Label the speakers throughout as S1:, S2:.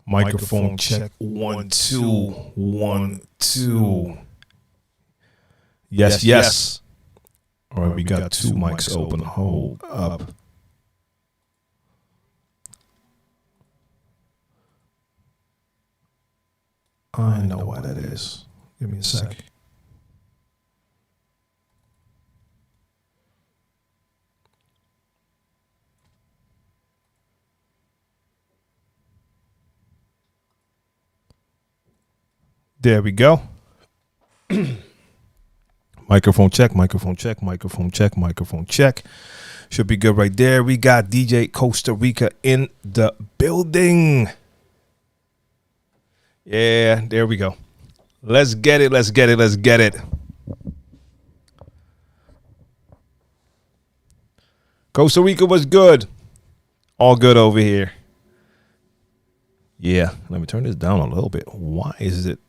S1: Microphone check. 1 2 1 2. Yes. All right, we got two mics open. Hold up. I know why that is. Give me a sec. There we go. Microphone check, microphone check, microphone check, microphone check. Should be good right there. We got DJ Costa Rica in the building. Yeah, there we go. Let's get it, let's get it, let's get it. Costa Rica was good. All good over here. Yeah, let me turn this down a little bit. Why is it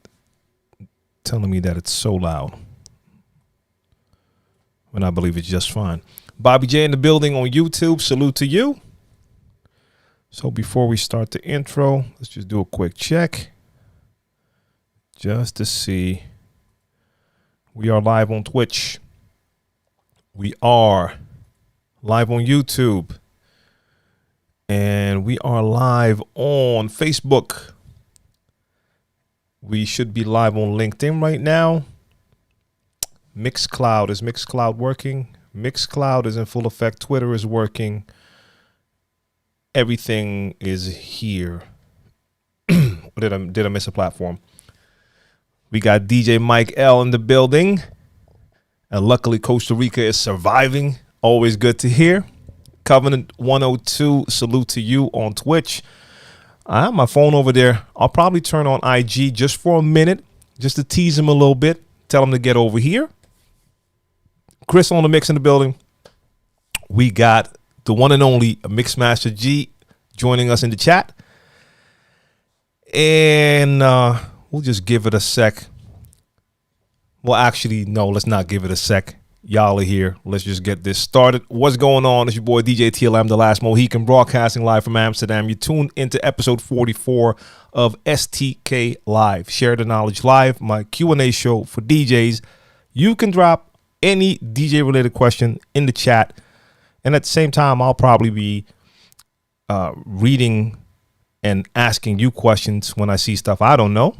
S1: telling me that it's so loud when I believe it's just fine? Bobby J in the building on YouTube. Salute to you. So before we start the intro, let's just do a quick check just to see. We are live on Twitch. We are live on YouTube. And we are live on Facebook. We should be live on LinkedIn right now. Mixcloud. Is Mixcloud working? Mixcloud is in full effect. Twitter is working. Everything is here. Did I miss a platform? We got DJ Mike L in the building. And luckily Costa Rica is surviving. Always good to hear. Covenant 102, salute to you on Twitch. I have my phone over there. I'll probably turn on IG just for a minute, just to tease him a little bit. Tell him to get over here. Chris on the mix in the building. We got the one and only Mixmaster G joining us in the chat. And we'll just give it a sec. Well, actually, no, let's not give it a sec. Y'all are here. Let's just get this started. What's going on? It's your boy DJ TLM, the Last Mohican, broadcasting live from Amsterdam. You tuned into episode 44 of STK Live. Share the Knowledge Live, my Q&A show for DJs. You can drop any DJ-related question in the chat. And at the same time, I'll probably be reading and asking you questions when I see stuff I don't know.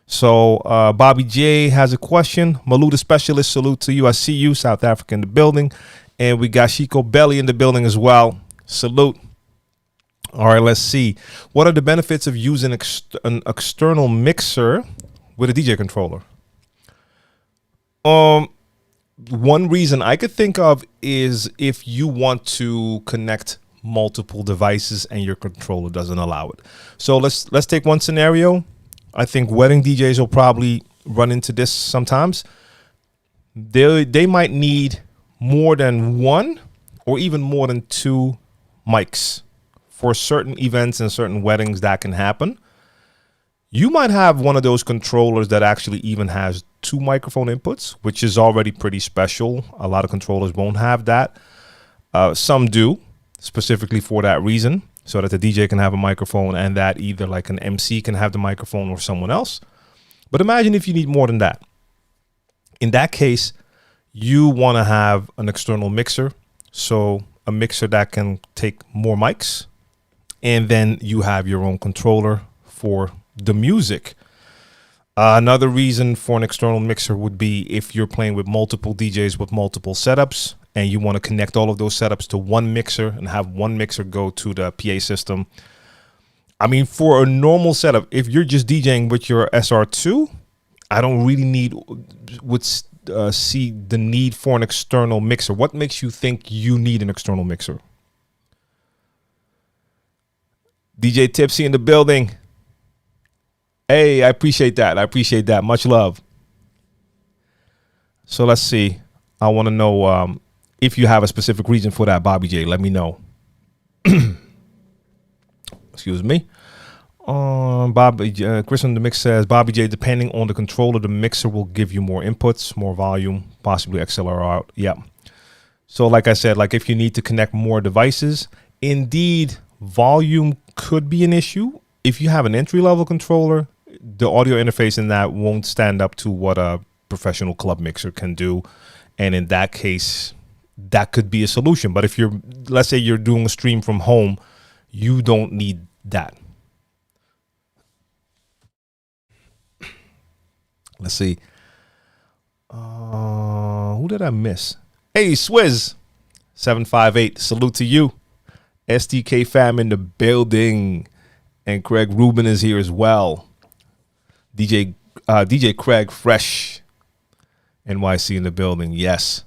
S1: So Bobby J has a question. Maluda Specialist, salute to you. I see you, South Africa in the building. And we got Chico Belly in the building as well. Salute. All right, let's see. What are the benefits of using an external mixer with a DJ controller? One reason I could think of is if you want to connect multiple devices and your controller doesn't allow it. So let's take one scenario. I think wedding DJs will probably run into this sometimes. They might need more than one or even more than two mics for certain events and certain weddings that can happen. You might have one of those controllers that actually even has two microphone inputs, which is already pretty special. A lot of controllers won't have that. Some do, specifically for that reason, so that the DJ can have a microphone and that either like an MC can have the microphone or someone else. But imagine if you need more than that. In that case, you want to have an external mixer. So a mixer that can take more mics. And then you have your own controller for the music. Another reason for an external mixer would be if you're playing with multiple DJs with multiple setups and you want to connect all of those setups to one mixer and have one mixer go to the PA system. I mean, for a normal setup, if you're just DJing with your SR2, I don't really see the need for an external mixer. What makes you think you need an external mixer? DJ Tipsy in the building. Hey, I appreciate that. I appreciate that. Much love. So let's see. I want to know if you have a specific reason for that, Bobby J. Let me know. Excuse me. Chris on the mix says, Bobby J, depending on the controller, the mixer will give you more inputs, more volume, possibly XLR out. Yeah. So like I said, like if you need to connect more devices, indeed, volume could be an issue. if you have an entry-level controller, the audio interface in that won't stand up to what a professional club mixer can do. And in that case, that could be a solution. But if you're, let's say you're doing a stream from home, you don't need that. Let's see. Who did I miss? Hey, Swizz 758. Salute to you. SDK fam in the building. And Craig Rubin is here as well. DJ Craig Fresh. NYC in the building. Yes.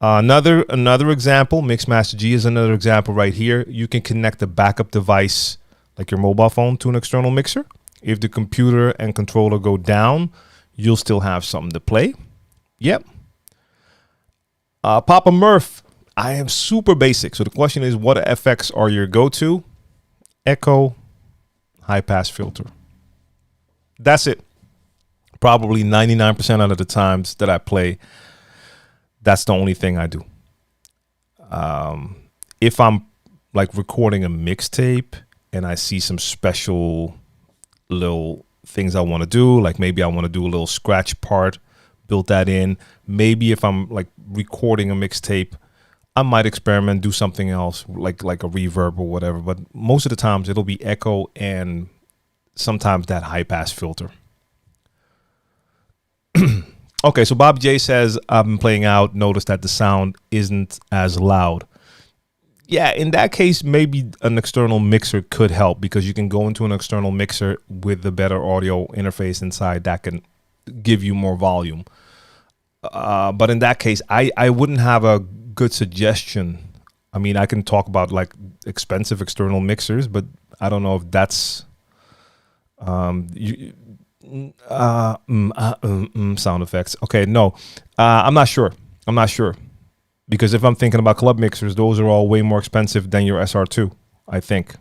S1: Another example. Mixmaster G is another example right here. You can connect a backup device like your mobile phone to an external mixer. If the computer and controller go down, you'll still have something to play. Yep. Papa Murph. I am super basic. So the question is, what effects are your go-to? Echo, high pass filter. That's it. Probably 99% out of the times that I play, that's the only thing I do. If I'm like recording a mixtape and I see some special little things I want to do, like maybe I want to do a little scratch part, build that in. Maybe if I'm like recording a mixtape, I might experiment, do something else like a reverb or whatever. But most of the times it'll be echo and sometimes that high pass filter. Okay, so Bob J says, I've been playing out, noticed that the sound isn't as loud. Yeah, in that case, maybe an external mixer could help, because you can go into an external mixer with the better audio interface inside that can give you more volume. But in that case, I wouldn't have a good suggestion. I mean, I can talk about like expensive external mixers, but I don't know if that's sound effects. Okay, no, I'm not sure. Because if I'm thinking about club mixers, those are all way more expensive than your SR2, I think.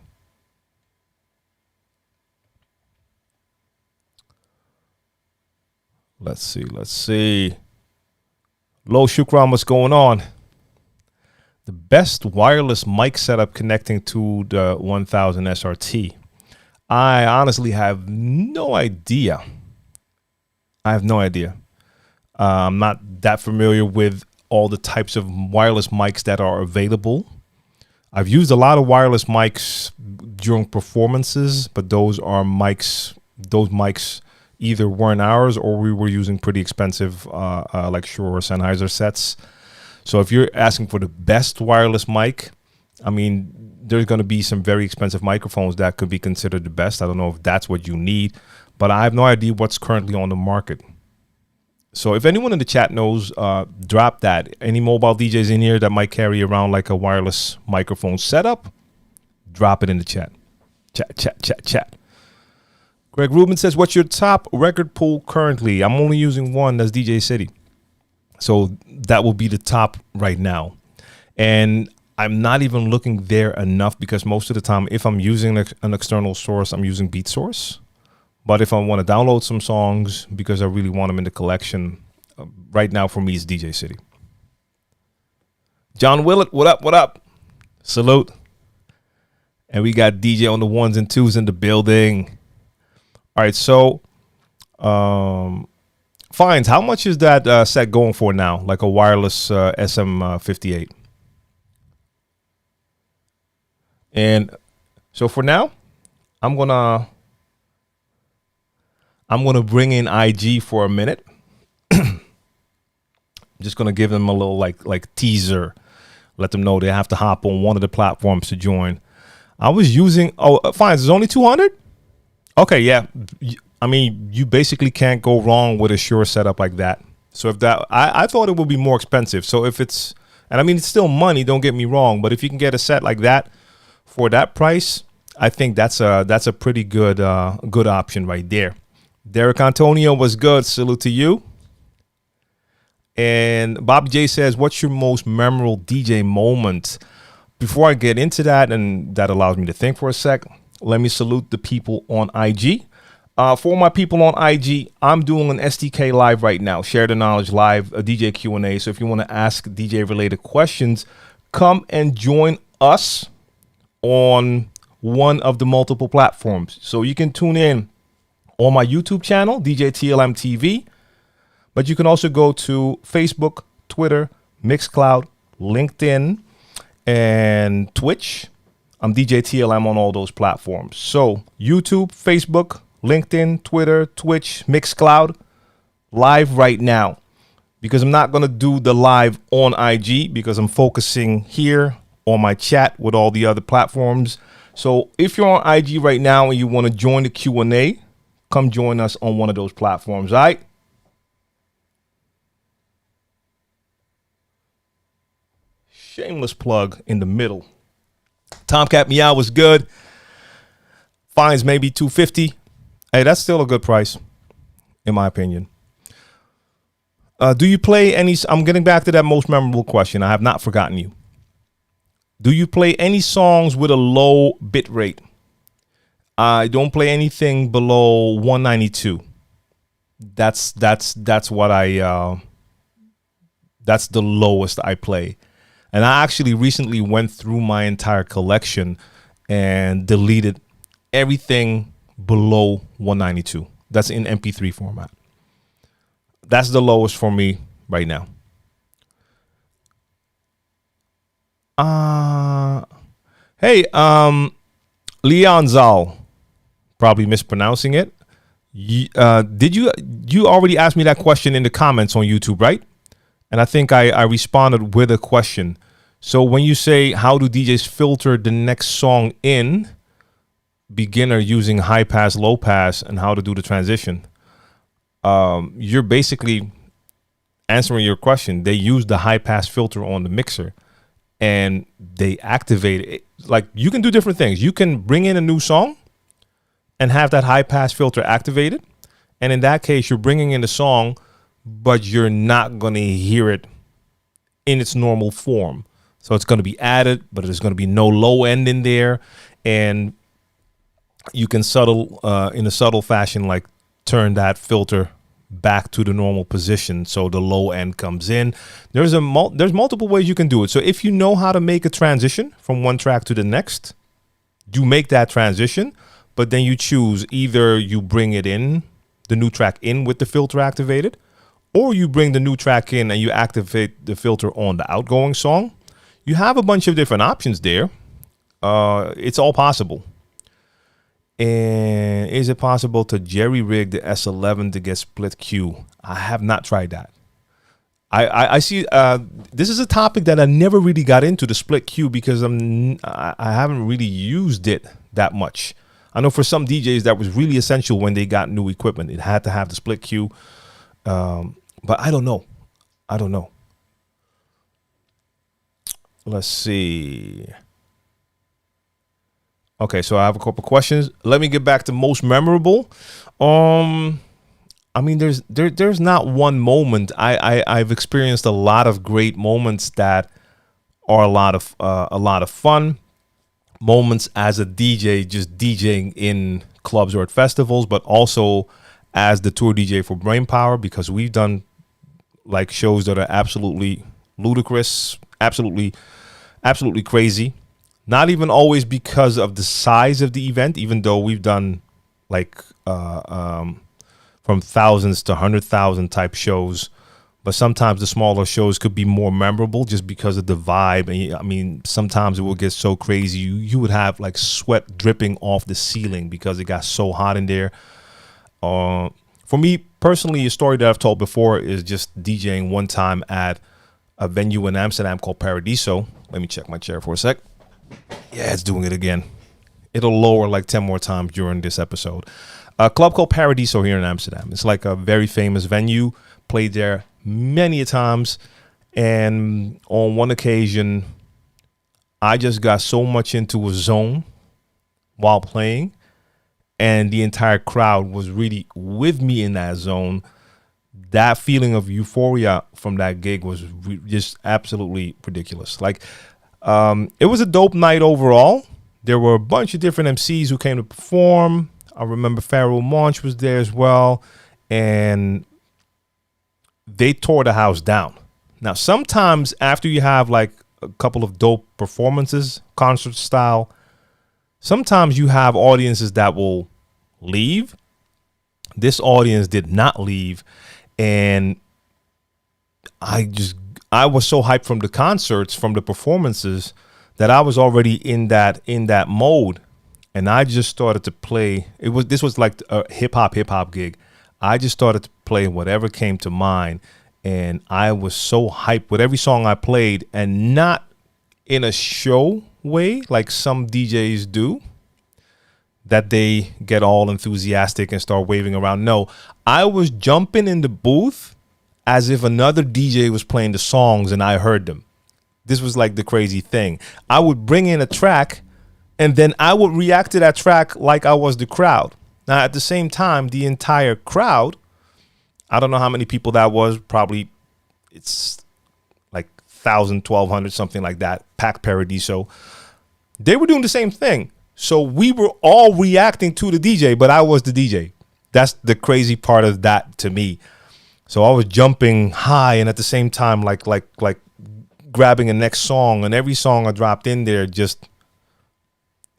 S1: Let's see. Lo Shukran, what's going on? The best wireless mic setup connecting to the 1000 SRT. I honestly have no idea. I'm not that familiar with all the types of wireless mics that are available. I've used a lot of wireless mics during performances, but those mics either weren't ours or we were using pretty expensive like Shure or Sennheiser sets. So if you're asking for the best wireless mic, I mean, there's going to be some very expensive microphones that could be considered the best. I don't know if that's what you need, but I have no idea what's currently on the market. So if anyone in the chat knows, drop that. Any mobile DJs in here that might carry around like a wireless microphone setup, drop it in the chat. Chat. Greg Rubin says, what's your top record pool currently? I'm only using one. That's DJ City. So that will be the top right now. And I'm not even looking there enough, because most of the time, if I'm using an external source, I'm using Beat Source. But if I want to download some songs because I really want them in the collection, right now for me is DJ City. John Willett, what up? Salute. And we got DJ on the ones and twos in the building. All right, so Fines, how much is that set going for now? Like a wireless SM58. And so for now, I'm gonna bring in IG for a minute. Just gonna give them a little like teaser, let them know they have to hop on one of the platforms to join. I was using fine. It's only 200. Okay, yeah. I mean, you basically can't go wrong with a Shure setup like that. So if that, I thought it would be more expensive. So if it's, and I mean, it's still money. Don't get me wrong, but if you can get a set like that for that price, I think that's a pretty good good option right there. Derek Antonio was good. Salute to you. And Bob J says, what's your most memorable DJ moment? Before I get into that, and that allows me to think for a sec, let me salute the people on IG. For my people on IG, I'm doing an SDK live right now, Share the Knowledge live, a DJ Q&A. So if you want to ask DJ related questions, come and join us on one of the multiple platforms. So you can tune in on my YouTube channel, DJ TLM TV, but you can also go to Facebook, Twitter, Mixcloud, LinkedIn, and Twitch. I'm DJ TLM on all those platforms. So YouTube, Facebook, LinkedIn, Twitter, Twitch, Mixcloud, live right now. Because I'm not going to do the live on IG because I'm focusing here on my chat with all the other platforms. So if you're on IG right now and you want to join the Q&A, come join us on one of those platforms, all right? Shameless plug in the middle. Tomcat Meow was good. Fines maybe $250. Hey, that's still a good price, in my opinion. Do you play any? I'm getting back to that most memorable question. I have not forgotten you. Do you play any songs with a low bit rate? I don't play anything below 192. That's what that's the lowest I play. And I actually recently went through my entire collection and deleted everything below 192. That's in MP3 format. That's the lowest for me right now. Hey, Leon Zal, probably mispronouncing it. Did you already asked me that question in the comments on YouTube, right? And I think I responded with a question. So when you say, how do DJs filter the next song in, beginner using high pass, low pass, and how to do the transition? You're basically answering your question. They use the high pass filter on the mixer and they activate it. Like, you can do different things. You can bring in a new song and have that high pass filter activated. And in that case, you're bringing in the song, but you're not going to hear it in its normal form. So it's going to be added, but there's going to be no low end in there. And you can in a subtle fashion, like turn that filter back to the normal position so the low end comes in. There's multiple ways you can do it. So if you know how to make a transition from one track to the next, you make that transition, but then you choose either you bring it in, the new track in with the filter activated, or you bring the new track in and you activate the filter on the outgoing song. You have a bunch of different options there. It's all possible. And is it possible to jerry-rig the S11 to get split Q? I have not tried that. I see. This is a topic that I never really got into, the split Q, because I haven't really used it that much. I know for some DJs that was really essential when they got new equipment. It had to have the split Q. But I don't know. Let's see. Okay, so I have a couple questions. Let me get back to most memorable. I mean, there's not one moment. I've experienced a lot of great moments that are a lot of fun moments as a DJ, just DJing in clubs or at festivals, but also as the tour DJ for Brainpower, because we've done like shows that are absolutely ludicrous, absolutely crazy. Not even always because of the size of the event, even though we've done like from thousands to 100,000 type shows. But sometimes the smaller shows could be more memorable just because of the vibe. And I mean, sometimes it will get so crazy. You would have like sweat dripping off the ceiling because it got so hot in there. For me personally, a story that I've told before is just DJing one time at a venue in Amsterdam called Paradiso. Let me check my chair for a sec. Yeah, it's doing it again. It'll lower like 10 more times during this episode. A club called Paradiso here in Amsterdam. It's like a very famous venue. Played there many times. And on one occasion, I just got so much into a zone while playing. And the entire crowd was really with me in that zone. That feeling of euphoria from that gig was just absolutely ridiculous. Like, it was a dope night overall. There were a bunch of different MCs who came to perform. I remember Pharaoh Monch was there as well. And they tore the house down. Now, sometimes after you have like a couple of dope performances, concert style, Sometimes you have audiences that will leave. This audience did not leave, and I was so hyped from the concerts, from the performances, that I was already in that mode, and I just started to play. This was like a hip hop gig. I just started to play whatever came to mind, and I was so hyped with every song I played, and not in a show way like some DJs do, that they get all enthusiastic and start waving around. No, I was jumping in the booth as if another DJ was playing the songs and I heard them. This was like the crazy thing. I would bring in a track and then I would react to that track like I was the crowd. Now, at the same time, the entire crowd, I don't know how many people that was, probably it's like 1,000, 1,200, something like that, Pack Paradiso. They were doing the same thing. So we were all reacting to the DJ, but I was the DJ. That's the crazy part of that to me. So I was jumping high and at the same time, like grabbing a next song, and every song I dropped in there just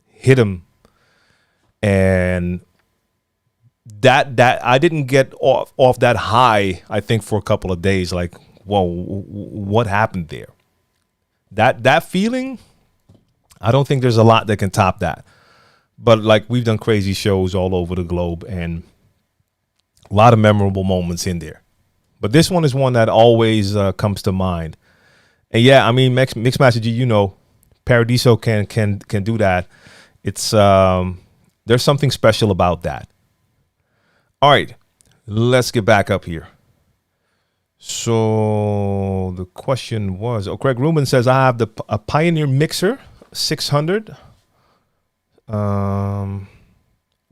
S1: hit him. And that I didn't get off that high, I think, for a couple of days. Like, whoa, what happened there? That feeling, I don't think there's a lot that can top that. But like, we've done crazy shows all over the globe and a lot of memorable moments in there. But this one is one that always comes to mind. And yeah, I mean, Mixmaster G, you know, Paradiso can do that. It's there's something special about that. All right, let's get back up here. So the question was, Craig Rubin says, I have a Pioneer Mixer 600.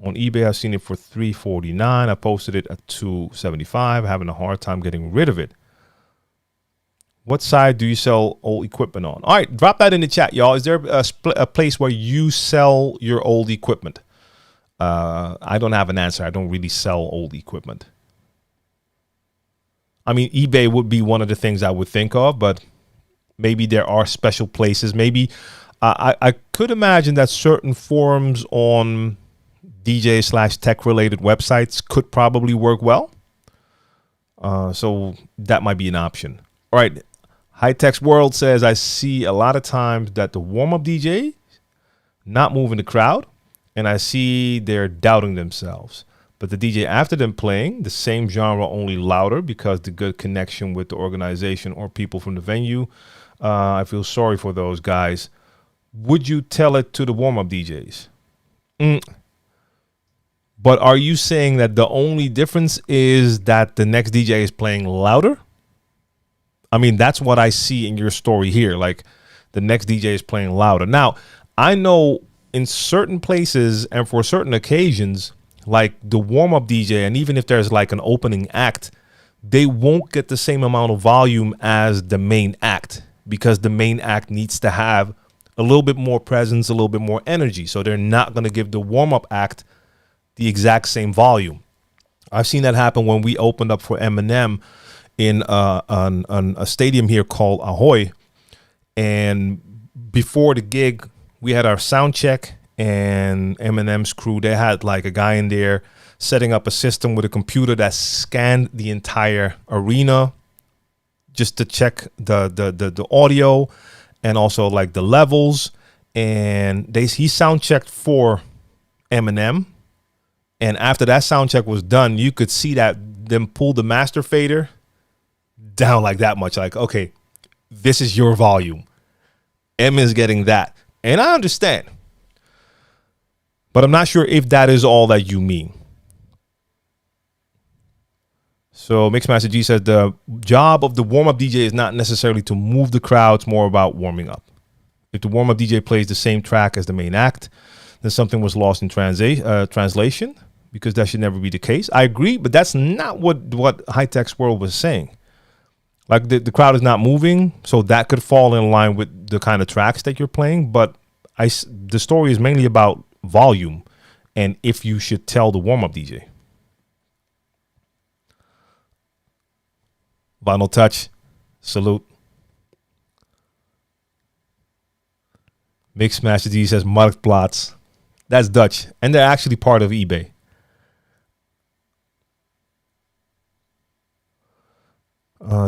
S1: On eBay, I've seen it for $349. I posted it at $275. Having a hard time getting rid of it. What side do you sell old equipment on? All right, drop that in the chat, y'all. Is there a place where you sell your old equipment? I don't have an answer. I don't really sell old equipment. I mean, eBay would be one of the things I would think of, but maybe there are special places. Maybe I could imagine that certain forums on DJ/tech related websites could probably work well. So that might be an option. All right. High Tech's World says, I see a lot of times that the warm-up DJ not moving the crowd, and I see they're doubting themselves. But the DJ after them playing the same genre, only louder, because the good connection with the organization or people from the venue. I feel sorry for those guys. Would you tell it to the warm-up DJs? But are you saying that the only difference is that the next DJ is playing louder? I mean, that's what I see in your story here. Like, the next DJ is playing louder. Now, I know in certain places and for certain occasions, like the warm-up DJ, and even if there's like an opening act, they won't get the same amount of volume as the main act, because the main act needs to have a little bit more presence, a little bit more energy. So they're not going to give the warm-up act the exact same volume. I've seen that happen when we opened up for Eminem in a stadium here called Ahoy. And before the gig, we had our sound check, and Eminem's crew, they had like a guy in there setting up a system with a computer that scanned the entire arena just to check the audio and also like the levels. And he sound checked for Eminem. And after that sound check was done, you could see that them pull the master fader down like that much. Like, okay, this is your volume. M is getting that. And I understand. But I'm not sure if that is all that you mean. So Mixmaster G says the job of the warm-up DJ is not necessarily to move the crowd. It's more about warming up. If the warm-up DJ plays the same track as the main act, then something was lost in translation, because that should never be the case. I agree, but that's not what High Tech's World was saying. Like, the crowd is not moving, so that could fall in line with the kind of tracks that you're playing. But the story is mainly about volume and if you should tell the warm-up DJ. Vinyl Touch, salute. Mixmaster D says Marktplatz. That's Dutch, and they're actually part of eBay.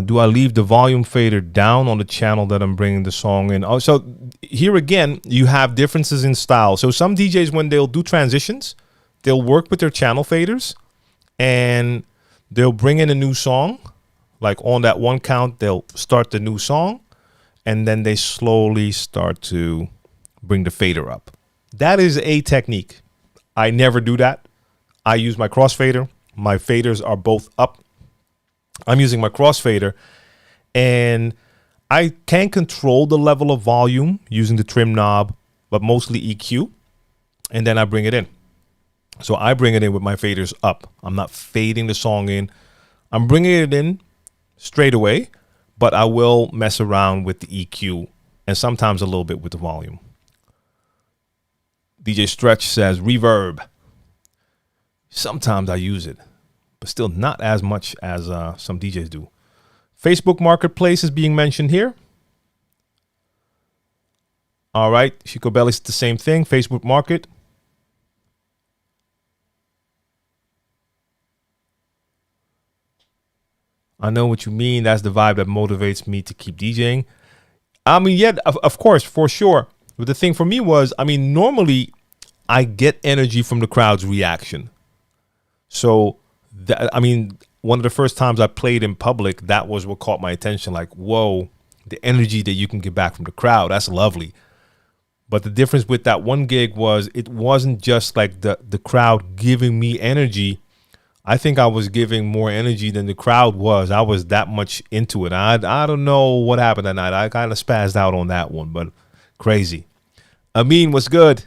S1: Do I leave the volume fader down on the channel that I'm bringing the song in? Oh, so here again, you have differences in style. So some DJs, when they'll do transitions, they'll work with their channel faders and they'll bring in a new song. Like on that one count, they'll start the new song and then they slowly start to bring the fader up. That is a technique. I never do that. I use my crossfader. My faders are both up. I'm using my crossfader and I can control the level of volume using the trim knob, but mostly EQ. And then I bring it in. So I bring it in with my faders up. I'm not fading the song in. I'm bringing it in straight away, but I will mess around with the EQ and sometimes a little bit with the volume. DJ Stretch says reverb. Sometimes I use it, but still not as much as some DJs do. Facebook Marketplace is being mentioned here. All right, Chico Belly's the same thing. Facebook Market. I know what you mean. That's the vibe that motivates me to keep DJing. I mean, yeah, of course, for sure. But the thing for me was, I mean, normally I get energy from the crowd's reaction. So, I mean, one of the first times I played in public, that was what caught my attention. Like, whoa, the energy that you can get back from the crowd. That's lovely. But the difference with that one gig was it wasn't just like the crowd giving me energy. I think I was giving more energy than the crowd was. I was that much into it. I don't know what happened that night. I kind of spazzed out on that one, but crazy. Amin, what's good?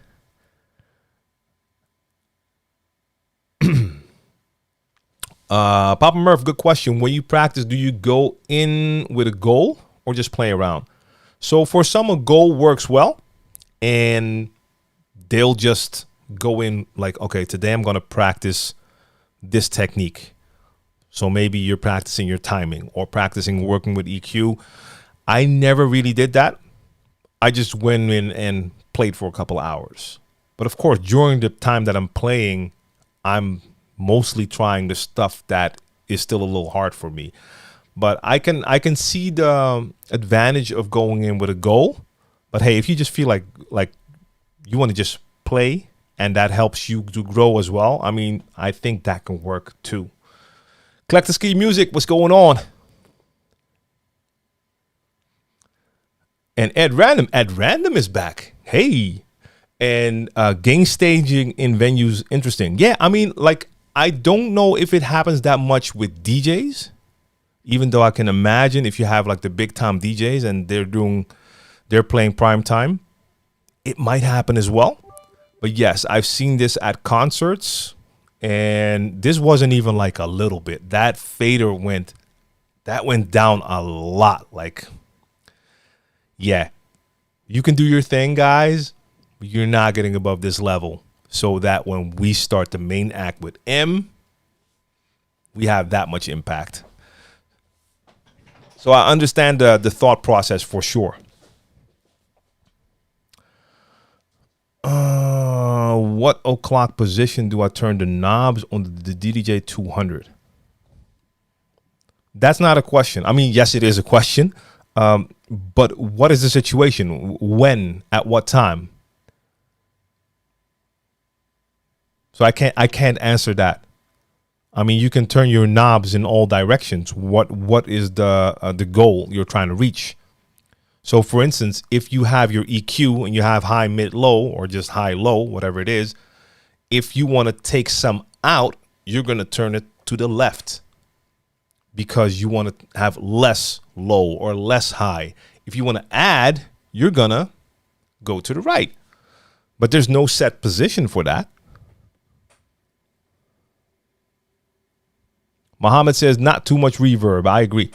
S1: Papa Murph, good question. When you practice, do you go in with a goal or just play around? So for some, a goal works well, and they'll just go in like, okay, today I'm going to practice this technique. So maybe you're practicing your timing or practicing working with EQ. I never really did that. I just went in and played for a couple of hours. But of course, during the time that I'm playing, I'm mostly trying the stuff that is still a little hard for me. But I can see the advantage of going in with a goal. But hey, if you just feel like you want to just play and that helps you to grow as well, I mean, I think that can work too. Collector Ski Music, what's going on? And Ed Random is back. Hey. And game staging in venues, interesting. Yeah, I mean, like, I don't know if it happens that much with DJs, even though I can imagine if you have like the big time DJs and they're playing prime time, it might happen as well. But yes, I've seen this at concerts, and this wasn't even like a little bit. That fader went down a lot. Like, yeah, you can do your thing, guys. But you're not getting above this level, so that when we start the main act with M, we have that much impact. So I understand the thought process for sure. What o'clock position do I turn the knobs on the DJ 200? That's not a question. I mean, yes, it is a question. But what is the situation? When? At what time? So I can't answer that. I mean, you can turn your knobs in all directions. What is the goal you're trying to reach? So, for instance, if you have your EQ and you have high, mid, low, or just high, low, whatever it is, if you want to take some out, you're going to turn it to the left because you want to have less low or less high. If you want to add, you're going to go to the right. But there's no set position for that. Muhammad says not too much reverb. I agree.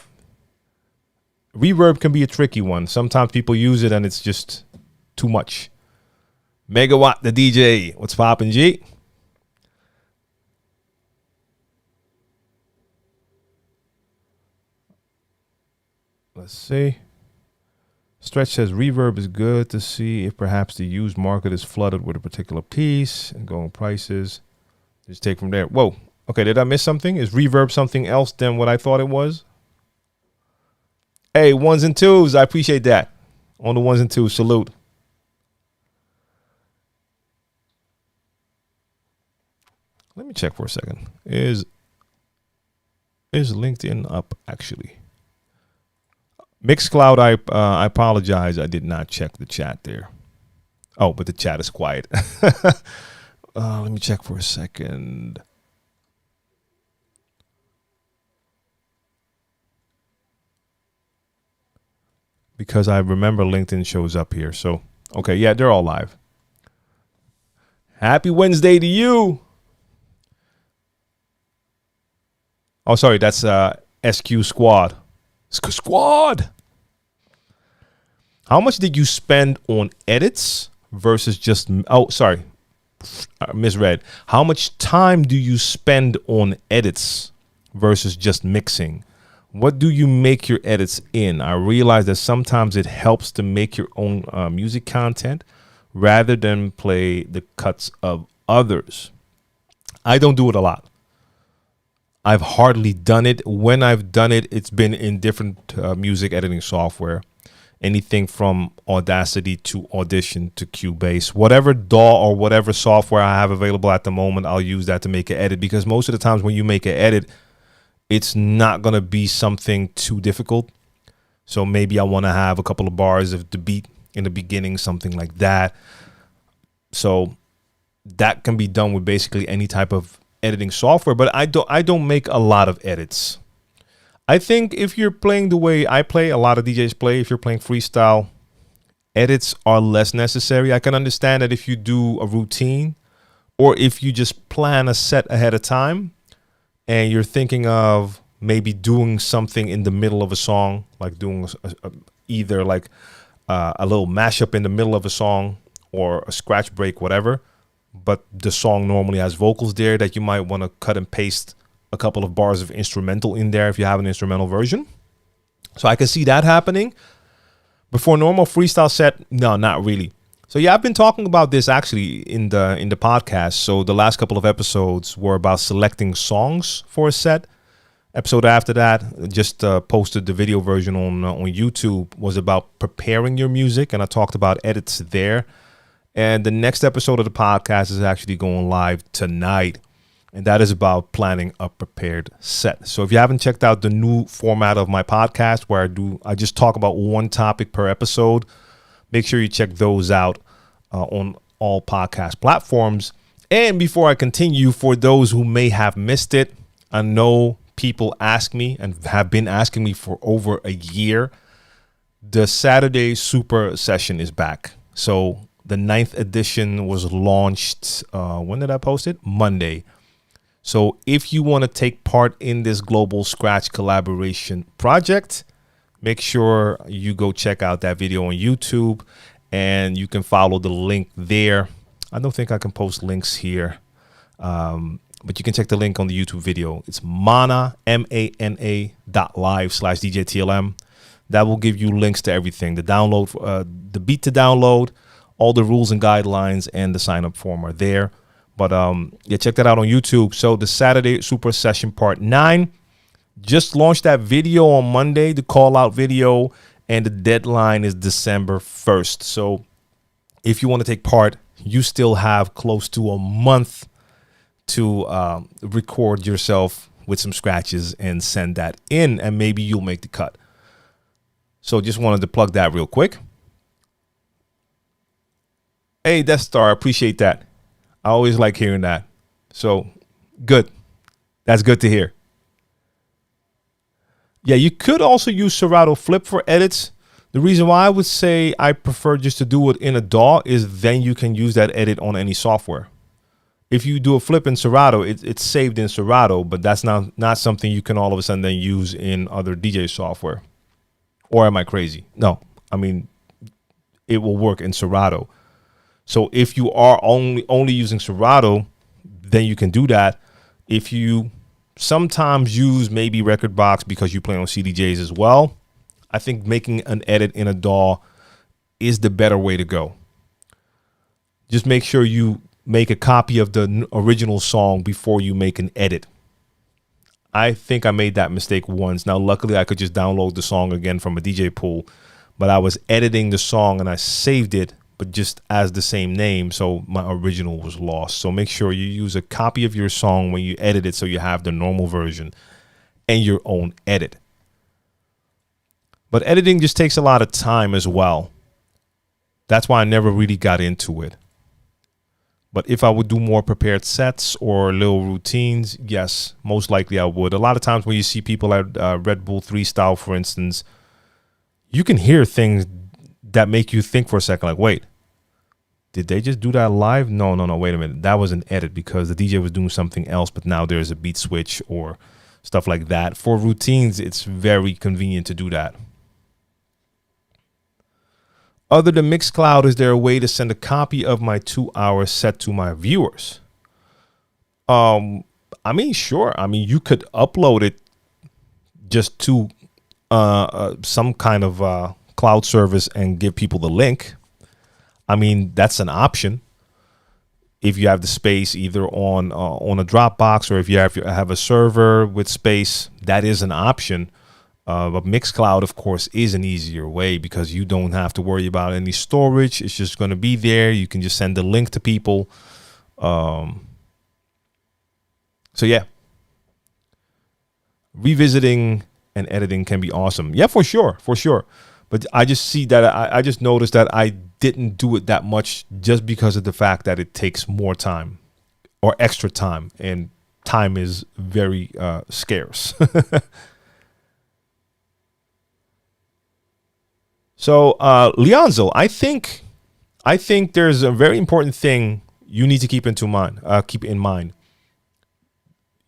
S1: Reverb can be a tricky one. Sometimes people use it and it's just too much. Megawatt the DJ. What's poppin', G? Let's see. Stretch says reverb is good to see if perhaps the used market is flooded with a particular piece and going prices. Just take from there. Whoa. Okay, did I miss something? Is reverb something else than what I thought it was? Hey, ones and twos. I appreciate that. On the ones and twos, salute. Let me check for a second. Is LinkedIn up actually? Mixcloud, I apologize. I did not check the chat there. Oh, but the chat is quiet. Let me check for a second. Because I remember LinkedIn shows up here. So, okay, yeah, they're all live. Happy Wednesday to you. Oh, sorry, that's SQ Squad. Squad. How much did you spend on edits versus just... Oh, sorry. Misread. How much time do you spend on edits versus just mixing? What do you make your edits in? I realize that sometimes it helps to make your own music content rather than play the cuts of others. I don't do it a lot. I've hardly done it. When I've done it, it's been in different music editing software. Anything from Audacity to Audition to Cubase. Whatever DAW or whatever software I have available at the moment, I'll use that to make an edit. Because most of the times when you make an edit, it's not going to be something too difficult. So maybe I want to have a couple of bars of the beat in the beginning, something like that. So that can be done with basically any type of editing software, but I don't make a lot of edits. I think if you're playing the way I play, a lot of DJs play, if you're playing freestyle, edits are less necessary. I can understand that if you do a routine or if you just plan a set ahead of time and you're thinking of maybe doing something in the middle of a song, like doing either like a little mashup in the middle of a song or a scratch break, whatever. But the song normally has vocals there that you might want to cut and paste a couple of bars of instrumental in there if you have an instrumental version. So I can see that happening. Before normal freestyle set, no, not really. So yeah, I've been talking about this actually in the podcast. So the last couple of episodes were about selecting songs for a set. Episode after that, just posted the video version on YouTube, was about preparing your music, and I talked about edits there. And the next episode of the podcast is actually going live tonight. And that is about planning a prepared set. So if you haven't checked out the new format of my podcast where I just talk about one topic per episode, make sure you check those out on all podcast platforms. And before I continue, for those who may have missed it, I know people ask me and have been asking me for over a year. The Saturday Super Session is back. So the 9th edition was launched. When did I post it? Monday. So if you want to take part in this global scratch collaboration project, make sure you go check out that video on YouTube and you can follow the link there. I don't think I can post links here, but you can check the link on the YouTube video. It's mana, MANA.live/DJ TLM. That will give you links to everything. The download, the beat to download, all the rules and guidelines, and the sign up form are there. But yeah, check that out on YouTube. So the Saturday Super Session Part 9, just launched that video on Monday, the call out video, and the deadline is December 1st. So if you want to take part, you still have close to a month to record yourself with some scratches and send that in, and maybe you'll make the cut. So just wanted to plug that real quick. Hey, Death Star, I appreciate that. I always like hearing that. So good. That's good to hear. Yeah, you could also use Serato Flip for edits. The reason why I would say I prefer just to do it in a DAW is then you can use that edit on any software. If you do a flip in Serato, it's saved in Serato, but that's not something you can all of a sudden then use in other DJ software. Or am I crazy? No, I mean, it will work in Serato. So if you are only using Serato, then you can do that. If you sometimes use maybe Rekordbox because you play on CDJs as well, I think making an edit in a DAW is the better way to go. Just make sure you make a copy of the original song before you make an edit. I think I made that mistake once. Now, luckily, I could just download the song again from a DJ pool, but I was editing the song and I saved it, but just as the same name, so my original was lost. So make sure you use a copy of your song when you edit it so you have the normal version and your own edit. But editing just takes a lot of time as well. That's why I never really got into it. But if I would do more prepared sets or little routines, yes, most likely I would. A lot of times when you see people at Red Bull 3 style, for instance, you can hear things that make you think for a second, like, wait, did they just do that live? No, wait a minute. That was an edit because the DJ was doing something else, but now there's a beat switch or stuff like that. For routines, it's very convenient to do that. Other than Mixcloud, is there a way to send a copy of my 2-hour set to my viewers? I mean, sure. I mean, you could upload it just to some kind of cloud service and give people the link. I mean, that's an option. If you have the space either on a Dropbox or if you have a server with space, that is an option. But Mixcloud, of course, is an easier way because you don't have to worry about any storage. It's just going to be there. You can just send the link to people. So, yeah. Revisiting and editing can be awesome. Yeah, for sure. But I just see that I just noticed that I didn't do it that much just because of the fact that it takes more time or extra time. And time is very scarce. So, Leonzo, I think there's a very important thing you need to keep in mind.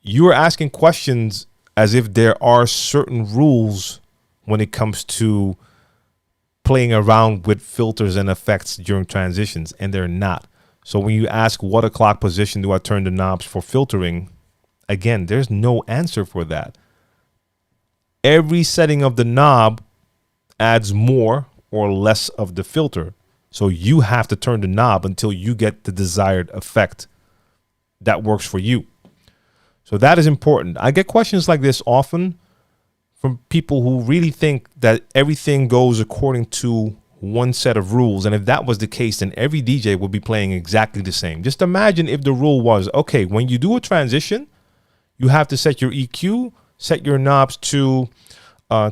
S1: You are asking questions as if there are certain rules when it comes to playing around with filters and effects during transitions, and they're not. So when you ask what o'clock position do I turn the knobs for filtering, again, there's no answer for that. Every setting of the knob adds more or less of the filter. So you have to turn the knob until you get the desired effect that works for you. So that is important. I get questions like this often from people who really think that everything goes according to one set of rules. And if that was the case, then every DJ would be playing exactly the same. Just imagine if the rule was, okay, when you do a transition, you have to set your EQ, set your knobs to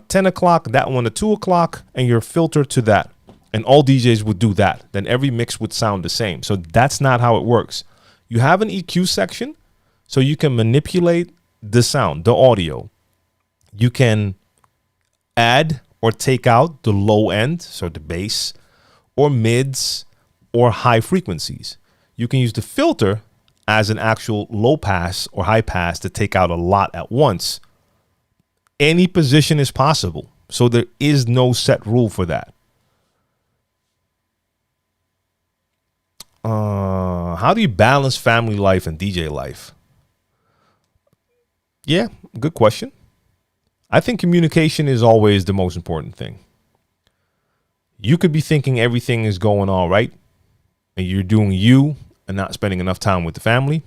S1: 10 o'clock, that one to 2 o'clock, and your filter to that. And all DJs would do that. Then every mix would sound the same. So that's not how it works. You have an EQ section, so you can manipulate the sound, the audio. You can add or take out the low end, so the bass, or mids, or high frequencies. You can use the filter as an actual low pass or high pass to take out a lot at once. Any position is possible. So there is no set rule for that. How do you balance family life and DJ life? Yeah, good question. I think communication is always the most important thing. You could be thinking everything is going all right and you're doing you and not spending enough time with the family.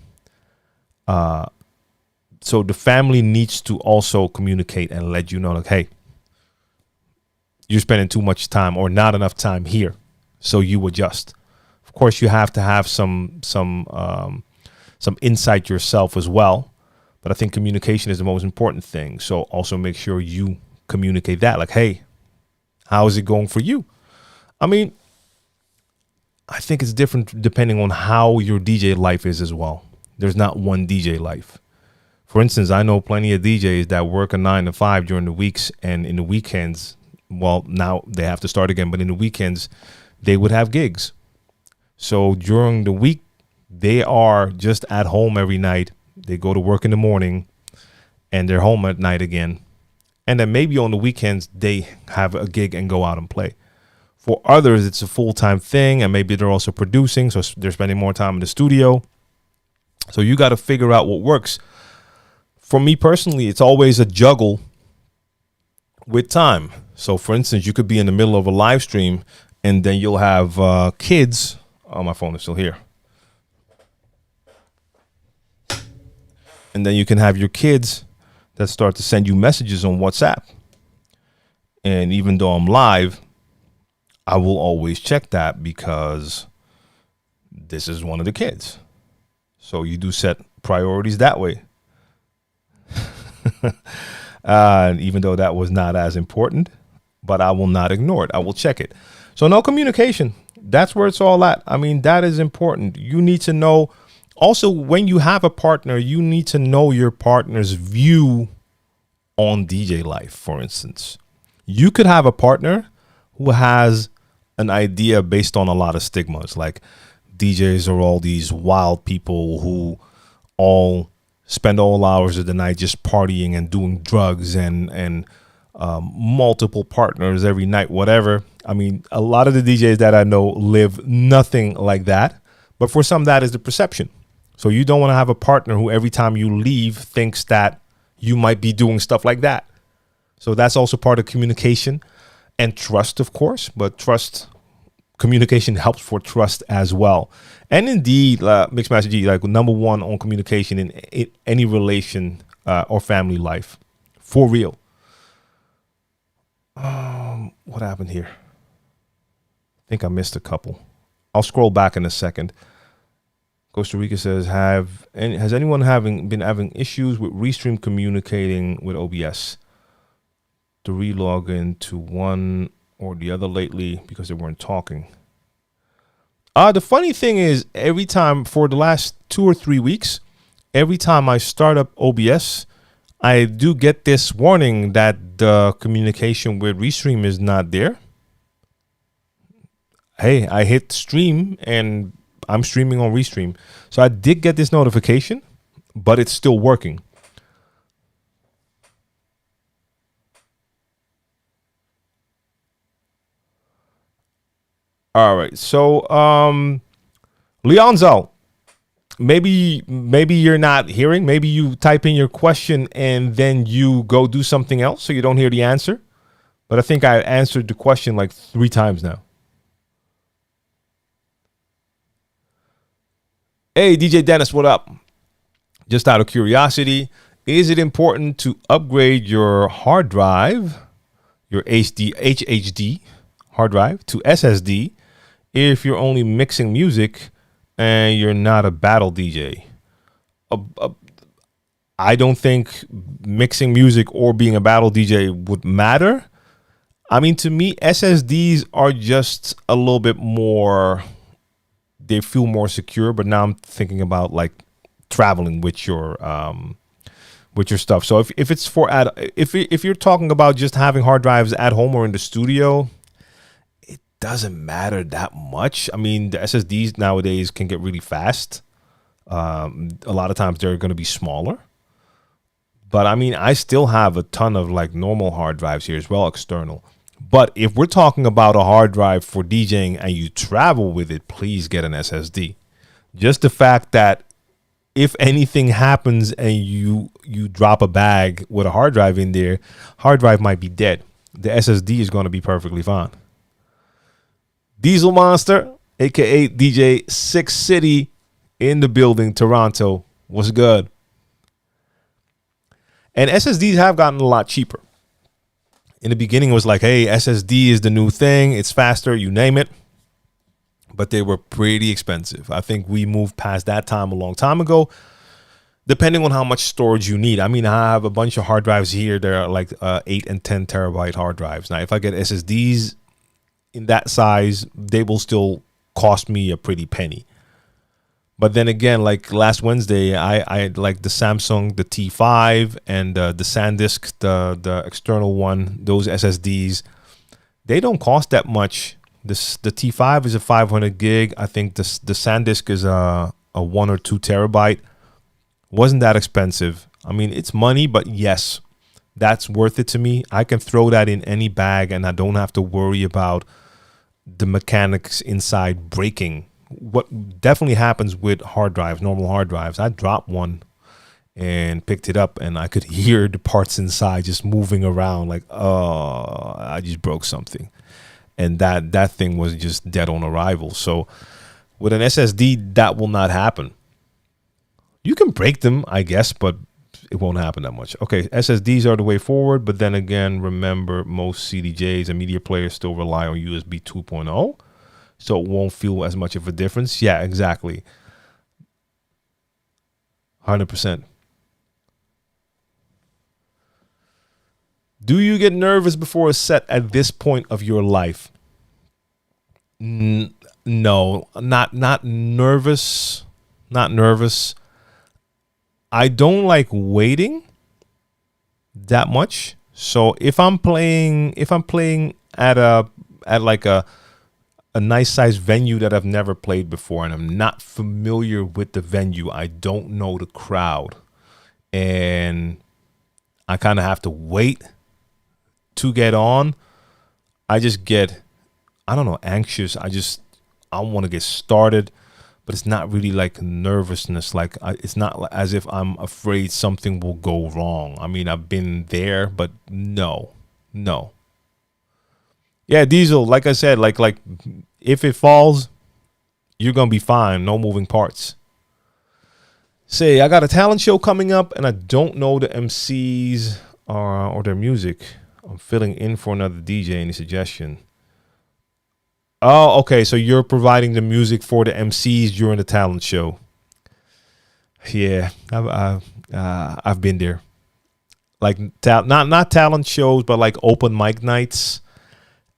S1: So the family needs to also communicate and let you know, like, hey, you're spending too much time or not enough time here. So you adjust. Of course, you have to have some insight yourself as well. But I think communication is the most important thing. So also make sure you communicate that. Like, hey, how is it going for you? I mean, I think it's different depending on how your DJ life is as well. There's not one DJ life. For instance, I know plenty of DJs that work a 9 to 5 during the weeks, and in the weekends, well, now they have to start again, but in the weekends, they would have gigs. So during the week, they are just at home every night. They go to work in the morning and they're home at night again. And then maybe on the weekends, they have a gig and go out and play. For others, it's a full-time thing, and maybe they're also producing, so they're spending more time in the studio. So you got to figure out what works. For me personally, it's always a juggle with time. So for instance, you could be in the middle of a live stream and then you'll have kids. Oh, my phone is still here. And then you can have your kids that start to send you messages on WhatsApp. And even though I'm live, I will always check that because this is one of the kids. So you do set priorities that way. Even though that was not as important, but I will not ignore it. I will check it. So no communication. That's where it's all at. I mean, that is important. You need to know. Also, when you have a partner, you need to know your partner's view on DJ life, for instance. You could have a partner who has an idea based on a lot of stigmas, like DJs are all these wild people who all spend all hours of the night just partying and doing drugs and multiple partners every night, whatever. I mean, a lot of the DJs that I know live nothing like that. But for some, that is the perception. So you don't want to have a partner who every time you leave thinks that you might be doing stuff like that. So that's also part of communication and trust, of course. But communication helps for trust as well. And indeed, Mixmaster G, like number one on communication in any relation or family life. For real. What happened here? I think I missed a couple. I'll scroll back in a second. Costa Rica says, has anyone been having issues with Restream communicating with OBS? To relog into one or the other lately because they weren't talking. The funny thing is, every time for the last 2 or 3 weeks, every time I start up OBS, I do get this warning that the communication with Restream is not there. Hey, I hit stream and I'm streaming on Restream. So I did get this notification, but it's still working. All right. So, Leonzo, maybe you're not hearing. Maybe you type in your question and then you go do something else so you don't hear the answer. But I think I answered the question like 3 times now. Hey, DJ Dennis, what up? Just out of curiosity, is it important to upgrade your hard drive, your HDD hard drive to SSD if you're only mixing music and you're not a battle DJ? I don't think mixing music or being a battle DJ would matter. I mean, to me, SSDs are just a little bit more, they feel more secure, but now I'm thinking about like traveling with your stuff. So if it's for if you're talking about just having hard drives at home or in the studio, it doesn't matter that much. I mean, the SSDs nowadays can get really fast. A lot of times they're going to be smaller. But I mean, I still have a ton of like normal hard drives here as well, external. But if we're talking about a hard drive for DJing and you travel with it, please get an SSD. Just the fact that if anything happens and you drop a bag with a hard drive in there, hard drive might be dead. The SSD is going to be perfectly fine. Diesel Monster, aka DJ Six City in the building, Toronto. What's good? And SSDs have gotten a lot cheaper. In the beginning, it was like, hey, SSD is the new thing. It's faster, you name it. But they were pretty expensive. I think we moved past that time a long time ago, depending on how much storage you need. I mean, I have a bunch of hard drives here. They're like 8 and 10 terabyte hard drives. Now, if I get SSDs in that size, they will still cost me a pretty penny. But then again, like last Wednesday, I like the Samsung, the T5 and the SanDisk, the external one, those SSDs, they don't cost that much. The T5 is a 500 gig. I think the SanDisk is a 1 or 2 terabyte. Wasn't that expensive. I mean, it's money, but yes, that's worth it to me. I can throw that in any bag and I don't have to worry about the mechanics inside breaking. What definitely happens with hard drives, normal hard drives. I dropped one and picked it up and I could hear the parts inside just moving around like, oh, I just broke something. and that thing was just dead on arrival. So with an SSD, that will not happen. You can break them, I guess, but it won't happen that much. Okay, SSDs are the way forward, but then again, remember, most CDJs and media players still rely on USB 2.0, so it won't feel as much of a difference. Yeah, exactly. 100%. Do you get nervous before a set at this point of your life? No, not nervous. Not nervous. I don't like waiting that much. So if I'm playing at like a nice sized venue that I've never played before, and I'm not familiar with the venue, I don't know the crowd, and I kind of have to wait to get on, I just get, I don't know, anxious. I want to get started, but it's not really like nervousness. Like it's not as if I'm afraid something will go wrong. I mean, I've been there, but no. Yeah, Diesel, like I said, like if it falls, you're going to be fine. No moving parts. Say, I got a talent show coming up and I don't know the MCs or their music. I'm filling in for another DJ. Any suggestion? Oh, okay. So you're providing the music for the MCs during the talent show. Yeah, I've been there. Like not talent shows, but like open mic nights,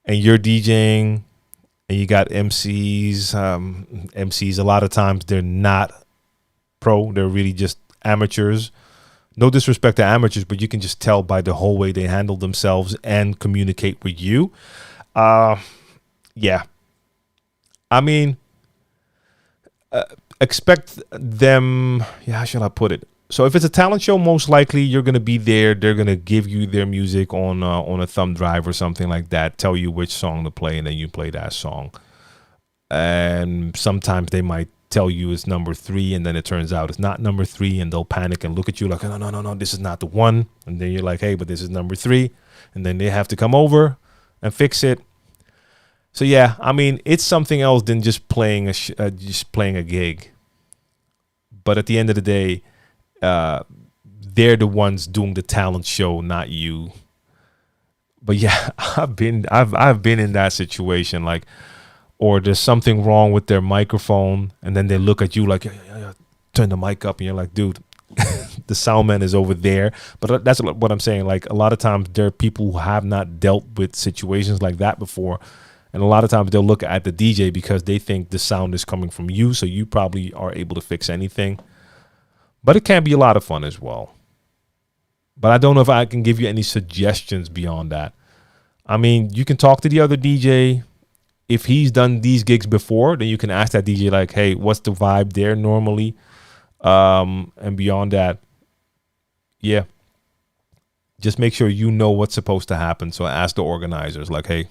S1: and you're DJing, and you got MCs. MCs a lot of times they're not pro. They're really just amateurs. No disrespect to amateurs, but you can just tell by the whole way they handle themselves and communicate with you. Yeah. I mean, expect them. Yeah, how should I put it? So if it's a talent show, most likely you're going to be there. They're going to give you their music on a thumb drive or something like that, tell you which song to play, and then you play that song. And sometimes they might tell you it's number 3, and then it turns out it's not number 3, and they'll panic and look at you like, no, this is not the one. And then you're like, hey, but this is number 3. And then they have to come over and fix it. So yeah, I mean, it's something else than just playing a gig. But at the end of the day, they're the ones doing the talent show, not you. But yeah, I've been in that situation, like, or there's something wrong with their microphone, and then they look at you like, yeah, turn the mic up, and you're like, dude, the sound man is over there. But that's what I'm saying. Like, a lot of times there are people who have not dealt with situations like that before, and a lot of times they'll look at the DJ because they think the sound is coming from you, so you probably are able to fix anything. But it can be a lot of fun as well. But I don't know if I can give you any suggestions beyond that. I mean, you can talk to the other DJ. If he's done these gigs before, then you can ask that DJ, like, hey, what's the vibe there normally? And beyond that, yeah, just make sure you know what's supposed to happen. So ask the organizers, like, hey,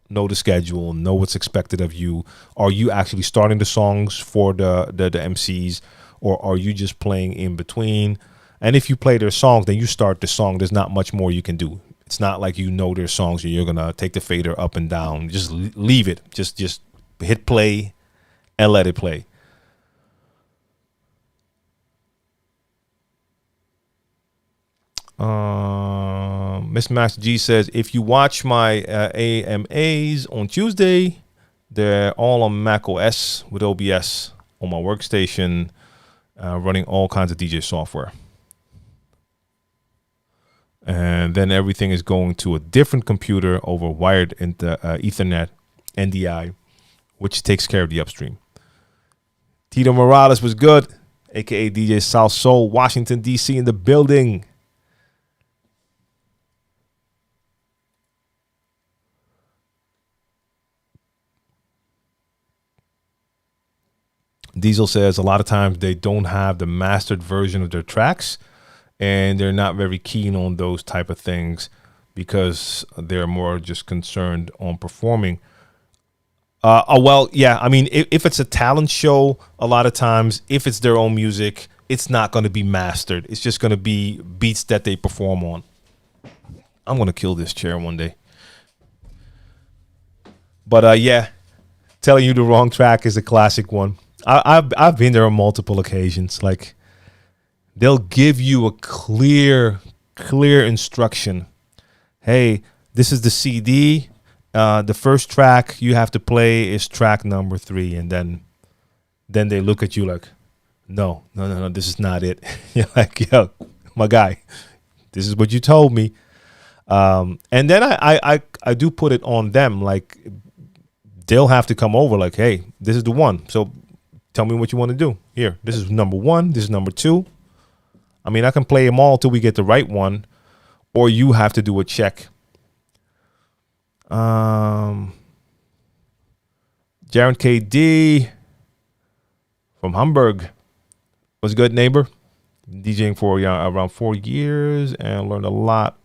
S1: know the schedule, know what's expected of you. Are you actually starting the songs for the MCs, or are you just playing in between? And if you play their songs, then you start the song. There's not much more you can do. It's not like you know their songs and you're going to take the fader up and down. Just leave it. Just hit play and let it play. Miss Max G says, if you watch my AMAs on Tuesday, they're all on Mac OS with OBS on my workstation, running all kinds of DJ software. And then everything is going to a different computer over wired into Ethernet, NDI, which takes care of the upstream. Tito Morales was good, a.k.a. DJ South Soul, Washington, D.C. in the building. Diesel says a lot of times they don't have the mastered version of their tracks, and they're not very keen on those type of things because they're more just concerned on performing. Well, yeah, I mean, if it's a talent show, a lot of times, if it's their own music, it's not going to be mastered. It's just going to be beats that they perform on. I'm going to kill this chair one day. But yeah, telling you the wrong track is a classic one. I've been there on multiple occasions. Like they'll give you a clear instruction. Hey, this is the CD. The first track you have to play is track number 3, and then they look at you like, no, this is not it. You're like, yo, my guy, this is what you told me. And then I do put it on them. Like they'll have to come over. Like, hey, this is the one. So tell me what you want to do. Here, this is number 1. This is number 2. I mean, I can play them all till we get the right one, or you have to do a check. Jaron KD from Hamburg. What's good, neighbor? DJing for around 4 years and learned a lot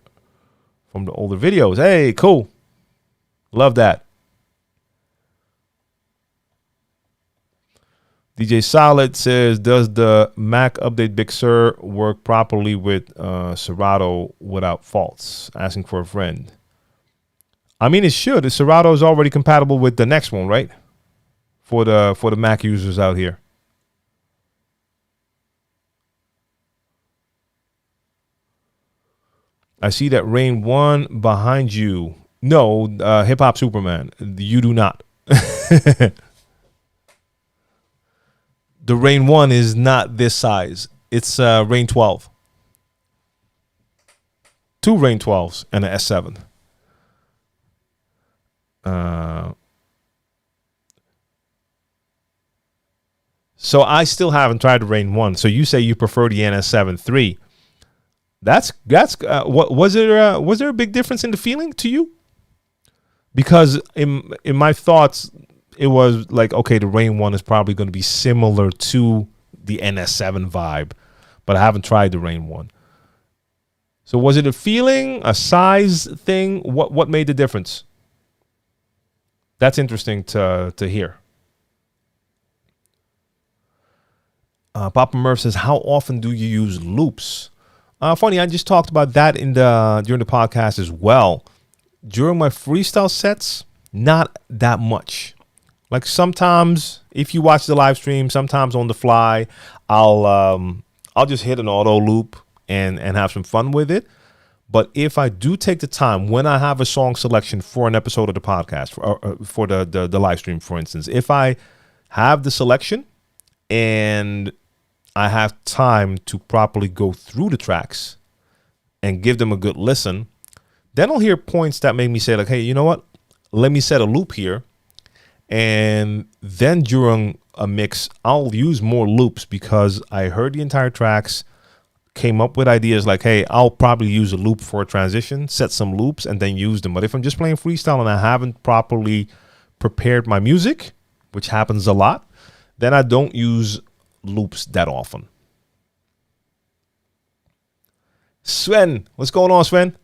S1: from the older videos. Hey, cool. Love that. DJ Solid says, does the Mac Update Big Sur work properly with Serato without faults? Asking for a friend. I mean, it should. The Serato is already compatible with the next one, right? For the Mac users out here. I see that Rain 1 behind you. No, Hip Hop Superman. You do not. The Rain 1 is not this size. It's Rain 12. 2 Rain 12s and an S7. So I still haven't tried the Rain 1. So you say you prefer the NS7 III. That's what was there a big difference in the feeling to you? Because in my thoughts, it was like, okay, the Rain 1 is probably going to be similar to the NS7 vibe, but I haven't tried the Rain 1. So was it a feeling, a size thing? What made the difference? That's interesting to hear. Papa Murph says, how often do you use loops? Funny, I just talked about that during the podcast as well. During my freestyle sets, not that much. Like sometimes, if you watch the live stream, sometimes on the fly, I'll just hit an auto loop and have some fun with it. But if I do take the time when I have a song selection for an episode of the podcast, for the live stream, for instance, if I have the selection and I have time to properly go through the tracks and give them a good listen, then I'll hear points that make me say like, hey, you know what? Let me set a loop here. And then during a mix, I'll use more loops because I heard the entire tracks, came up with ideas like, hey, I'll probably use a loop for a transition, set some loops, and then use them. But if I'm just playing freestyle and I haven't properly prepared my music, which happens a lot, then I don't use loops that often. Sven, what's going on, Sven?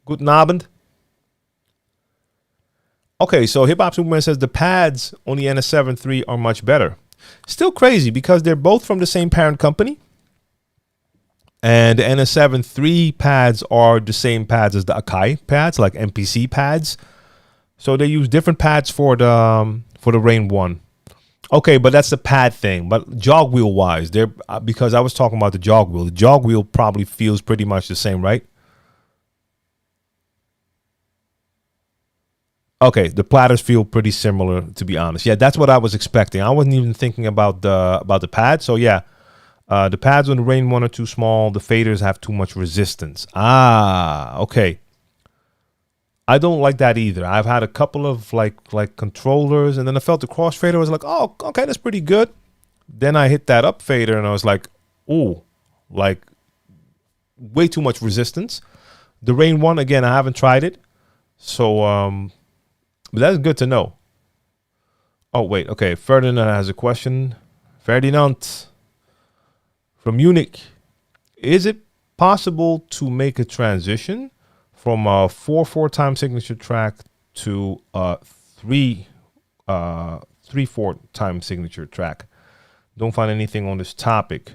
S1: Guten Abend. Okay, so Hip Hop Superman says the pads on the NS7 III are much better. Still crazy because they're both from the same parent company. And the NS7 III pads are the same pads as the Akai pads, like MPC pads. So they use different pads for the Rain 1. Okay, but that's the pad thing. But jog wheel wise, because I was talking about the jog wheel. The jog wheel probably feels pretty much the same, right? Okay, the platters feel pretty similar, to be honest. Yeah, that's what I was expecting. I wasn't even thinking about the pad. So yeah, the pads on the Rain 1 are too small. The faders have too much resistance. Ah, okay. I don't like that either. I've had a couple of like controllers, and then I felt the crossfader. I was like, oh, okay, that's pretty good. Then I hit that up fader, and I was like, ooh, like way too much resistance. The Rain 1, again, I haven't tried it, so but that's good to know. Oh wait, okay. Ferdinand has a question. Ferdinand from Munich: is it possible to make a transition from a 4/4 time signature track to a 3/4 time signature track? Don't find anything on this topic.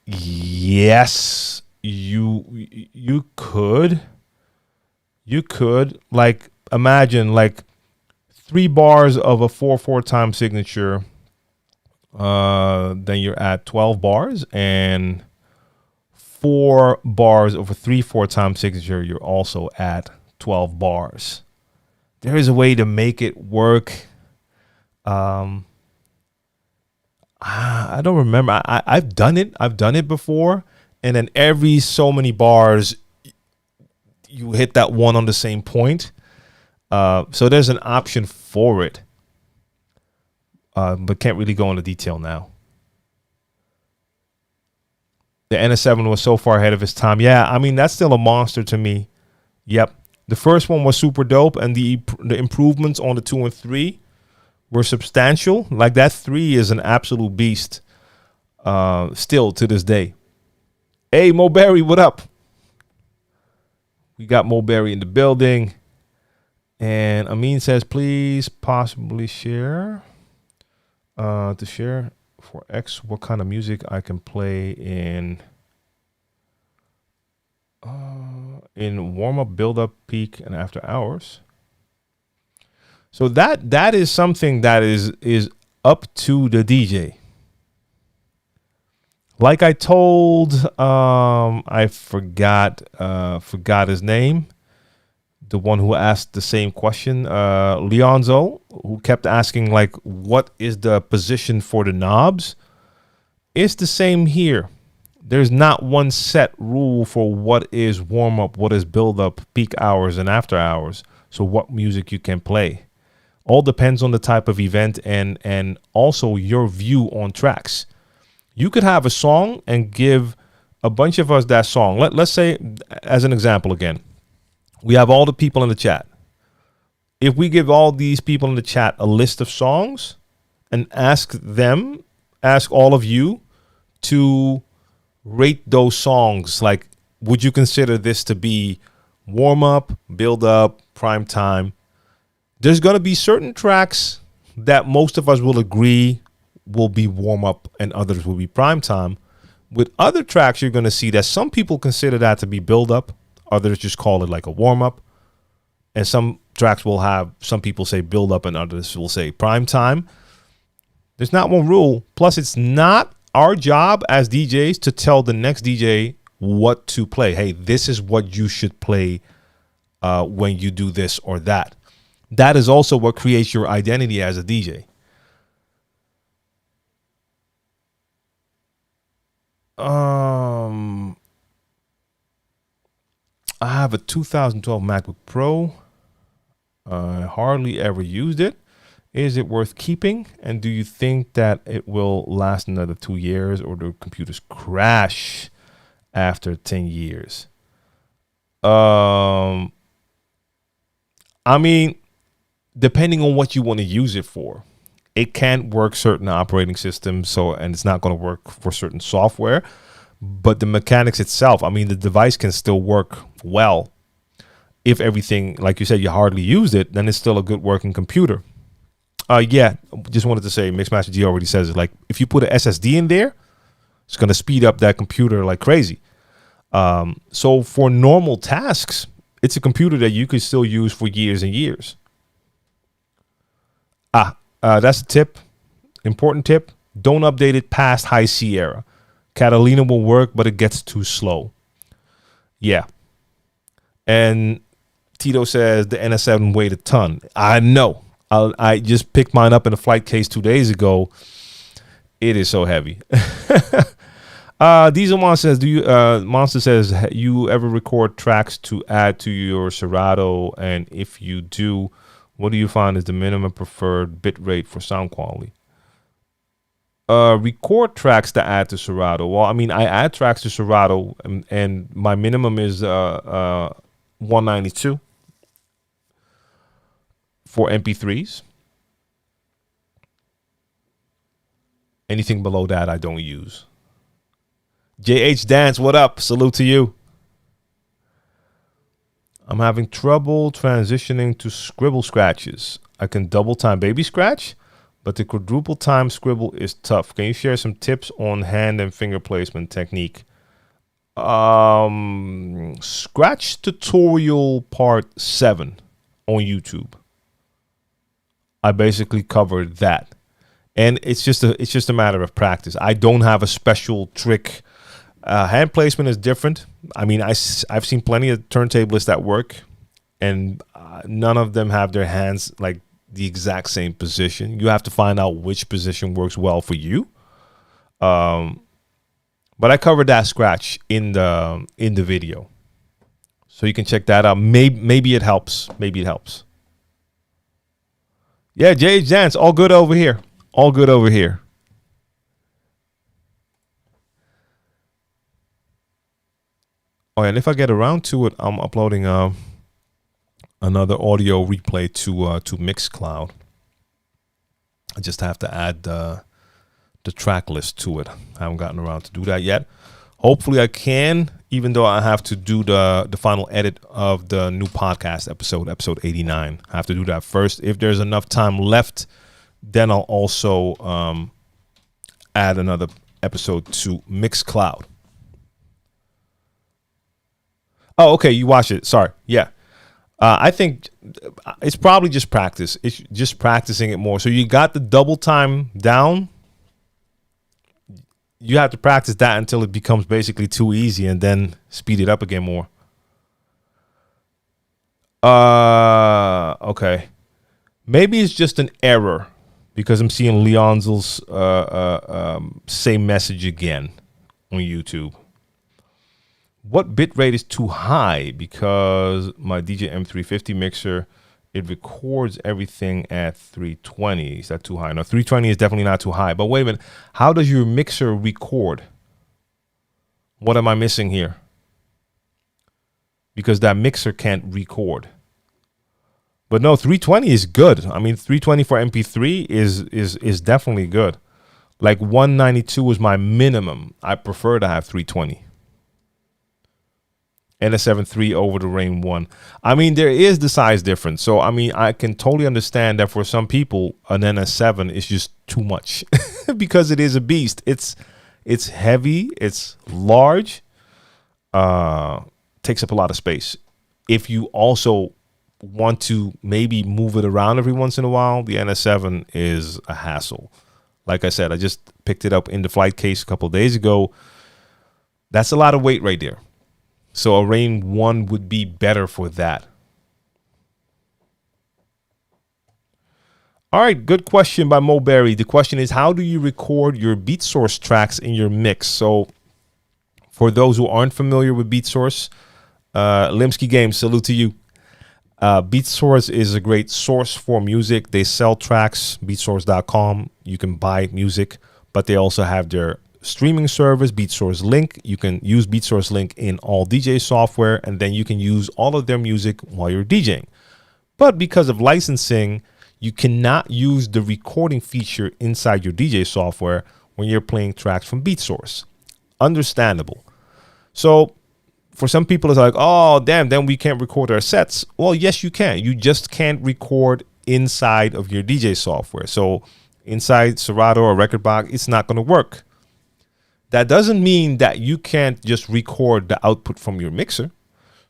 S1: Yes, you could. You could, like, imagine like 3 bars of a 4/4 time signature. Then you're at 12 bars, and 4 bars of a 3/4 time signature. You're also at 12 bars. There is a way to make it work. I don't remember. I've done it. I've done it before. And then every so many bars, you hit that one on the same point. So there's an option for it. But can't really go into detail now. The NS7 was so far ahead of its time. Yeah, I mean, that's still a monster to me. Yep. The first one was super dope, and the improvements on the 2 and 3 were substantial. Like that 3 is an absolute beast still to this day. Hey, Mo Berry, what up? We got Mo Berry in the building. And Amin says, please possibly share. To share for X what kind of music I can play in warm-up, build-up, peak, and after hours. So that is something that is up to the DJ. Like I told, I forgot his name. The one who asked the same question, Leonzo, who kept asking like, what is the position for the knobs? It's the same here. There's not one set rule for what is warm up, what is build up, peak hours, and after hours. So what music you can play. All depends on the type of event and also your view on tracks. You could have a song and give a bunch of us that song. Let's say, as an example again, we have all the people in the chat. If we give all these people in the chat a list of songs and ask all of you to rate those songs, like, would you consider this to be warm up, build up, prime time? There's going to be certain tracks that most of us will agree will be warm up and others will be prime time. With other tracks, you're going to see that some people consider that to be build up. Others just call it like a warm up. And some tracks will have, some people say build up and others will say prime time. There's not one rule. Plus, it's not our job as DJs to tell the next DJ what to play. Hey, this is what you should play when you do this or that. That is also what creates your identity as a DJ. I have a 2012 MacBook Pro. I hardly ever used it. Is it worth keeping? And do you think that it will last another 2 years, or do computers crash after 10 years? I mean, depending on what you want to use it for. It can't work certain operating systems, and it's not going to work for certain software. But the mechanics itself, I mean, the device can still work well. If everything, like you said, you hardly used it, then it's still a good working computer. Yeah, just wanted to say, Mixmaster G already says it. Like, if you put an SSD in there, it's going to speed up that computer like crazy. So for normal tasks, it's a computer that you could still use for years and years. That's a tip. Important tip. Don't update it past High C era. Catalina will work, but it gets too slow. Yeah. And Tito says the NS7 weighed a ton. I know. I just picked mine up in a flight case 2 days ago. It is so heavy. Diesel Monster says, you ever record tracks to add to your Serato? And if you do, what do you find is the minimum preferred bit rate for sound quality? Record tracks to add to Serato. Well, I mean, I add tracks to Serato, and my minimum is 192 for MP3s. Anything below that, I don't use. JH Dance, what up? Salute to you. I'm having trouble transitioning to scribble scratches. I can double time baby scratch, but the quadruple time scribble is tough. Can you share some tips on hand and finger placement technique? Scratch tutorial part 7 on YouTube. I basically covered that. And it's just a matter of practice. I don't have a special trick. Hand placement is different. I mean, I've seen plenty of turntablists that work, and none of them have their hands like the exact same position. You have to find out which position works well for you. But I covered that scratch in the video, so you can check that out. Maybe it helps. Maybe it helps. Yeah, JH Dance, all good over here. All good over here. Oh, and if I get around to it, I'm uploading another audio replay to Mixcloud. I just have to add the track list to it. I haven't gotten around to do that yet. Hopefully I can, even though I have to do the final edit of the new podcast episode 89. I have to do that first. If there's enough time left, then I'll also add another episode to Mixcloud. Oh, okay, you watch it. Sorry. Yeah. I think it's probably just practice. It's just practicing it more. So you got the double time down. You have to practice that until it becomes basically too easy, and then speed it up again more. Okay. Maybe it's just an error because I'm seeing Leonzel's same message again on YouTube. What bitrate is too high? Because my DJ M350 mixer, it records everything at 320. Is that too high? No, 320 is definitely not too high. But wait a minute. How does your mixer record? What am I missing here? Because that mixer can't record. But no, 320 is good. I mean, 320 for MP3 is definitely good. Like 192 is my minimum. I prefer to have 320. NS7 over the Rain 1. I mean, there is the size difference. So, I mean, I can totally understand that for some people, an NS7 is just too much because it is a beast. It's heavy. It's large. Takes up a lot of space. If you also want to maybe move it around every once in a while, the NS7 is a hassle. Like I said, I just picked it up in the flight case a couple of days ago. That's a lot of weight right there. So a Rain 1 would be better for that. All right, good question by Mo Berry. The question is, how do you record your beat source tracks in your mix? So for those who aren't familiar with beat source, Limsky Games, salute to you. Beat Source is a great source for music. They sell tracks, beatsource.com. You can buy music, but they also have their streaming service, BeatSource Link. You can use BeatSource Link in all DJ software, and then you can use all of their music while you're DJing. But because of licensing, you cannot use the recording feature inside your DJ software when you're playing tracks from BeatSource. Understandable. So for some people, it's like, oh, damn, then we can't record our sets. Well, yes, you can. You just can't record inside of your DJ software. So inside Serato or Rekordbox, it's not going to work. That doesn't mean that you can't just record the output from your mixer.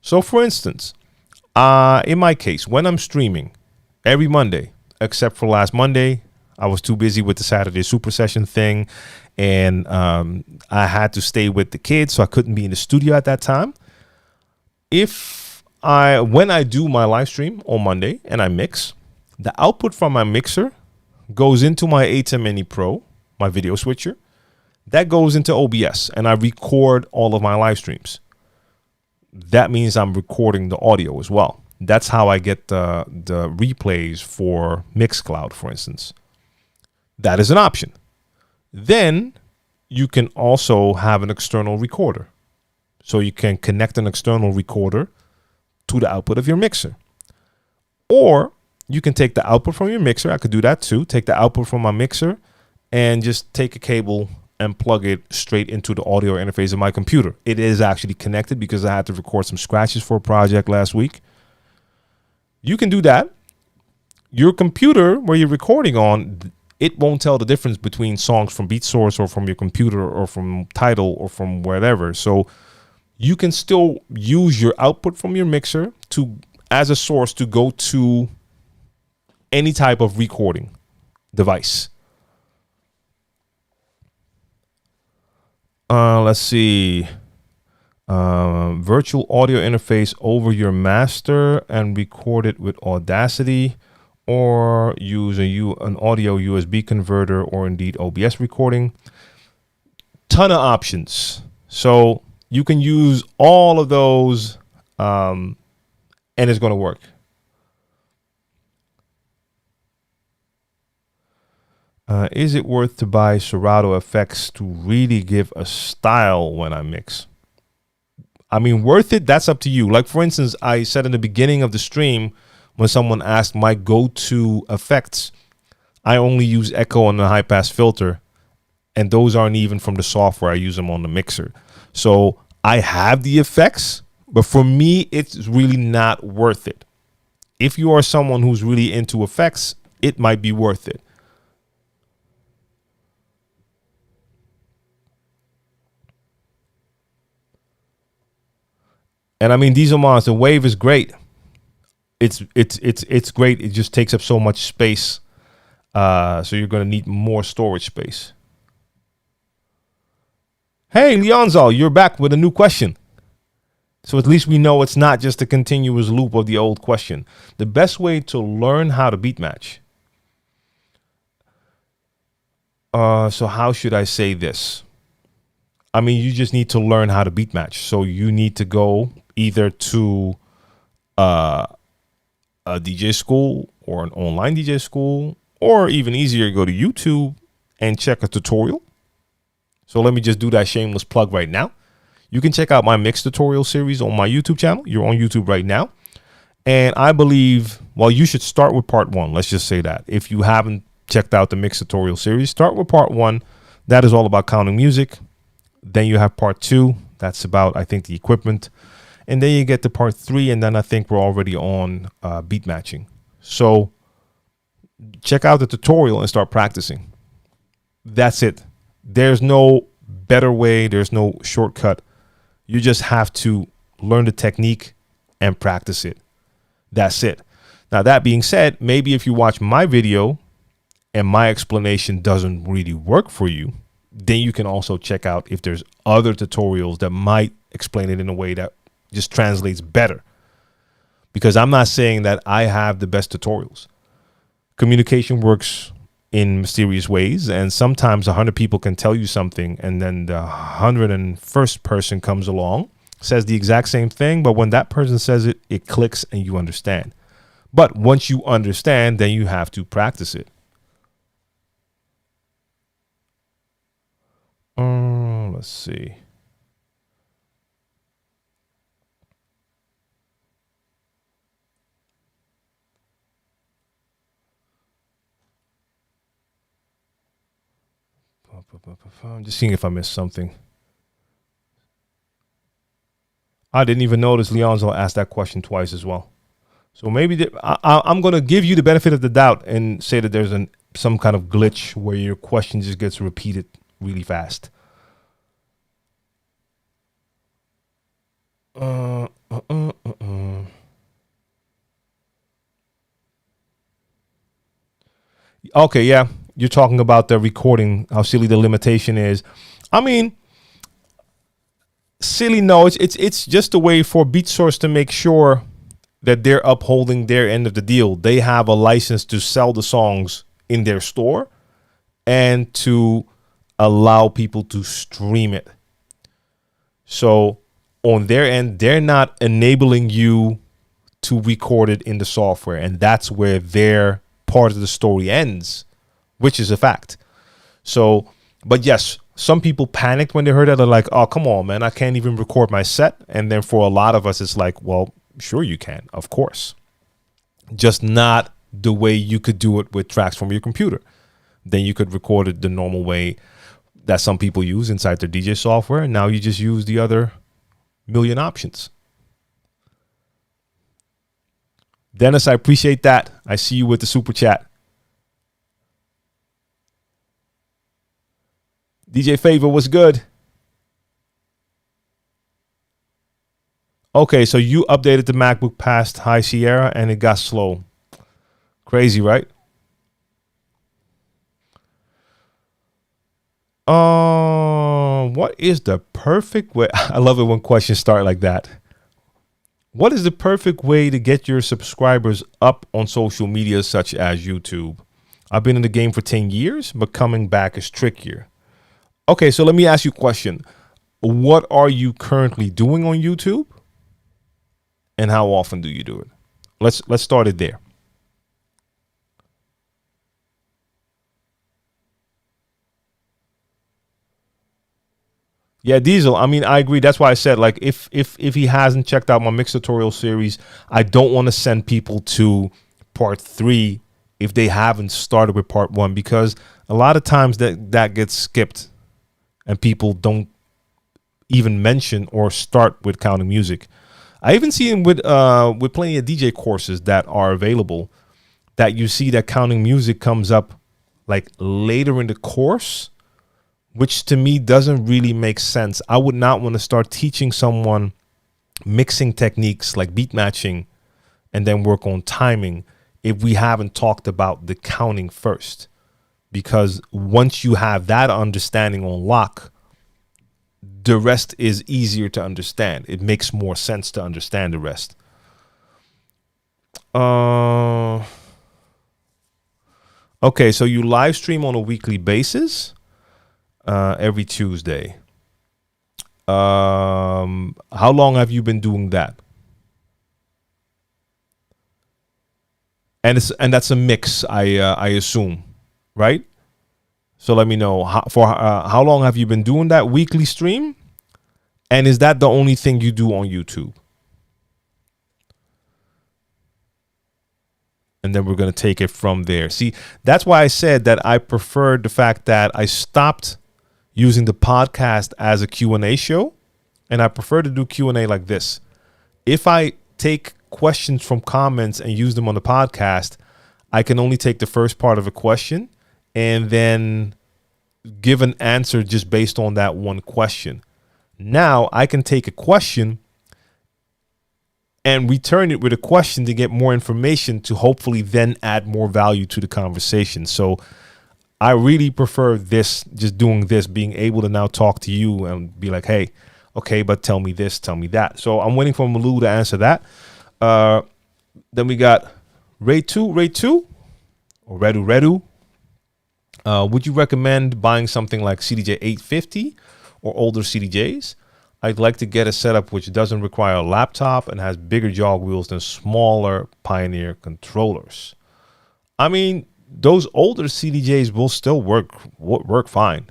S1: So for instance, in my case, when I'm streaming every Monday, except for last Monday, I was too busy with the Saturday Super Session thing, and I had to stay with the kids, so I couldn't be in the studio at that time. When I do my live stream on Monday and I mix, the output from my mixer goes into my A10 Mini Pro, my video switcher. That goes into OBS, and I record all of my live streams. That means I'm recording the audio as well. That's how I get the replays for Mixcloud, for instance. That is an option. Then you can also have an external recorder. So you can connect an external recorder to the output of your mixer. Or you can take the output from your mixer. I could do that too. Take the output from my mixer and just take a cable and plug it straight into the audio interface of my computer. It is actually connected because I had to record some scratches for a project last week. You can do that. Your computer where you're recording on, it won't tell the difference between songs from BeatSource or from your computer or from Tidal or from wherever. So you can still use your output from your mixer to as a source to go to any type of recording device. Let's see. Virtual audio interface over your master and record it with Audacity, or use an audio USB converter, or indeed OBS recording. Ton of options. So you can use all of those, and it's going to work. Is it worth to buy Serato effects to really give a style when I mix? I mean, worth it, that's up to you. Like, for instance, I said in the beginning of the stream, when someone asked my go-to effects, I only use echo and the high-pass filter, and those aren't even from the software. I use them on the mixer. So I have the effects, but for me, it's really not worth it. If you are someone who's really into effects, it might be worth it. And I mean, Diesel Monster Wave is great. It's great. It just takes up so much space. So you're going to need more storage space. Hey, Leonzo, you're back with a new question. So at least we know it's not just a continuous loop of the old question. The best way to learn how to beat match. So how should I say this? I mean, you just need to learn how to beat match. So you need to go either to a DJ school or an online DJ school, or even easier, go to YouTube and check a tutorial. So let me just do that shameless plug right now. You can check out my mix tutorial series on my YouTube channel. You're on YouTube right now. And I believe, well, you should start with part 1. Let's just say that. If you haven't checked out the mix tutorial series, start with part 1. That is all about counting music. Then you have part 2. That's about, I think, the equipment. And then you get to part 3. And then I think we're already on beat matching. So check out the tutorial and start practicing. That's it. There's no better way. There's no shortcut. You just have to learn the technique and practice it. That's it. Now, that being said, maybe if you watch my video and my explanation doesn't really work for you, then you can also check out if there's other tutorials that might explain it in a way that just translates better. Because I'm not saying that I have the best tutorials. Communication works in mysterious ways, and sometimes 100 people can tell you something, and then the 101st person comes along, says the exact same thing, but when that person says it, it clicks and you understand. But once you understand, then you have to practice it. Let's see. I'm just seeing if I missed something. I didn't even notice Leonzo asked that question twice as well. So maybe I'm going to give you the benefit of the doubt and say that there's some kind of glitch where your question just gets repeated really fast. Okay, yeah. You're talking about the recording, how silly the limitation is. I mean, silly, no, it's just a way for BeatSource to make sure that they're upholding their end of the deal. They have a license to sell the songs in their store and to allow people to stream it. So on their end, they're not enabling you to record it in the software. And that's where their part of the story ends, which is a fact. So, but yes, some people panicked when they heard that. They're like, oh, come on, man, I can't even record my set. And then for a lot of us, it's like, well, sure you can, of course. Just not the way you could do it with tracks from your computer. Then you could record it the normal way that some people use inside their DJ software. And now you just use the other million options. Dennis, I appreciate that. I see you with the super chat. DJ Favor, what's good? Okay, so you updated the MacBook past High Sierra and it got slow. Crazy, right? What is the perfect way? I love it when questions start like that. What is the perfect way to get your subscribers up on social media such as YouTube? I've been in the game for 10 years, but coming back is trickier. Okay, so let me ask you a question. What are you currently doing on YouTube? And how often do you do it? Let's start it there. Yeah, Diesel. I mean, I agree. That's why I said, like, if he hasn't checked out my mix tutorial series, I don't want to send people to part 3 if they haven't started with part 1, because a lot of times that gets skipped and people don't even mention or start with counting music. I even see him with plenty of DJ courses that are available, that you see that counting music comes up like later in the course, which to me doesn't really make sense. I would not want to start teaching someone mixing techniques like beat matching and then work on timing if we haven't talked about the counting first. Because once you have that understanding on lock, the rest is easier to understand. It makes more sense to understand the rest. Okay, so you live stream on a weekly basis. Every Tuesday. How long have you been doing that? And that's a mix, I assume, right? So let me know how long have you been doing that weekly stream, and is that the only thing you do on YouTube? And then we're gonna take it from there. See, that's why I said that I preferred the fact that I stopped using the podcast as a Q&A show, and I prefer to do Q&A like this. If I take questions from comments and use them on the podcast, I can only take the first part of a question and then give an answer just based on that one question. Now I can take a question and return it with a question to get more information to hopefully then add more value to the conversation. So I really prefer this, just doing this, being able to now talk to you and be like, hey, okay, but tell me this, tell me that. So I'm waiting for Malou to answer that. Then we got Ray2, or Redu. Would you recommend buying something like CDJ 850 or older CDJs? I'd like to get a setup which doesn't require a laptop and has bigger jog wheels than smaller Pioneer controllers. I mean, those older CDJs will still work fine.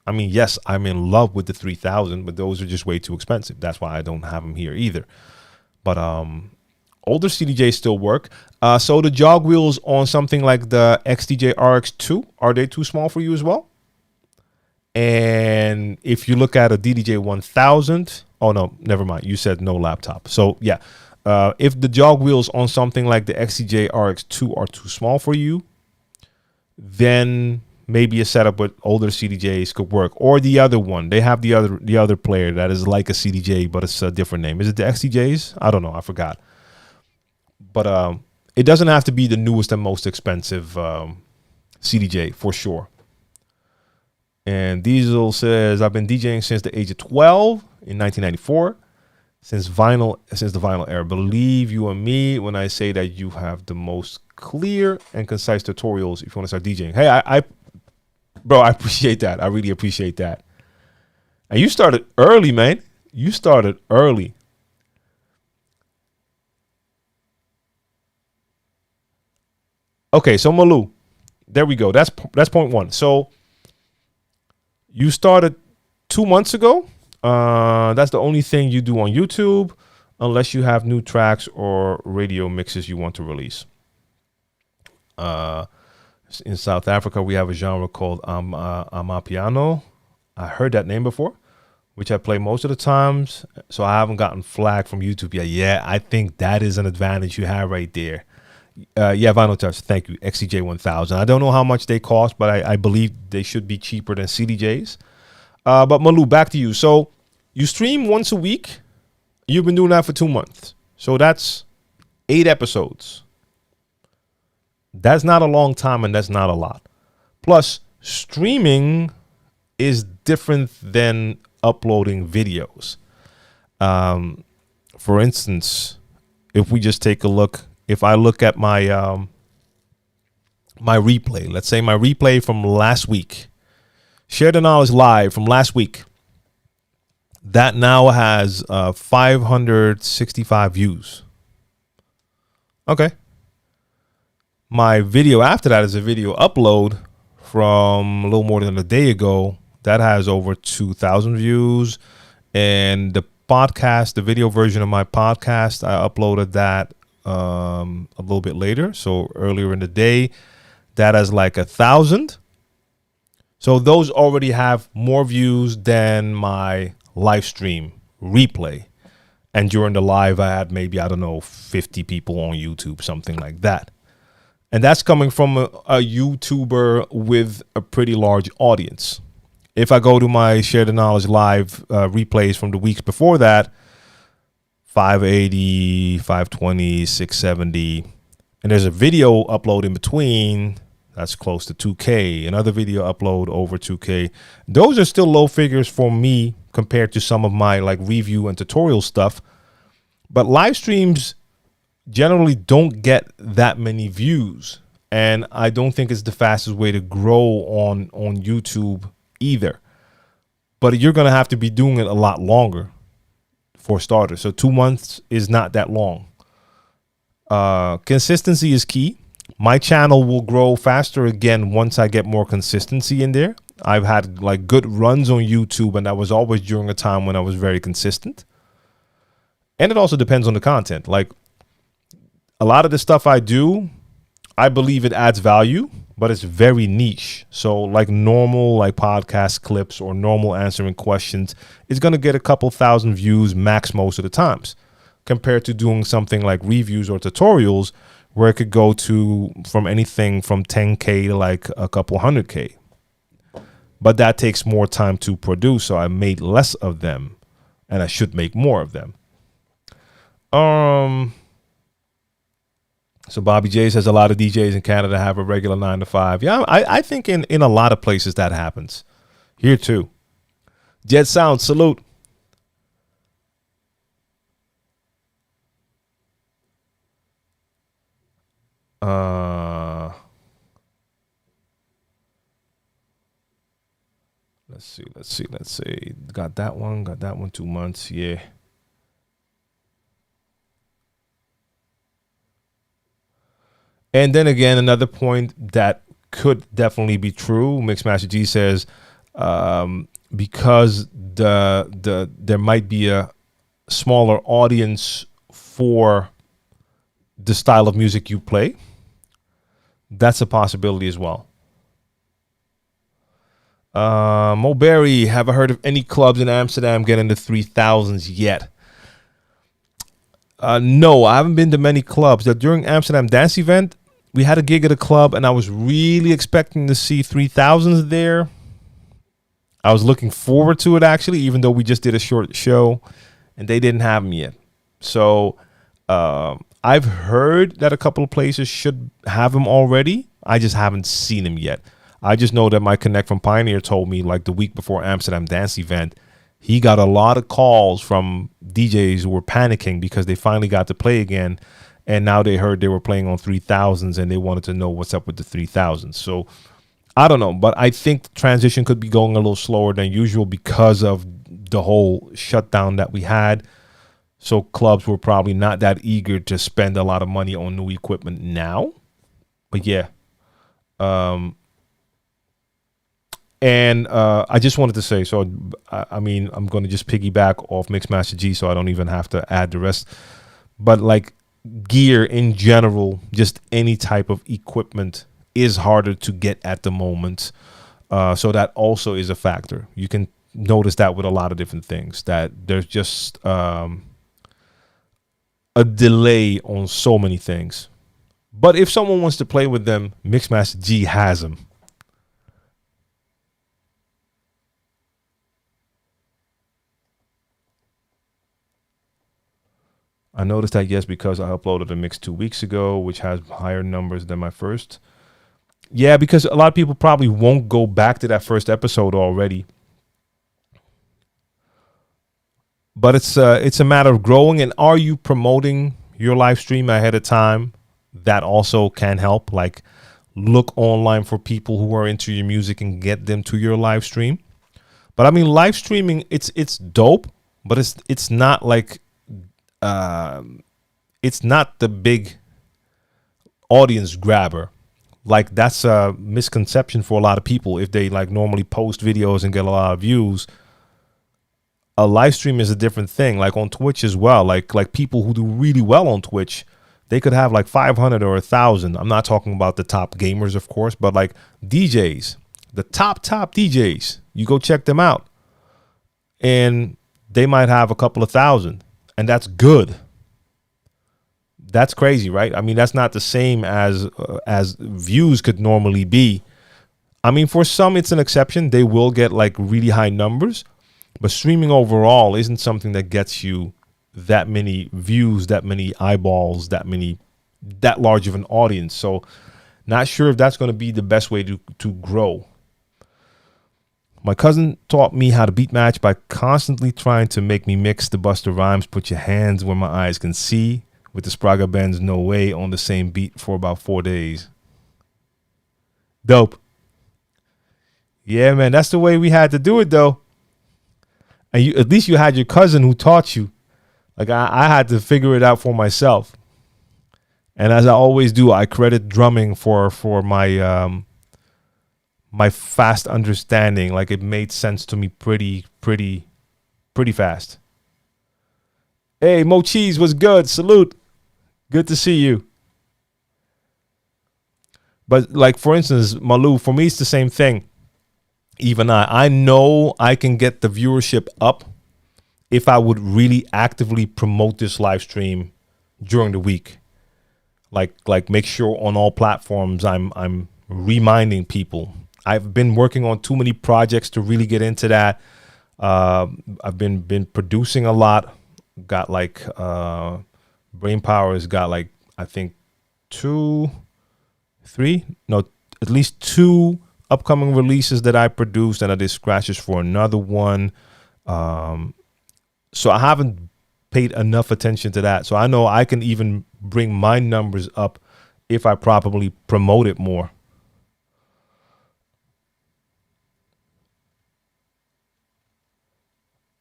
S1: I mean, yes, I'm in love with the 3000, but those are just way too expensive. That's why I don't have them here either. But older CDJs still work. So the jog wheels on something like the XDJ RX2, are they too small for you as well? And if you look at a DDJ 1000, oh no, never mind. You said no laptop. So yeah, if the jog wheels on something like the XDJ RX2 are too small for you, then maybe a setup with older CDJs could work. Or the other one, they have the other player that is like a CDJ, but it's a different name. Is it the XDJs? I don't know. I forgot. But it doesn't have to be the newest and most expensive CDJ for sure. And Diesel says, I've been DJing since the age of 12 in 1994, since the vinyl era. Believe you and me when I say that you have the most clear and concise tutorials if you want to start DJing. Hey, bro, I appreciate that. I really appreciate that. And you started early, man. You started early. Okay, so Malou, there we go. That's point one. So you started 2 months ago. That's the only thing you do on YouTube, unless you have new tracks or radio mixes you want to release. In South Africa, we have a genre called Amapiano. I heard that name before, which I play most of the times. So I haven't gotten flagged from YouTube yet. Yeah, I think that is an advantage you have right there. Yeah, Vinyl Touch. Thank you. XCJ 1000. I don't know how much they cost, but I believe they should be cheaper than CDJs. But Malou, back to you. So you stream once a week You've been doing that for 2 months. So that's 8 episodes. That's not a long time, and that's not a lot. Plus, streaming is different than uploading videos. For instance, if we just take a look, if I look at my my replay, let's say my replay from last week, Share the Knowledge Live from last week, that now has 565 views. Okay. My video after that is a video upload from a little more than a day ago. That has over 2,000 views. And the podcast, the video version of my podcast, I uploaded that a little bit later. So earlier in the day, that has like 1,000. So those already have more views than my live stream replay. And during the live, I had maybe, I don't know, 50 people on YouTube, something like that. And that's coming from a YouTuber with a pretty large audience. If I go to my Share the Knowledge Live replays from the weeks before that, 580, 520, 670. And there's a video upload in between. That's close to 2K. Another video upload over 2K. Those are still low figures for me compared to some of my like review and tutorial stuff. But live streams generally don't get that many views. And I don't think it's the fastest way to grow on YouTube either. But you're going to have to be doing it a lot longer for starters. So 2 months is not that long. Consistency is key. My channel will grow faster again once I get more consistency in there. I've had like good runs on YouTube, and that was always during a time when I was very consistent. And it also depends on the content. Like a lot of the stuff I do, I believe it adds value, but it's very niche. So like normal like podcast clips or normal answering questions is going to get a couple thousand views max most of the times, compared to doing something like reviews or tutorials where it could go to from anything from 10K to like a couple 100K. But that takes more time to produce, so I made less of them, and I should make more of them. So Bobby J says a lot of DJs in Canada have a regular 9 to 5. Yeah, I think in a lot of places that happens. Here too. Jet Sound, salute. Let's see. Got that one 2 months. Yeah. And then again, another point that could definitely be true. Mixmaster G says, because there might be a smaller audience for the style of music you play. That's a possibility as well. Mo Berry, have I heard of any clubs in Amsterdam getting the 3,000s yet? No, I haven't been to many clubs. During Amsterdam Dance Event, we had a gig at a club, and I was really expecting to see 3,000s there. I was looking forward to it, actually, even though we just did a short show, and they didn't have them yet. So I've heard that a couple of places should have them already. I just haven't seen them yet. I just know that my connect from Pioneer told me like the week before Amsterdam Dance Event, he got a lot of calls from DJs who were panicking because they finally got to play again. And now they heard they were playing on 3,000s and they wanted to know what's up with the 3,000s. So I don't know, but I think the transition could be going a little slower than usual because of the whole shutdown that we had. So clubs were probably not that eager to spend a lot of money on new equipment now. But yeah. And I just wanted to say, so, I mean, I'm going to just piggyback off Mixmaster G so I don't even have to add the rest. But like gear in general, just any type of equipment is harder to get at the moment. So that also is a factor. You can notice that with a lot of different things, that there's just a delay on so many things. But if someone wants to play with them, Mixmaster G has them. I noticed that, yes, because I uploaded a mix 2 weeks ago, which has higher numbers than my first. Yeah, because a lot of people probably won't go back to that first episode already. But it's a matter of growing. And are you promoting your live stream ahead of time? That also can help. Like, look online for people who are into your music and get them to your live stream. But I mean, live streaming, it's dope, but it's not like it's not the big audience grabber. Like, that's a misconception for a lot of people. If they like normally post videos and get a lot of views, a live stream is a different thing. Like on Twitch as well. Like people who do really well on Twitch, they could have like 500 or 1,000. I'm not talking about the top gamers, of course, but like DJs, the top DJs. You go check them out, and they might have a couple of thousand, and that's good. That's crazy, right? I mean, that's not the same as views could normally be. I mean, for some, it's an exception. They will get like really high numbers, but streaming overall isn't something that gets you that many views, that many eyeballs, that large of an audience. So not sure if that's going to be the best way to grow. My cousin taught me how to beat match by constantly trying to make me mix the Busta Rhymes, put your hands where my eyes can see, with the Spraga Benz No Way on the same beat for about 4 days. Dope. Yeah, man, that's the way we had to do it, though. And at least you had your cousin who taught you. Like, I had to figure it out for myself. And as I always do, I credit drumming for my my fast understanding. Like, it made sense to me pretty fast. Hey, Mo Cheese, what's good? Salute. Good to see you. But like, for instance, Malou, for me, it's the same thing. Even I know I can get the viewership up if I would really actively promote this live stream during the week. Like make sure on all platforms I'm reminding people. I've been working on too many projects to really get into that. I've been producing a lot. Got like Brainpower has got like, I think at least 2 upcoming releases that I produced, and I did scratches for another one. So I haven't paid enough attention to that. So I know I can even bring my numbers up if I properly promote it more.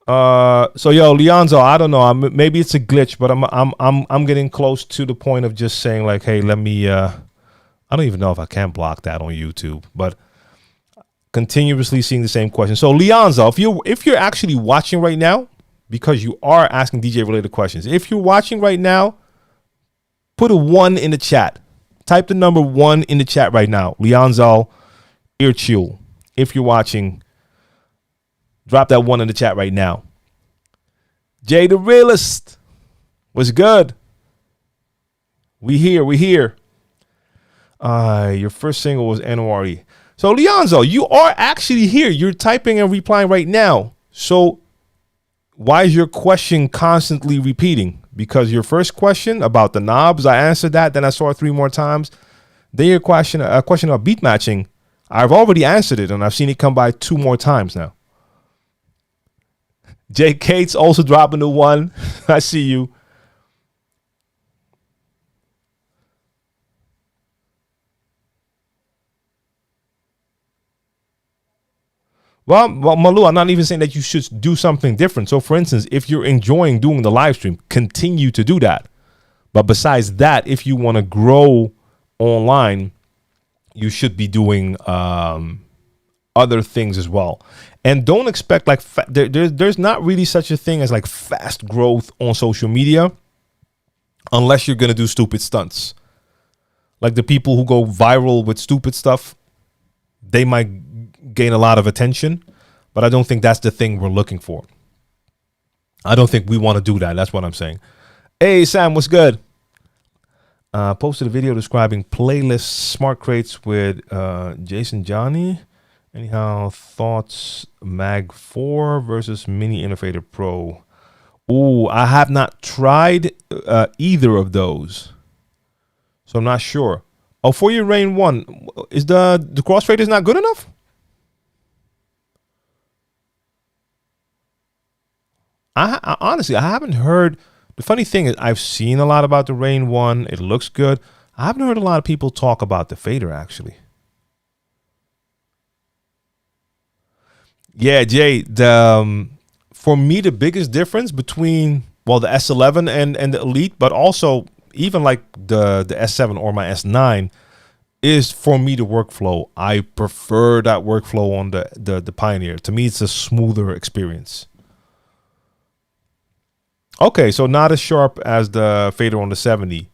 S1: So yo, Leonzo, I don't know. Maybe it's a glitch, but I'm getting close to the point of just saying like, hey, let me. I don't even know if I can block that on YouTube, but continuously seeing the same question. So Leonzo, if you're actually watching right now, because you are asking DJ related questions, if you're watching right now, put a 1 in the chat. Type the number 1 in the chat right now. Leonzo Irchul. If you're watching, drop that 1 in the chat right now. Jay the Realist. What's good? We here. Your first single was NORE. So Leonzo, you are actually here. You're typing and replying right now. So why is your question constantly repeating? Because your first question about the knobs, I answered that. Then I saw it 3 more times. Then your question about beat matching, I've already answered it, and I've seen it come by 2 more times now. Jay Cates also dropping the 1. I see you. Well, Malou, I'm not even saying that you should do something different. So, for instance, if you're enjoying doing the live stream, continue to do that. But besides that, if you want to grow online, you should be doing other things as well. And don't expect like there's not really such a thing as like fast growth on social media unless you're going to do stupid stunts. Like the people who go viral with stupid stuff, they might gain a lot of attention, but I don't think that's the thing we're looking for. I don't think we want to do that. That's what I'm saying. Hey, Sam, what's good? Posted a video describing playlist smart crates with Jason Johnny. Anyhow, thoughts Mag 4 versus Mini Innovator Pro. Ooh, I have not tried either of those, so I'm not sure. Oh, for your Rain 1, is the crossfader is not good enough? I honestly, I haven't heard. The funny thing is, I've seen a lot about the Rain 1. It looks good. I haven't heard a lot of people talk about the fader, actually. Yeah, Jay, for me, the biggest difference between, well, the S11 and the Elite, but also even like the S7 or my S9, is for me the workflow. I prefer that workflow on the Pioneer. To me, it's a smoother experience. Okay, so not as sharp as the fader on the 70.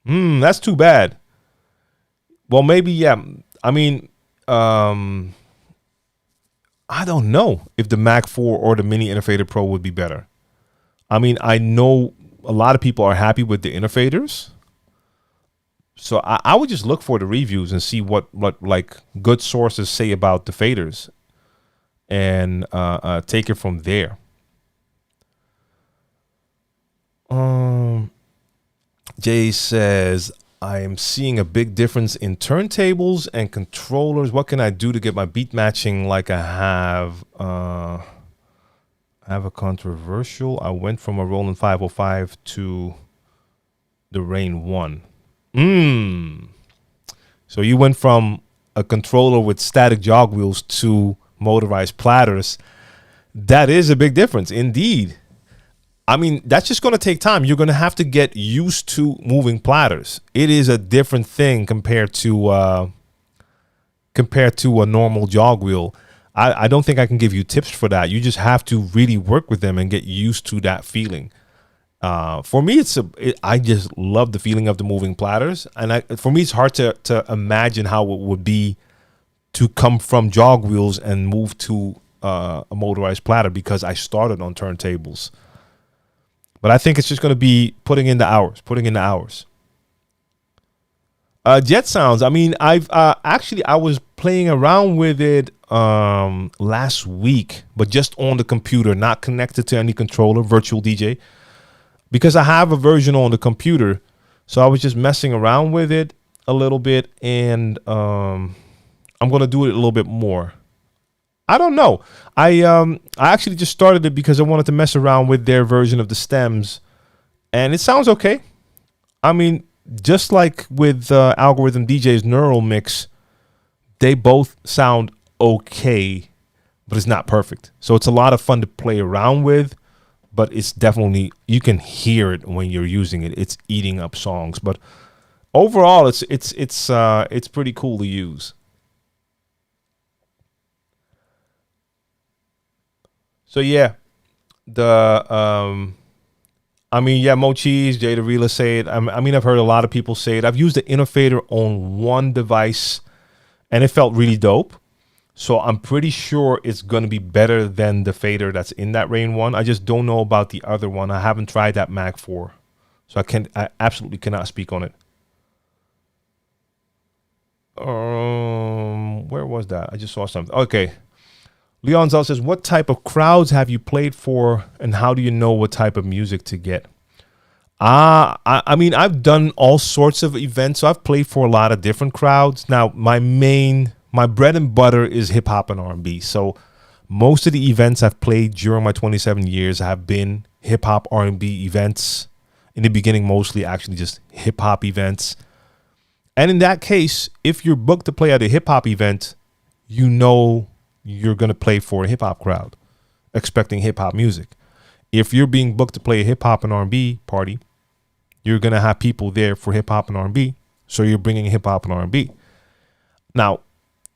S1: That's too bad. Well, maybe, yeah. I mean, I don't know if the Mac 4 or the Mini Innovator Pro would be better. I mean, I know a lot of people are happy with the Innovators. So I would just look for the reviews and see what like good sources say about the faders, and take it from there. Jay says, I am seeing a big difference in turntables and controllers. What can I do to get my beat matching like I have? I have a controversial. I went from a Roland 505 to the Rain 1. So you went from a controller with static jog wheels to motorized platters. That is a big difference indeed. I mean, that's just going to take time. You're going to have to get used to moving platters. It is a different thing compared to a normal jog wheel. I don't think I can give you tips for that. You just have to really work with them and get used to that feeling. For me, I just love the feeling of the moving platters, and for me, it's hard to imagine how it would be to come from jog wheels and move to a motorized platter, because I started on turntables. But I think it's just going to be putting in the hours. Jet Sounds. I mean, I was playing around with it last week, but just on the computer, not connected to any controller, virtual DJ, because I have a version on the computer. So I was just messing around with it a little bit, and I'm going to do it a little bit more. I don't know. I actually just started it because I wanted to mess around with their version of the stems, and it sounds okay. I mean, just like with Algorithm DJ's Neural Mix, they both sound okay, but it's not perfect. So it's a lot of fun to play around with, but it's definitely, you can hear it when you're using it. It's eating up songs, but overall, it's pretty cool to use. So yeah, Mo Cheese, Jay the Realer say it. I've heard a lot of people say it. I've used the Innovator on one device, and it felt really dope. So I'm pretty sure it's going to be better than the fader that's in that Rain 1. I just don't know about the other one. I haven't tried that Mac 4, so I absolutely cannot speak on it. Where was that? I just saw something. Okay. Leon Zell says, what type of crowds have you played for, and how do you know what type of music to get? I've done all sorts of events, so I've played for a lot of different crowds. Now, my bread and butter is hip hop and R&B. So most of the events I've played during my 27 years have been hip hop R&B events. In the beginning, mostly actually just hip hop events. And in that case, if you're booked to play at a hip hop event, you know you're going to play for a hip hop crowd, expecting hip hop music. If you're being booked to play a hip hop and R&B party, you're going to have people there for hip hop and R&B. So you're bringing hip hop and R&B. Now,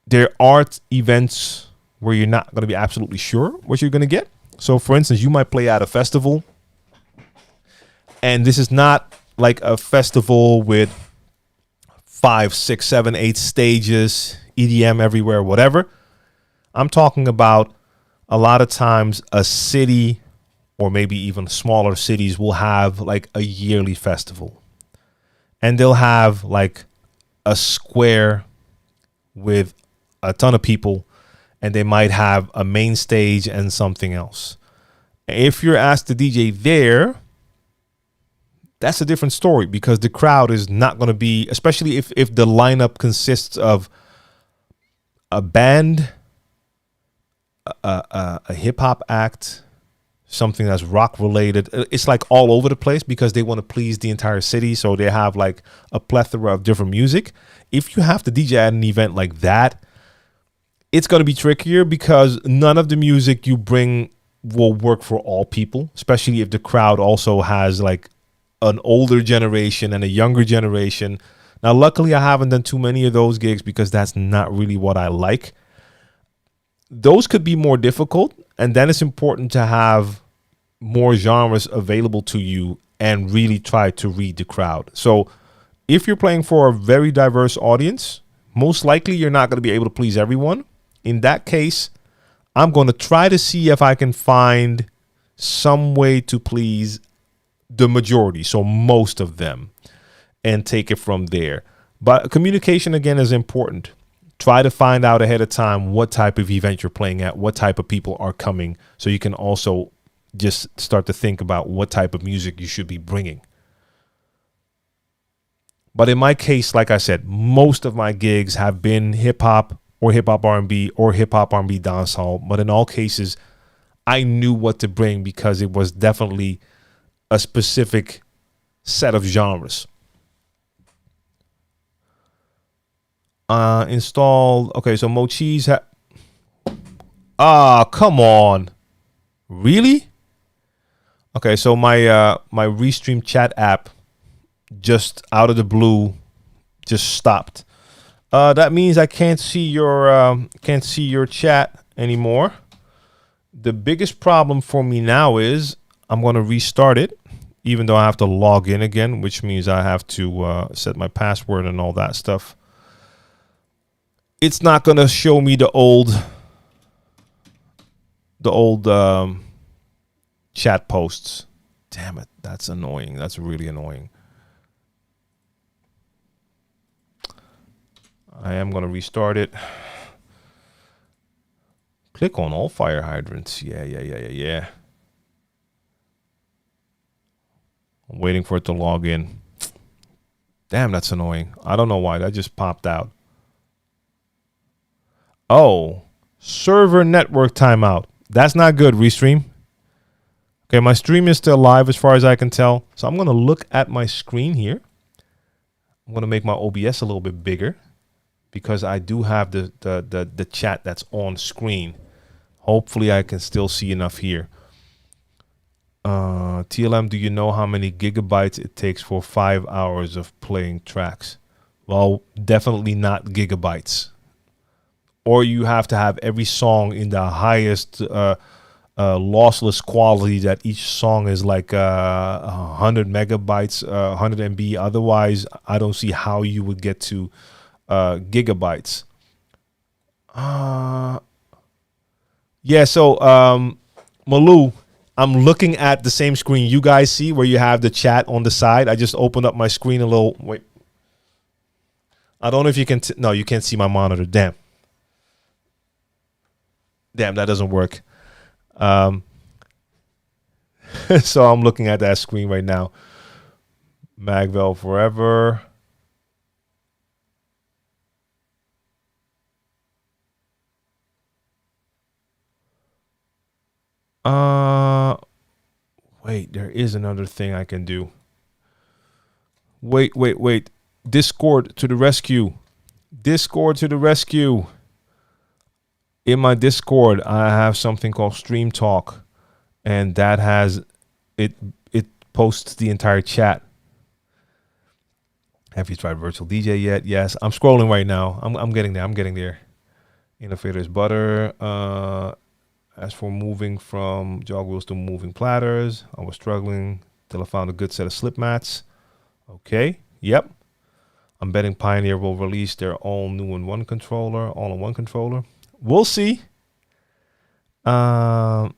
S1: there are events where you're not going to be absolutely sure what you're going to get. So for instance, you might play at a festival, and this is not like a festival with 5, 6, 7, 8 stages, EDM everywhere, whatever. I'm talking about a lot of times a city, or maybe even smaller cities, will have like a yearly festival. And they'll have like a square with a ton of people, and they might have a main stage and something else. If you're asked to DJ there, that's a different story, because the crowd is not going to be, especially if the lineup consists of a band, a hip hop act, something that's rock related. It's like all over the place because they want to please the entire city. So they have like a plethora of different music. If you have to DJ at an event like that, it's going to be trickier because none of the music you bring will work for all people, especially if the crowd also has like an older generation and a younger generation. Now, luckily, I haven't done too many of those gigs because that's not really what I like. Those could be more difficult, and then it's important to have more genres available to you and really try to read the crowd. So if you're playing for a very diverse audience, most likely you're not going to be able to please everyone. In that case, I'm going to try to see if I can find some way to please the majority, so most of them, and take it from there. But communication, again, is important. Try to find out ahead of time what type of event you're playing at, what type of people are coming, so you can also just start to think about what type of music you should be bringing. But in my case, like I said, most of my gigs have been hip-hop or hip-hop R&B or hip-hop R&B dancehall. But in all cases, I knew what to bring because it was definitely a specific set of genres. Installed. Okay, so Mochi's. Come on. Really? Okay, so my my Restream chat app just out of the blue just stopped. That means I can't see your chat anymore. The biggest problem for me now is I'm going to restart it, even though I have to log in again, which means I have to set my password and all that stuff. It's not going to show me the old chat posts. Damn it, that's annoying. That's really annoying. I am going to restart it. Click on all fire hydrants. Yeah. I'm waiting for it to log in. Damn, that's annoying. I don't know why. That just popped out. Oh, server network timeout. That's not good, Restream. Okay, my stream is still live as far as I can tell. So I'm going to look at my screen here. I'm going to make my OBS a little bit bigger because I do have the chat that's on screen. Hopefully I can still see enough here. TLM, do you know how many gigabytes it takes for 5 hours of playing tracks? Well, definitely not gigabytes. Or you have to have every song in the highest lossless quality that each song is like 100 megabytes, 100 MB. Otherwise, I don't see how you would get to gigabytes. Yeah, so Malou, I'm looking at the same screen you guys see where you have the chat on the side. I just opened up my screen a little. Wait. I don't know if you can. No, you can't see my monitor. Damn, that doesn't work. So I'm looking at that screen right now. Magvel forever. Wait, there is another thing I can do. Wait. Discord to the rescue. Discord to the rescue. In my Discord, I have something called Stream Talk, and that has it posts the entire chat. Have you tried Virtual DJ yet? Yes, I'm scrolling right now. I'm getting there. Innovators Butter. As for moving from jog wheels to moving platters, I was struggling till I found a good set of slip mats. Okay, yep. I'm betting Pioneer will release their all-in-one controller. We'll see. As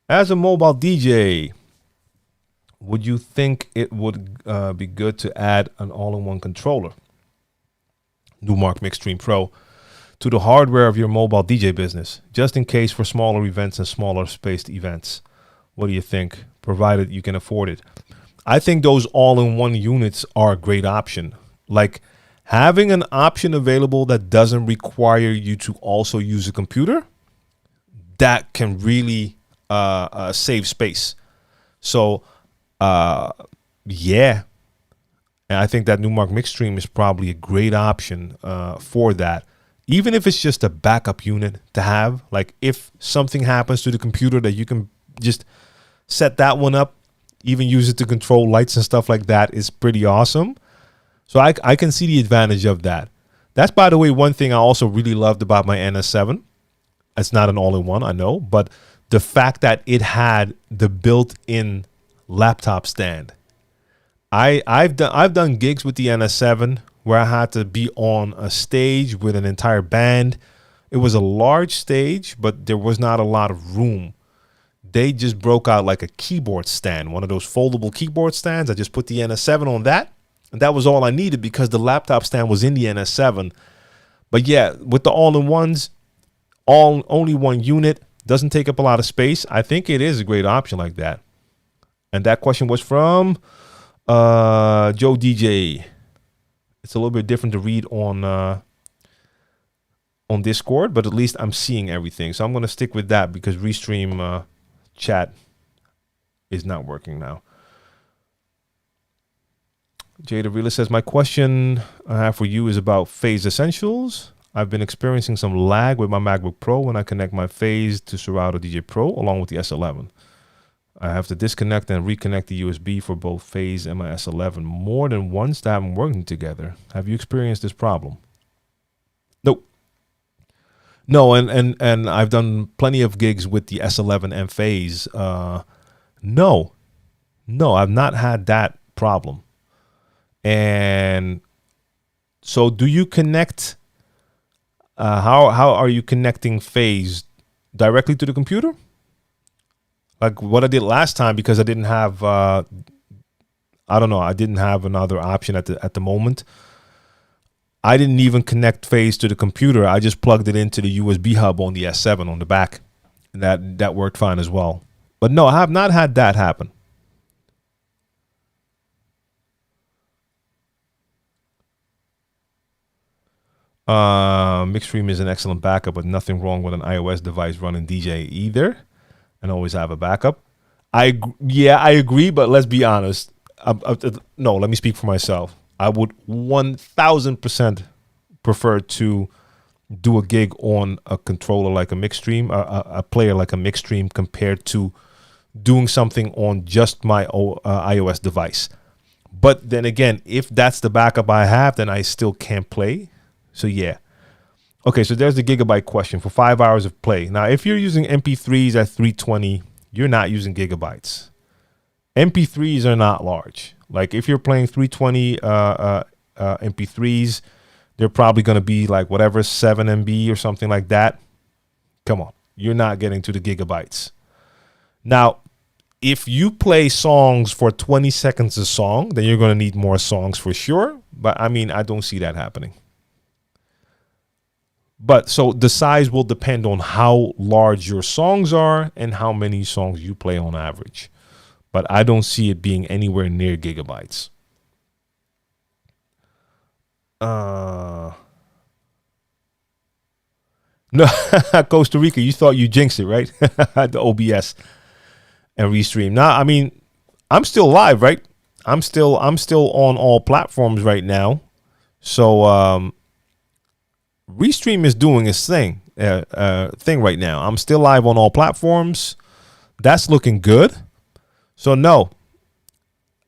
S1: a mobile DJ, would you think it would be good to add an all-in-one controller, Numark Mixstream Pro, to the hardware of your mobile DJ business, just in case for smaller events and smaller spaced events? What do you think? provided you can afford it. I think those all-in-one units are a great option. Like having an option available that doesn't require you to also use a computer, that can really save space. So, yeah. And I think that Numark Mixstream is probably a great option for that. Even if it's just a backup unit to have, like if something happens to the computer, that you can just set that one up, even use it to control lights and stuff like that, is pretty awesome. So I can see the advantage of that. That's, by the way, one thing I also really loved about my NS7. It's not an all-in-one, I know, but the fact that it had the built-in laptop stand. I've done gigs with the NS7 where I had to be on a stage with an entire band. It was a large stage, but there was not a lot of room. They just broke out like a keyboard stand, one of those foldable keyboard stands. I just put the NS7 on that, and that was all I needed because the laptop stand was in the NS7. But yeah, with the all-in-ones, only one unit, doesn't take up a lot of space. I think it is a great option like that. And that question was from Joe DJ. It's a little bit different to read on Discord, but at least I'm seeing everything. So I'm going to stick with that because Restream chat is not working now. Jay the Realist says, my question I have for you is about phase essentials. I've been experiencing some lag with my MacBook Pro when I connect my phase to Serato DJ Pro along with the S11. I have to disconnect and reconnect the USB for both phase and my S11 more than once to have them working together. Have you experienced this problem? Nope. No, and I've done plenty of gigs with the S11 and phase. No, I've not had that problem. And so do you connect, how are you connecting phase directly to the computer? Like what I did last time, because I didn't have, I didn't have another option at the moment. I didn't even connect phase to the computer. I just plugged it into the USB hub on the S7 on the back. And that worked fine as well. But no, I have not had that happen. Mixstream is an excellent backup, but nothing wrong with an iOS device running DJ either. And always have a backup. I agree, but let's be honest. No, let me speak for myself. I would 1000% prefer to do a gig on a controller like a Mixstream, a player like a Mixstream, compared to doing something on just my iOS device. But then again, if that's the backup I have, then I still can't play. So yeah. Okay, so there's the Gigabyte question for 5 hours of play. Now, if you're using MP3s at 320, you're not using gigabytes. MP3s are not large. Like if you're playing 320 MP3s, they're probably going to be like whatever, 7 MB or something like that. Come on, you're not getting to the gigabytes. Now, if you play songs for 20 seconds a song, then you're going to need more songs for sure. But I mean, I don't see that happening. But so the size will depend on how large your songs are and how many songs you play on average. But I don't see it being anywhere near gigabytes. No, Costa Rica, you thought you jinxed it, right? The OBS and Restream. Now, I mean, I'm still live, right? I'm still on all platforms right now. So Restream is doing its thing right now. I'm still live on all platforms. That's looking good. So no,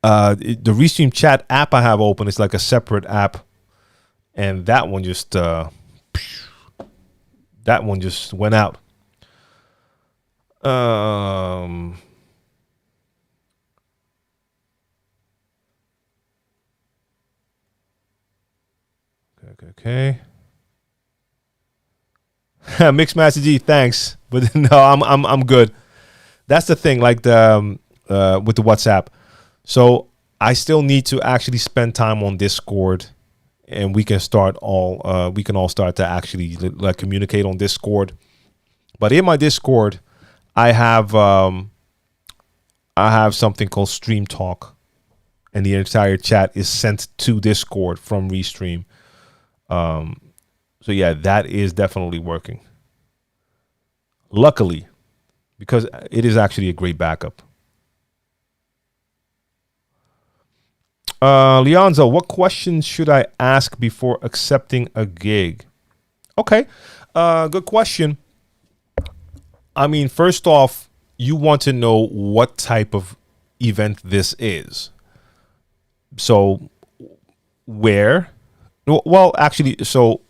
S1: the Restream chat app I have open is like a separate app, and that one just went out. Okay. Mixmaster G, thanks, but no, I'm good. That's the thing, like the with the WhatsApp. So I still need to actually spend time on Discord, and we can all start to actually like communicate on Discord. But in my Discord, I have I have something called Stream Talk, and the entire chat is sent to Discord from Restream. So yeah, that is definitely working. Luckily, because it is actually a great backup. Leonzo, what questions should I ask before accepting a gig? Okay, good question. I mean, first off, you want to know what type of event this is. So, where? Well, actually, so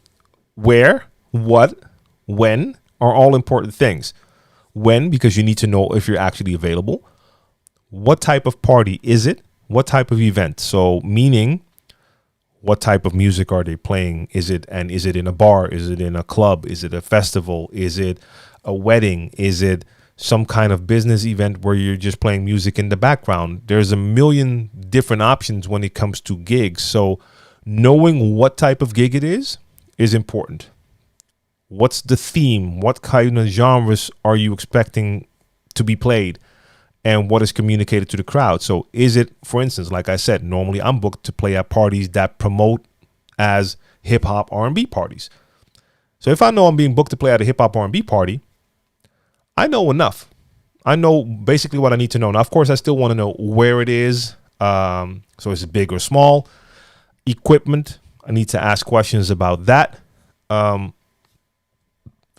S1: where, what, when are all important things. When, because you need to know if you're actually available. What type of party is it? What type of event? So, meaning, what type of music are they playing? Is it in a bar? Is it in a club? Is it a festival? Is it a wedding? Is it some kind of business event where you're just playing music in the background? There's a million different options when it comes to gigs. So knowing what type of gig it is important. What's the theme? What kind of genres are you expecting to be played? And what is communicated to the crowd? So is it, for instance, like I said, normally I'm booked to play at parties that promote as hip hop R&B parties. So if I know I'm being booked to play at a hip hop R&B party, I know enough. I know basically what I need to know. Now, of course, I still want to know where it is. So is it big or small? Equipment. I need to ask questions about that.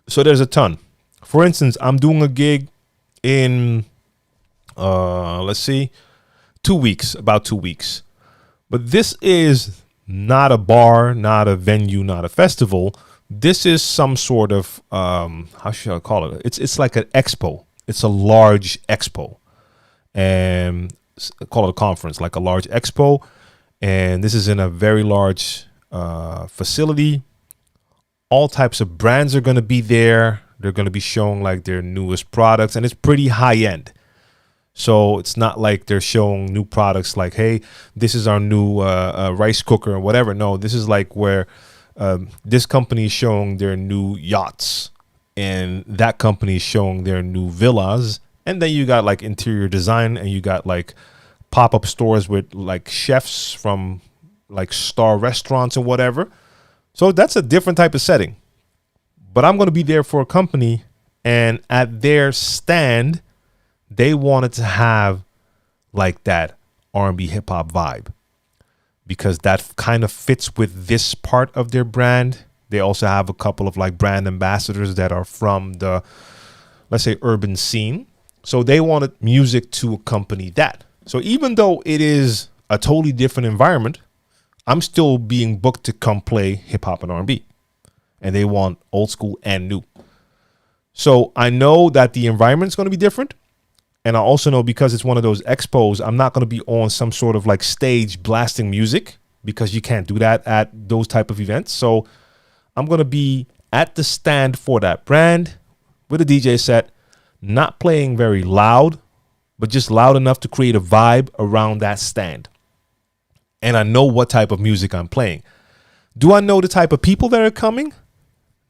S1: So there's a ton. For instance, I'm doing a gig in, let's see, 2 weeks, about 2 weeks. But this is not a bar, not a venue, not a festival. This is some sort of, how should I call it? It's like an expo. It's a large expo. And call it a conference, like a large expo. And this is in a very large facility. All types of brands are going to be there. They're going to be showing like their newest products. And it's pretty high end. So it's not like they're showing new products like, hey, this is our new rice cooker or whatever. No, this is like where this company is showing their new yachts and that company is showing their new villas. And then you got like interior design and you got like pop-up stores with like chefs from like star restaurants and whatever. So that's a different type of setting. But I'm going to be there for a company, and at their stand, they wanted to have like that R&B hip hop vibe because that kind of fits with this part of their brand. They also have a couple of like brand ambassadors that are from the, let's say, urban scene. So they wanted music to accompany that. So even though it is a totally different environment, I'm still being booked to come play hip hop and R&B. And they want old school and new. So I know that the environment is going to be different. And I also know because it's one of those expos, I'm not going to be on some sort of like stage blasting music because you can't do that at those type of events. So I'm going to be at the stand for that brand with a DJ set, not playing very loud, but just loud enough to create a vibe around that stand. And I know what type of music I'm playing. Do I know the type of people that are coming?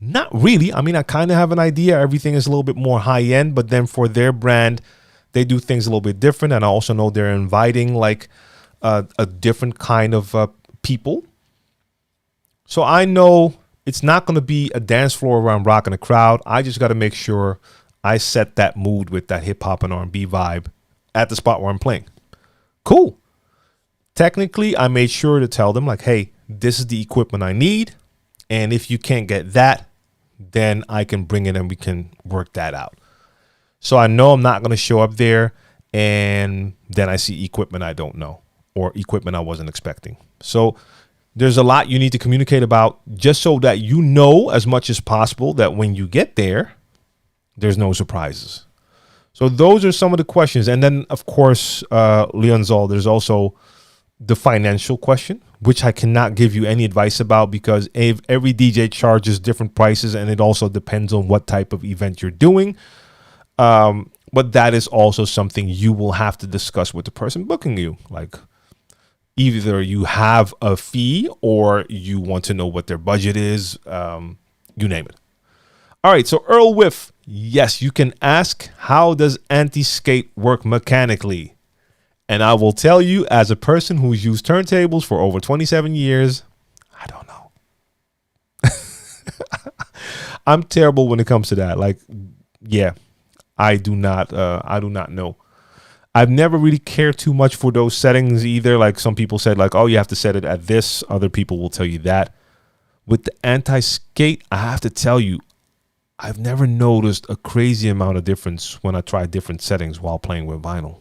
S1: Not really. I mean, I kind of have an idea. Everything is a little bit more high end, but then for their brand, they do things a little bit different. And I also know they're inviting like a different kind of people. So I know it's not going to be a dance floor where I'm rocking a crowd. I just got to make sure I set that mood with that hip hop and R&B vibe at the spot where I'm playing. Cool. Technically, I made sure to tell them like, hey, this is the equipment I need. And if you can't get that, then I can bring it and we can work that out. So I know I'm not going to show up there and then I see equipment I don't know or equipment I wasn't expecting. So there's a lot you need to communicate about just so that you know as much as possible that when you get there, there's no surprises. So those are some of the questions. And then, of course, Leonzol, there's also the financial question, which I cannot give you any advice about because every DJ charges different prices and it also depends on what type of event you're doing. But that is also something you will have to discuss with the person booking you. Like either you have a fee or you want to know what their budget is. You name it. All right. So Earl Whiff, Yes, you can ask, how does antiscape work mechanically? And I will tell you, as a person who's used turntables for over 27 years, I don't know. I'm terrible when it comes to that. Like, yeah, I do not know. I've never really cared too much for those settings either. Like some people said, like, oh, you have to set it at this. Other people will tell you that. With the anti-skate, I have to tell you, I've never noticed a crazy amount of difference when I try different settings while playing with vinyl.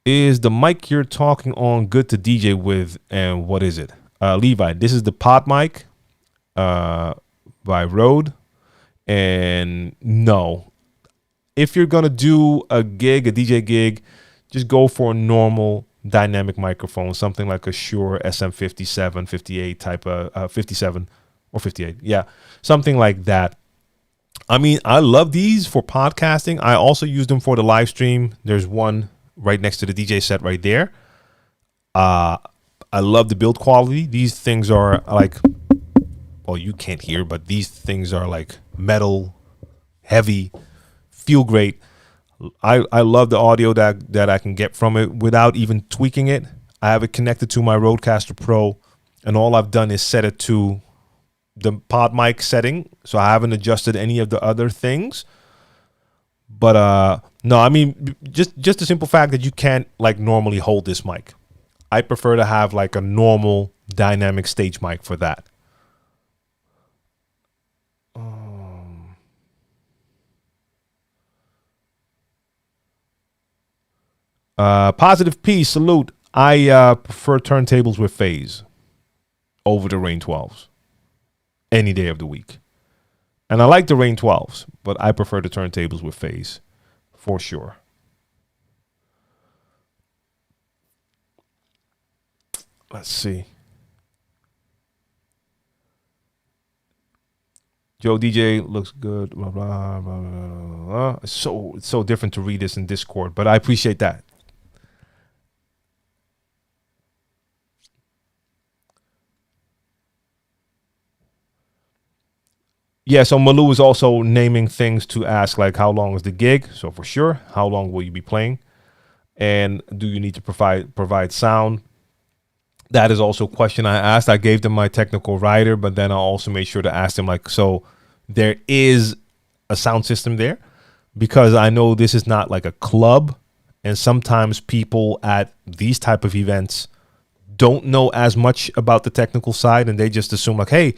S1: Is the mic you're talking on good to DJ with, and what is it? Levi, this is the pod mic by Rode. And no, if you're going to do a gig, a DJ gig, just go for a normal dynamic microphone, something like a Shure SM57, 58 type of 57 or 58. Yeah, something like that. I mean, I love these for podcasting. I also use them for the live stream. There's one right next to the DJ set right there. I love the build quality. These things are like, well, you can't hear, but these things are like metal, heavy, feel great. I love the audio that I can get from it without even tweaking it. I have it connected to my Rodecaster Pro, and all I've done is set it to the pod mic setting, so I haven't adjusted any of the other things. But no, I mean, just the simple fact that you can't like normally hold this mic. I prefer to have like a normal dynamic stage mic for that. Positive P, salute. I prefer turntables with phase over the Rain 12s any day of the week. And I like the Rain 12s, but I prefer the turntables with phase for sure. Let's see. Joe DJ looks good. Blah, blah, blah, blah, blah. It's so different to read this in Discord, but I appreciate that. Yeah, so Malou is also naming things to ask, like how long is the gig? So for sure, how long will you be playing? And do you need to provide sound? That is also a question I asked. I gave them my technical writer, but then I also made sure to ask them, like, so there is a sound system there? Because I know this is not like a club, and sometimes people at these type of events don't know as much about the technical side, and they just assume like, hey,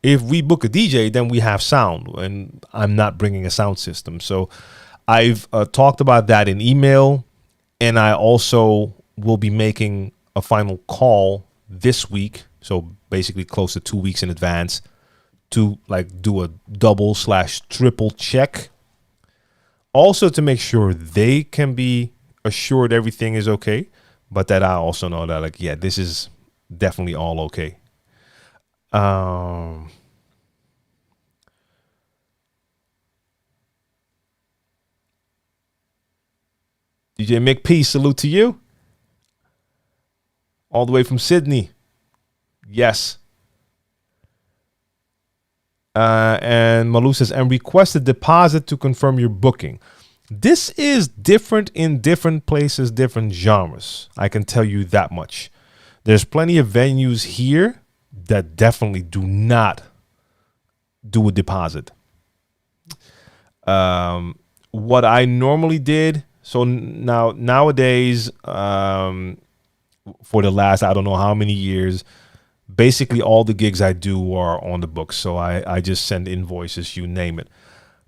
S1: if we book a DJ, then we have sound, and I'm not bringing a sound system. So I've talked about that in email, and I also will be making a final call this week. So basically close to 2 weeks in advance to like do a double/triple check. Also to make sure they can be assured everything is okay, but that I also know that like, yeah, this is definitely all okay. DJ McP, salute to you. All the way from Sydney. Yes. And Malou says, and request a deposit to confirm your booking. This is different in different places, different genres. I can tell you that much. There's plenty of venues here that definitely do not do a deposit. What I normally did, so nowadays, for the last, I don't know how many years, basically all the gigs I do are on the books. So I just send invoices, you name it.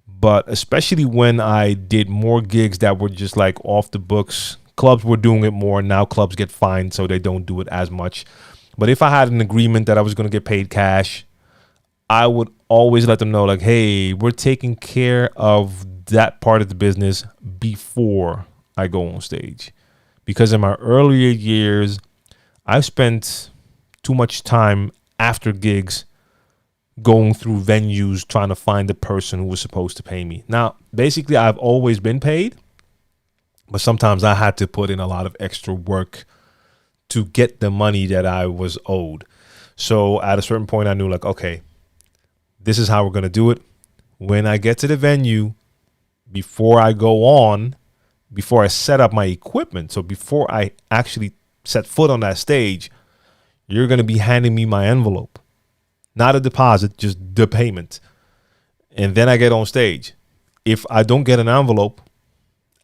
S1: But especially when I did more gigs that were just like off the books, clubs were doing it more. Now clubs get fined, so they don't do it as much. But if I had an agreement that I was going to get paid cash, I would always let them know like, hey, we're taking care of that part of the business before I go on stage. Because in my earlier years, I've spent too much time after gigs going through venues trying to find the person who was supposed to pay me. Now, basically, I've always been paid, but sometimes I had to put in a lot of extra work to get the money that I was owed. So at a certain point, I knew like, okay, this is how we're going to do it. When I get to the venue, before I go on, before I set up my equipment, so before I actually set foot on that stage, you're going to be handing me my envelope. Not a deposit, just the payment. And then I get on stage. If I don't get an envelope,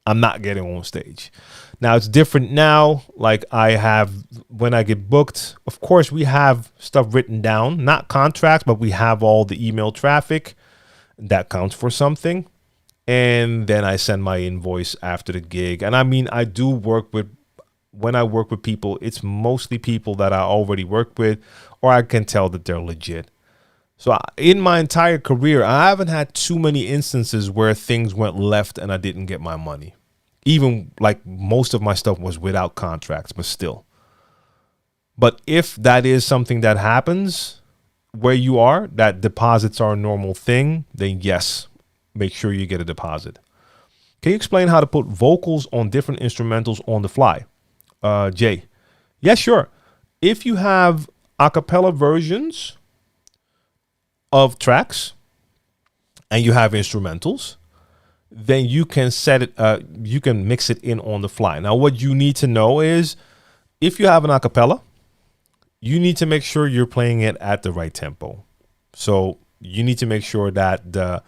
S1: I'm not getting on stage. Now it's different now. Like I have, when I get booked, of course we have stuff written down, not contracts, but we have all the email traffic. That counts for something. And then I send my invoice after the gig. And I mean, I do work with, when I work with people, it's mostly people that I already work with, or I can tell that they're legit. So in my entire career, I haven't had too many instances where things went left and I didn't get my money. Even like most of my stuff was without contracts, but still. But if that is something that happens where you are, that deposits are a normal thing, then yes, make sure you get a deposit. Can you explain how to put vocals on different instrumentals on the fly? Jay. Yeah, sure. If you have a cappella versions of tracks and you have instrumentals, then you can set it, you can mix it in on the fly. Now, what you need to know is if you have an a cappella, you need to make sure you're playing it at the right tempo. So you need to make sure that the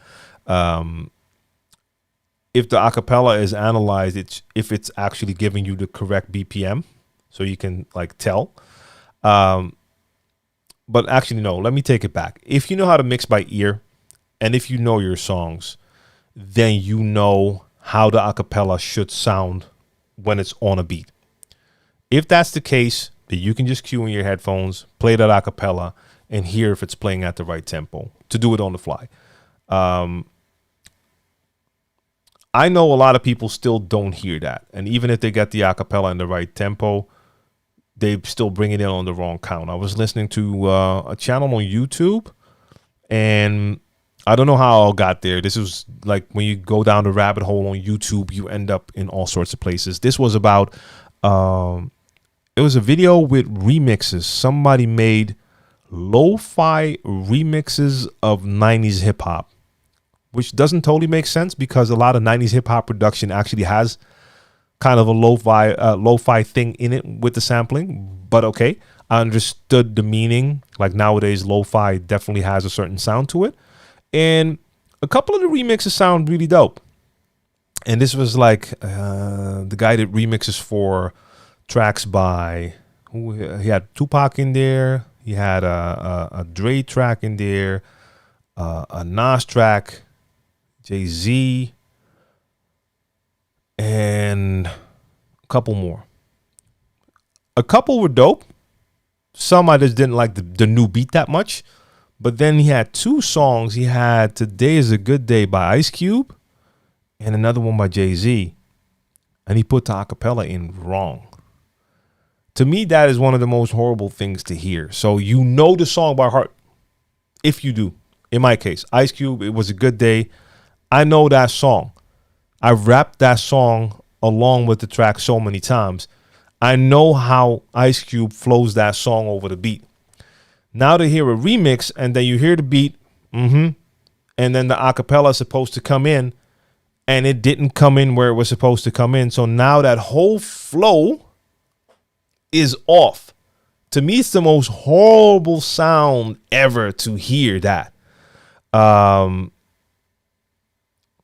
S1: if the acapella is analyzed, if it's actually giving you the correct BPM, so you can like tell. But actually, no, let me take it back. If you know how to mix by ear, and if you know your songs, then you know how the acapella should sound when it's on a beat. If that's the case, then you can just cue in your headphones, play that acapella, and hear if it's playing at the right tempo to do it on the fly. I know a lot of people still don't hear that. And even if they get the acapella in the right tempo, they still bring it in on the wrong count. I was listening to a channel on YouTube, and I don't know how I got there. This was like when you go down the rabbit hole on YouTube, you end up in all sorts of places. This was about, it was a video with remixes. Somebody made lo-fi remixes of 90s hip hop, which doesn't totally make sense because a lot of 90s hip hop production actually has kind of a lo-fi thing in it with the sampling. But okay, I understood the meaning. Like nowadays, lo-fi definitely has a certain sound to it. And a couple of the remixes sound really dope. And this was like the guy that remixes for tracks by, he had Tupac in there. He had a Dre track in there, a Nas track, Jay-Z, and a couple more. A couple were dope. Some I just didn't like the new beat that much. But then he had two songs. He had Today Is a Good Day by Ice Cube and another one by Jay-Z. And he put the acapella in wrong. To me, that is one of the most horrible things to hear. So you know the song by heart. If you do. In my case, Ice Cube, It Was a Good Day. I know that song. I've rapped that song along with the track so many times. I know how Ice Cube flows that song over the beat. Now to hear a remix and then you hear the beat, and then the acapella is supposed to come in, and it didn't come in where it was supposed to come in. So now that whole flow is off. To me, it's the most horrible sound ever to hear that.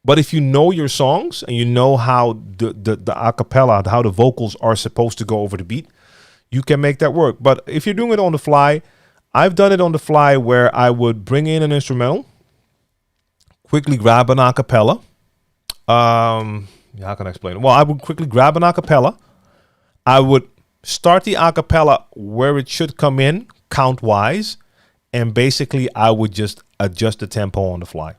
S1: But if you know your songs and you know how the acapella, how the vocals are supposed to go over the beat, you can make that work. But if you're doing it on the fly, I've done it on the fly where I would bring in an instrumental, quickly grab an acapella. How can I explain it? Well, I would quickly grab an acapella. I would start the acapella where it should come in, count wise, and basically I would just adjust the tempo on the fly.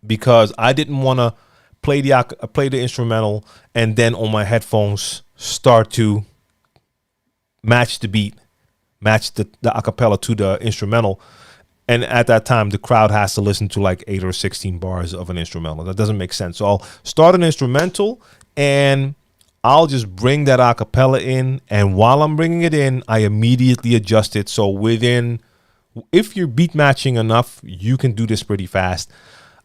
S1: Because I didn't want to play the instrumental and then on my headphones start to match the beat, match the acapella to the instrumental. And at that time, the crowd has to listen to like 8 or 16 bars of an instrumental. That doesn't make sense. So I'll start an instrumental and I'll just bring that acapella in. And while I'm bringing it in, I immediately adjust it. So within If you're beat matching enough, you can do this pretty fast.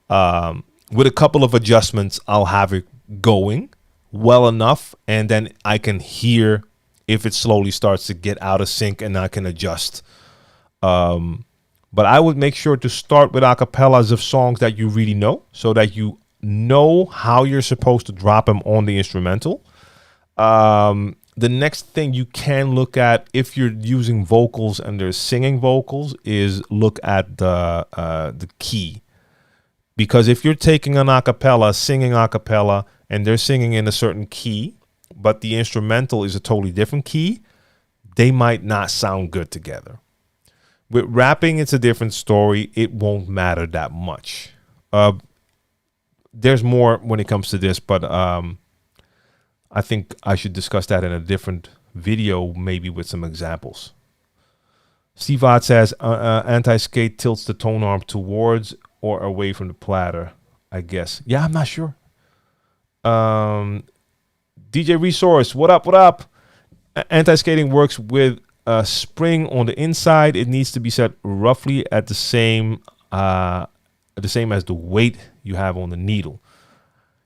S1: With a couple of adjustments, I'll have it going well enough, and then I can hear if it slowly starts to get out of sync, and I can adjust. But I would make sure to start with acapellas of songs that you really know, so that you know how you're supposed to drop them on the instrumental. The next thing you can look at if you're using vocals and there's singing vocals is look at the key. Because if you're taking an acapella, singing acapella, and they're singing in a certain key, but the instrumental is a totally different key, they might not sound good together. With rapping, it's a different story. It won't matter that much. There's more when it comes to this, but I think I should discuss that in a different video, maybe with some examples. Steve Ott says, anti-skate tilts the tone arm towards or away from the platter, I guess. Yeah, I'm not sure. DJ Resource, what up, what up? Anti-skating works with a spring on the inside. It needs to be set roughly at the same as the weight you have on the needle.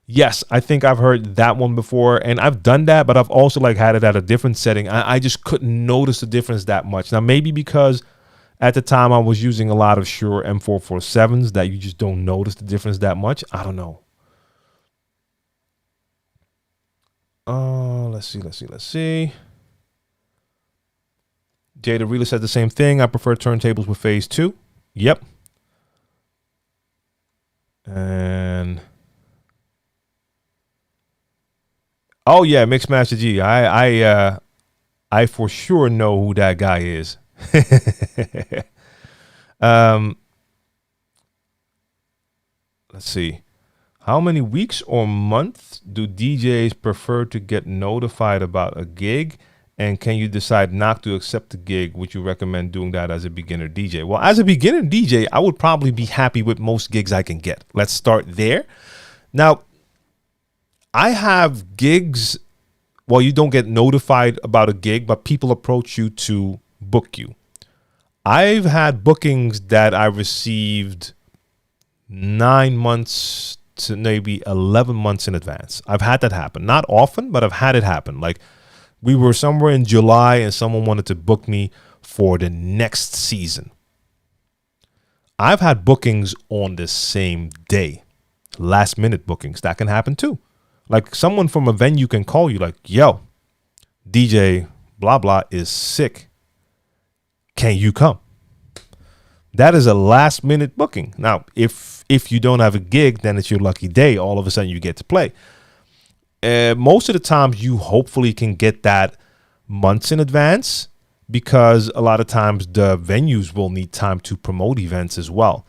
S1: Yes, I think I've heard that one before, and I've done that, but I've also had it at a different setting. I just couldn't notice the difference that much. Now, maybe because at the time I was using a lot of Shure M447s that you just don't notice the difference that much. I don't know. Let's see. Jada really said the same thing. I prefer turntables with phase 2. Yep. And oh yeah, Mixmaster G. I for sure know who that guy is. Let's see. How many weeks or months do DJs prefer to get notified about a gig? And can you decide not to accept the gig? Would you recommend doing that as a beginner DJ? Well, as a beginner DJ, I would probably be happy with most gigs I can get. Let's start there. Now, I have gigs, well, you don't get notified about a gig, but people approach you to book you. I've had bookings that I received 9 months to maybe 11 months in advance. I've had that happen. Not often, but I've had it happen. Like, we were somewhere in July and someone wanted to book me for the next season. I've had bookings on the same day. Last minute bookings. That can happen too. Like, someone from a venue can call you like, yo, DJ blah blah is sick. Can you come? That is a last minute booking. Now, if you don't have a gig, then it's your lucky day. All of a sudden you get to play. Most of the times you hopefully can get that months in advance, because a lot of times the venues will need time to promote events as well.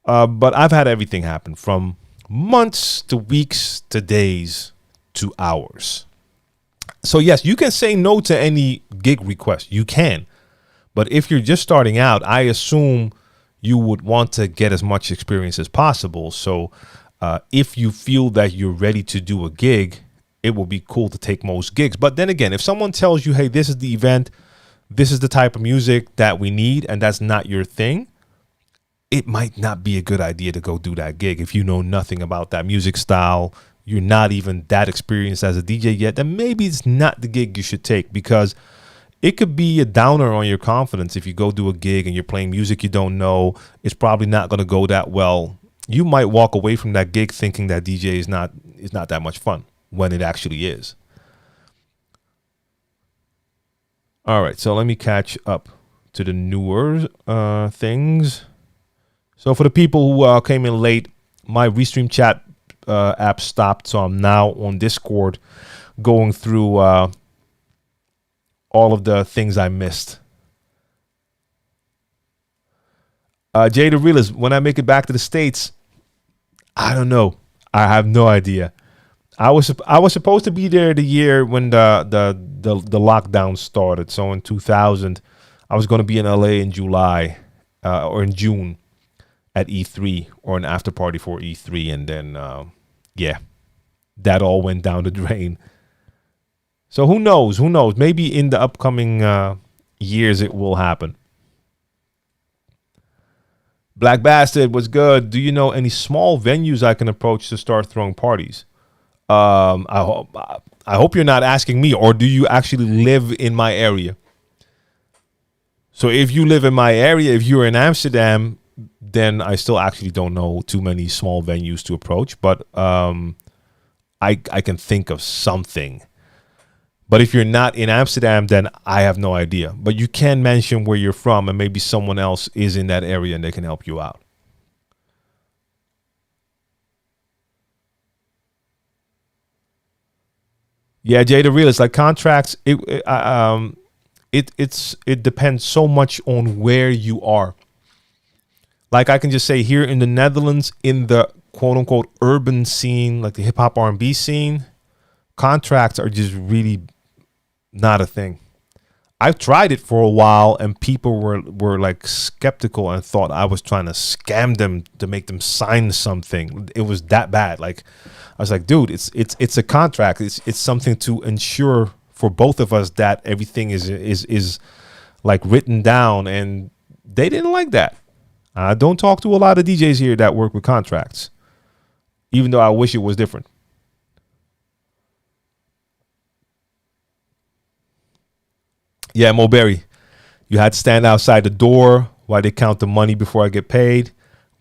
S1: But I've had everything happen from months to weeks to days to hours. So yes, you can say no to any gig request. You can. But if you're just starting out, I assume you would want to get as much experience as possible. So if you feel that you're ready to do a gig, it will be cool to take most gigs. But then again, if someone tells you, hey, this is the event, this is the type of music that we need, and that's not your thing, it might not be a good idea to go do that gig. If you know nothing about that music style, you're not even that experienced as a DJ yet, then maybe it's not the gig you should take, because it could be a downer on your confidence if you go do a gig and you're playing music you don't know. It's probably not going to go that well. You might walk away from that gig thinking that DJ is not that much fun, when it actually is. All right, so let me catch up to the newer things. So for the people who came in late, my Restream chat app stopped, so I'm now on Discord going through all of the things I missed. Jay the Realist, when I make it back to the States, I don't know. I have no idea. I was supposed to be there the year when the lockdown started. So in 2000, I was going to be in LA in July or in June at E3 or an after party for E3, and then yeah, that all went down the drain. So who knows? Who knows? Maybe in the upcoming years it will happen. Black Bastard was good. Do you know any small venues I can approach to start throwing parties? I hope you're not asking me, or do you actually live in my area? So if you live in my area, if you're in Amsterdam, then I still actually don't know too many small venues to approach, but I can think of something. But if you're not in Amsterdam, then I have no idea. But you can mention where you're from, and maybe someone else is in that area and they can help you out. Yeah, Jay the Realist, like contracts, it depends so much on where you are. Like I can just say here in the Netherlands, in the quote unquote urban scene, like the hip hop R&B scene, contracts are just really not a thing. I've tried it for a while, and people were like skeptical and thought I was trying to scam them to make them sign something. It was that bad. Like I was like, dude, it's a contract. It's something to ensure for both of us that everything is like written down, and they didn't like that. I don't talk to a lot of DJs here that work with contracts, even though I wish it was different. Yeah, Mo Berry, you had to stand outside the door while they count the money before I get paid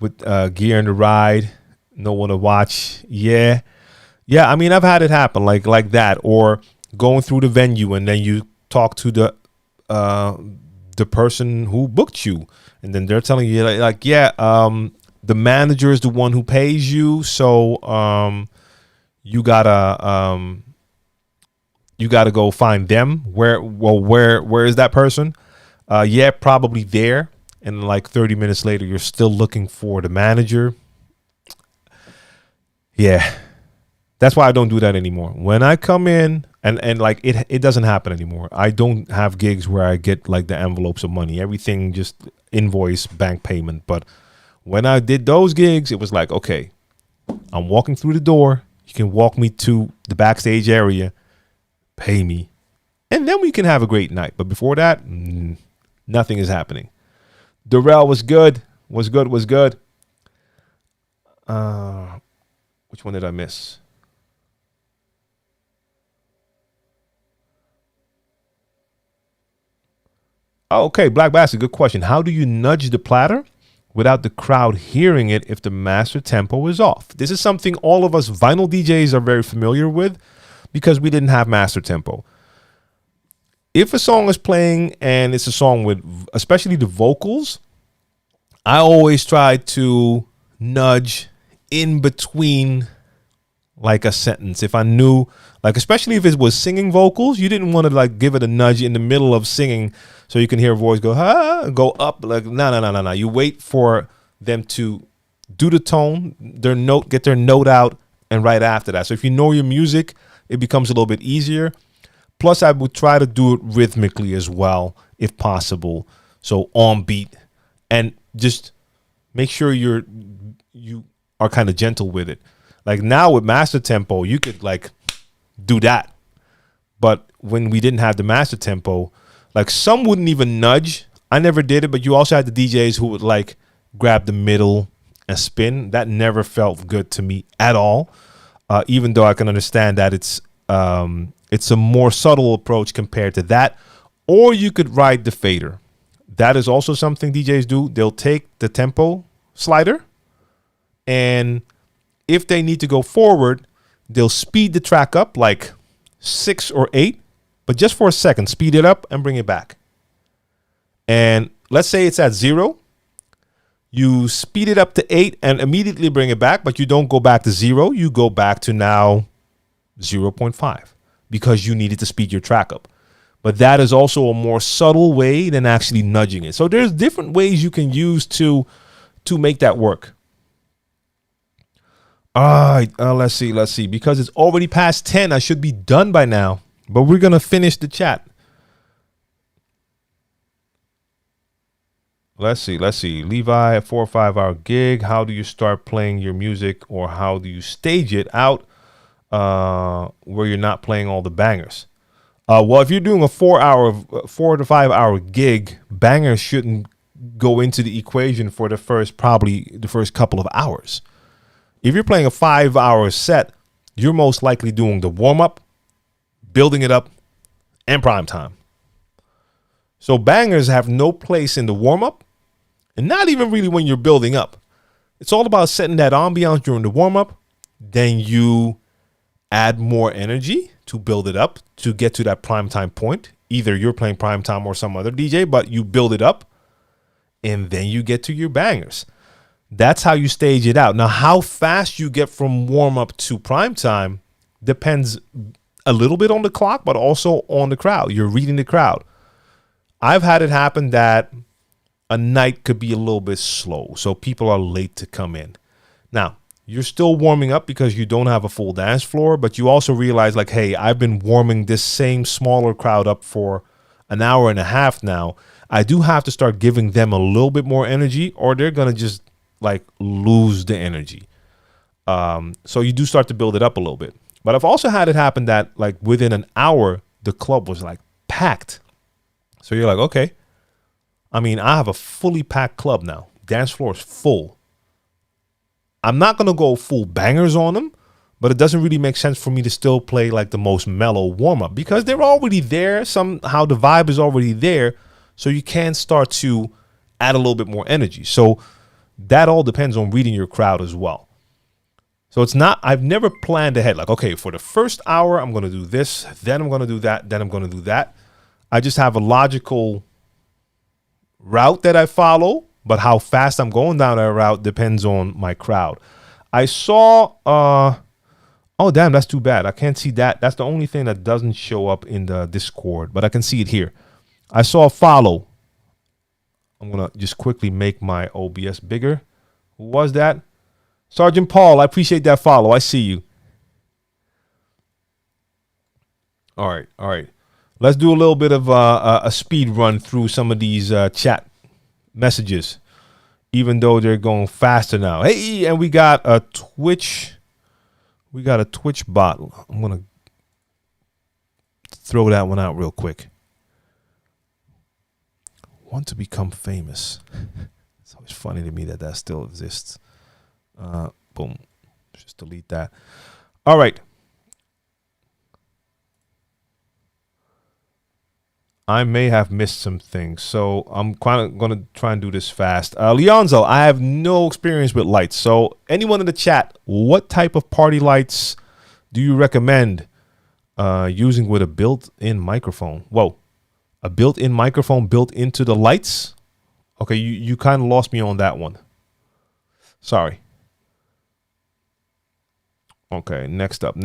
S1: with gear in the ride. No one to watch. Yeah. Yeah, I mean, I've had it happen like that, or going through the venue and then you talk to the person who booked you, and then they're telling you like yeah, the manager is the one who pays you, so you gotta go find them. Where is that person? Yeah, probably there. And like 30 minutes later, you're still looking for the manager. Yeah, that's why I don't do that anymore. When I come in, and like it doesn't happen anymore. I don't have gigs where I get like the envelopes of money. Everything just invoice, bank payment. But when I did those gigs, it was like, okay, I'm walking through the door. You can walk me to the backstage area, pay me, and then we can have a great night. But before that, nothing is happening. Darrell was good. Was good. Which one did I miss? Oh, okay, Black Bastard, good question. How do you nudge the platter without the crowd hearing it if the master tempo is off? This is something all of us vinyl DJs are very familiar with because we didn't have master tempo. If a song is playing and it's a song with especially the vocals, I always try to nudge in between like a sentence. If I knew, like, especially if it was singing vocals, you didn't want to like give it a nudge in the middle of singing so you can hear a voice go, go up. Like, no. You wait for them to do the tone, their note, get their note out, and right after that. So if you know your music, it becomes a little bit easier. Plus, I would try to do it rhythmically as well, if possible. So on beat, and just make sure you are kind of gentle with it. Like now with master tempo, you could like do that. But when we didn't have the master tempo, like some wouldn't even nudge. I never did it, but you also had the DJs who would like grab the middle and spin. That never felt good to me at all. Even though I can understand that it's a more subtle approach compared to that. Or you could ride the fader. That is also something DJs do. They'll take the tempo slider, and if they need to go forward, they'll speed the track up like 6 or 8, but just for a second, speed it up and bring it back. And let's say it's at 0. You speed it up to 8 and immediately bring it back, but you don't go back to 0. You go back to now 0.5 because you needed to speed your track up. But that is also a more subtle way than actually nudging it. So there's different ways you can use to make that work. All right, let's see. Because it's already past 10, I should be done by now. But we're going to finish the chat. Let's see. Levi, a 4 or 5 hour gig. How do you start playing your music, or how do you stage it out where you're not playing all the bangers? Well, if you're doing a 4 to 5 hour gig, bangers shouldn't go into the equation for probably the first couple of hours. If you're playing a 5-hour set, you're most likely doing the warm-up, building it up, and prime time. So bangers have no place in the warm-up, and not even really when you're building up. It's all about setting that ambiance during the warm-up. Then you add more energy to build it up to get to that prime time point. Either you're playing prime time or some other DJ, but you build it up, and then you get to your bangers. That's how you stage it out. Now, how fast you get from warm-up to prime time depends a little bit on the clock, but also on the crowd. You're reading the crowd. I've had it happen that a night could be a little bit slow, so people are late to come in. Now, you're still warming up because you don't have a full dance floor, but you also realize, like, hey, I've been warming this same smaller crowd up for an hour and a half now. I do have to start giving them a little bit more energy, or they're going to just like lose the energy. So you do start to build it up a little bit. But I've also had it happen that like within an hour, the club was like packed. So you're like, okay, I mean, I have a fully packed club now. Dance floor is full. I'm not going to go full bangers on them, but it doesn't really make sense for me to still play like the most mellow warm up because they're already there. Somehow the vibe is already there. So you can start to add a little bit more energy. So that all depends on reading your crowd as well. So it's not, I've never planned ahead. Like, okay, for the first hour, I'm going to do this, then I'm going to do that, then I'm going to do that. I just have a logical route that I follow, but how fast I'm going down that route depends on my crowd. I saw, oh, damn, that's too bad. I can't see that. That's the only thing that doesn't show up in the Discord, but I can see it here. I saw a follow. I'm going to just quickly make my OBS bigger. Who was that? Sergeant Paul, I appreciate that follow. I see you. All right. All right. Let's do a little bit of a speed run through some of these chat messages, even though they're going faster now. Hey, and we got a Twitch. We got a Twitch bot. I'm going to throw that one out real quick. Want to become famous. It's always funny to me that that still exists. Boom. Just delete that. All right. I may have missed some things, so I'm kind of going to try and do this fast. Leonzo, I have no experience with lights. So anyone in the chat, what type of party lights do you recommend using with a built-in microphone? Whoa. A built-in microphone built into the lights? Okay, you kind of lost me on that one. Sorry. Okay, next up.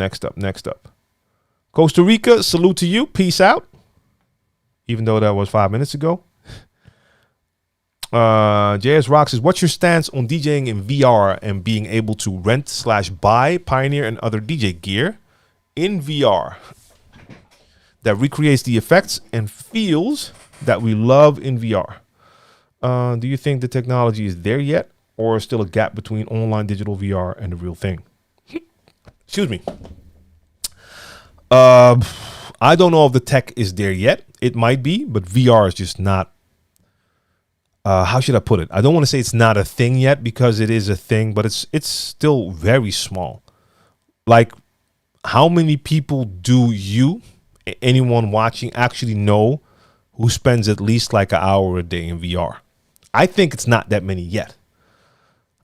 S1: Costa Rica, salute to you. Peace out. Even though that was 5 minutes ago. JS Rock says, what's your stance on DJing in VR and being able to rent/buy Pioneer and other DJ gear in VR that recreates the effects and feels that we love in VR? Do you think the technology is there yet, or is still a gap between online digital VR and the real thing? Excuse me. I don't know if the tech is there yet. It might be, but VR is just not. How should I put it? I don't want to say it's not a thing yet, because it is a thing, but it's still very small. Like, how many people do you, anyone watching, actually know who spends at least like an hour a day in VR? I think it's not that many yet.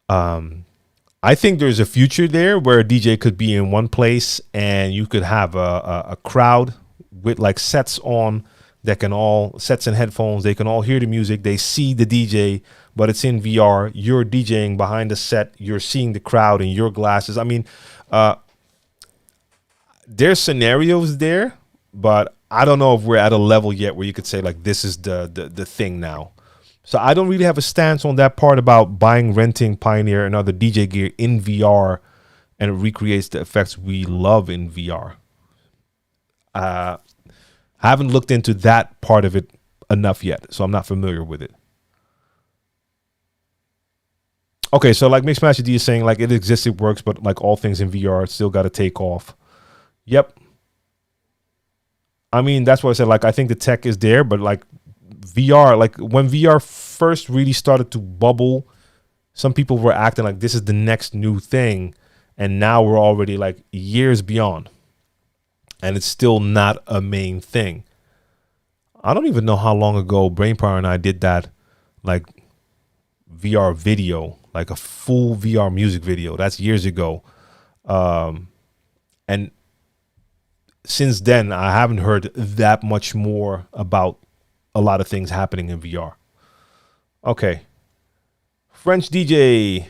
S1: I think there's a future there where a DJ could be in one place and you could have a crowd with like sets on that can all, sets and headphones, they can all hear the music, they see the DJ, but it's in VR. You're DJing behind the set, you're seeing the crowd in your glasses. I mean, there's scenarios there, but I don't know if we're at a level yet where you could say like this is the thing now. So I don't really have a stance on that part about buying, renting Pioneer and other DJ gear in VR, and it recreates the effects we love in VR. I haven't looked into that part of it enough yet, so I'm not familiar with it. Okay, so like Mixmaster D is saying, like it exists, it works, but like all things in VR, it's still got to take off. Yep. I mean, that's what I said. Like, I think the tech is there, but like VR, like when VR first really started to bubble, some people were acting like this is the next new thing. And now we're already like years beyond. And it's still not a main thing. I don't even know how long ago Brainpower and I did that, like VR video, like a full VR music video. That's years ago. And since then, I haven't heard that much more about a lot of things happening in VR. Okay. French DJ,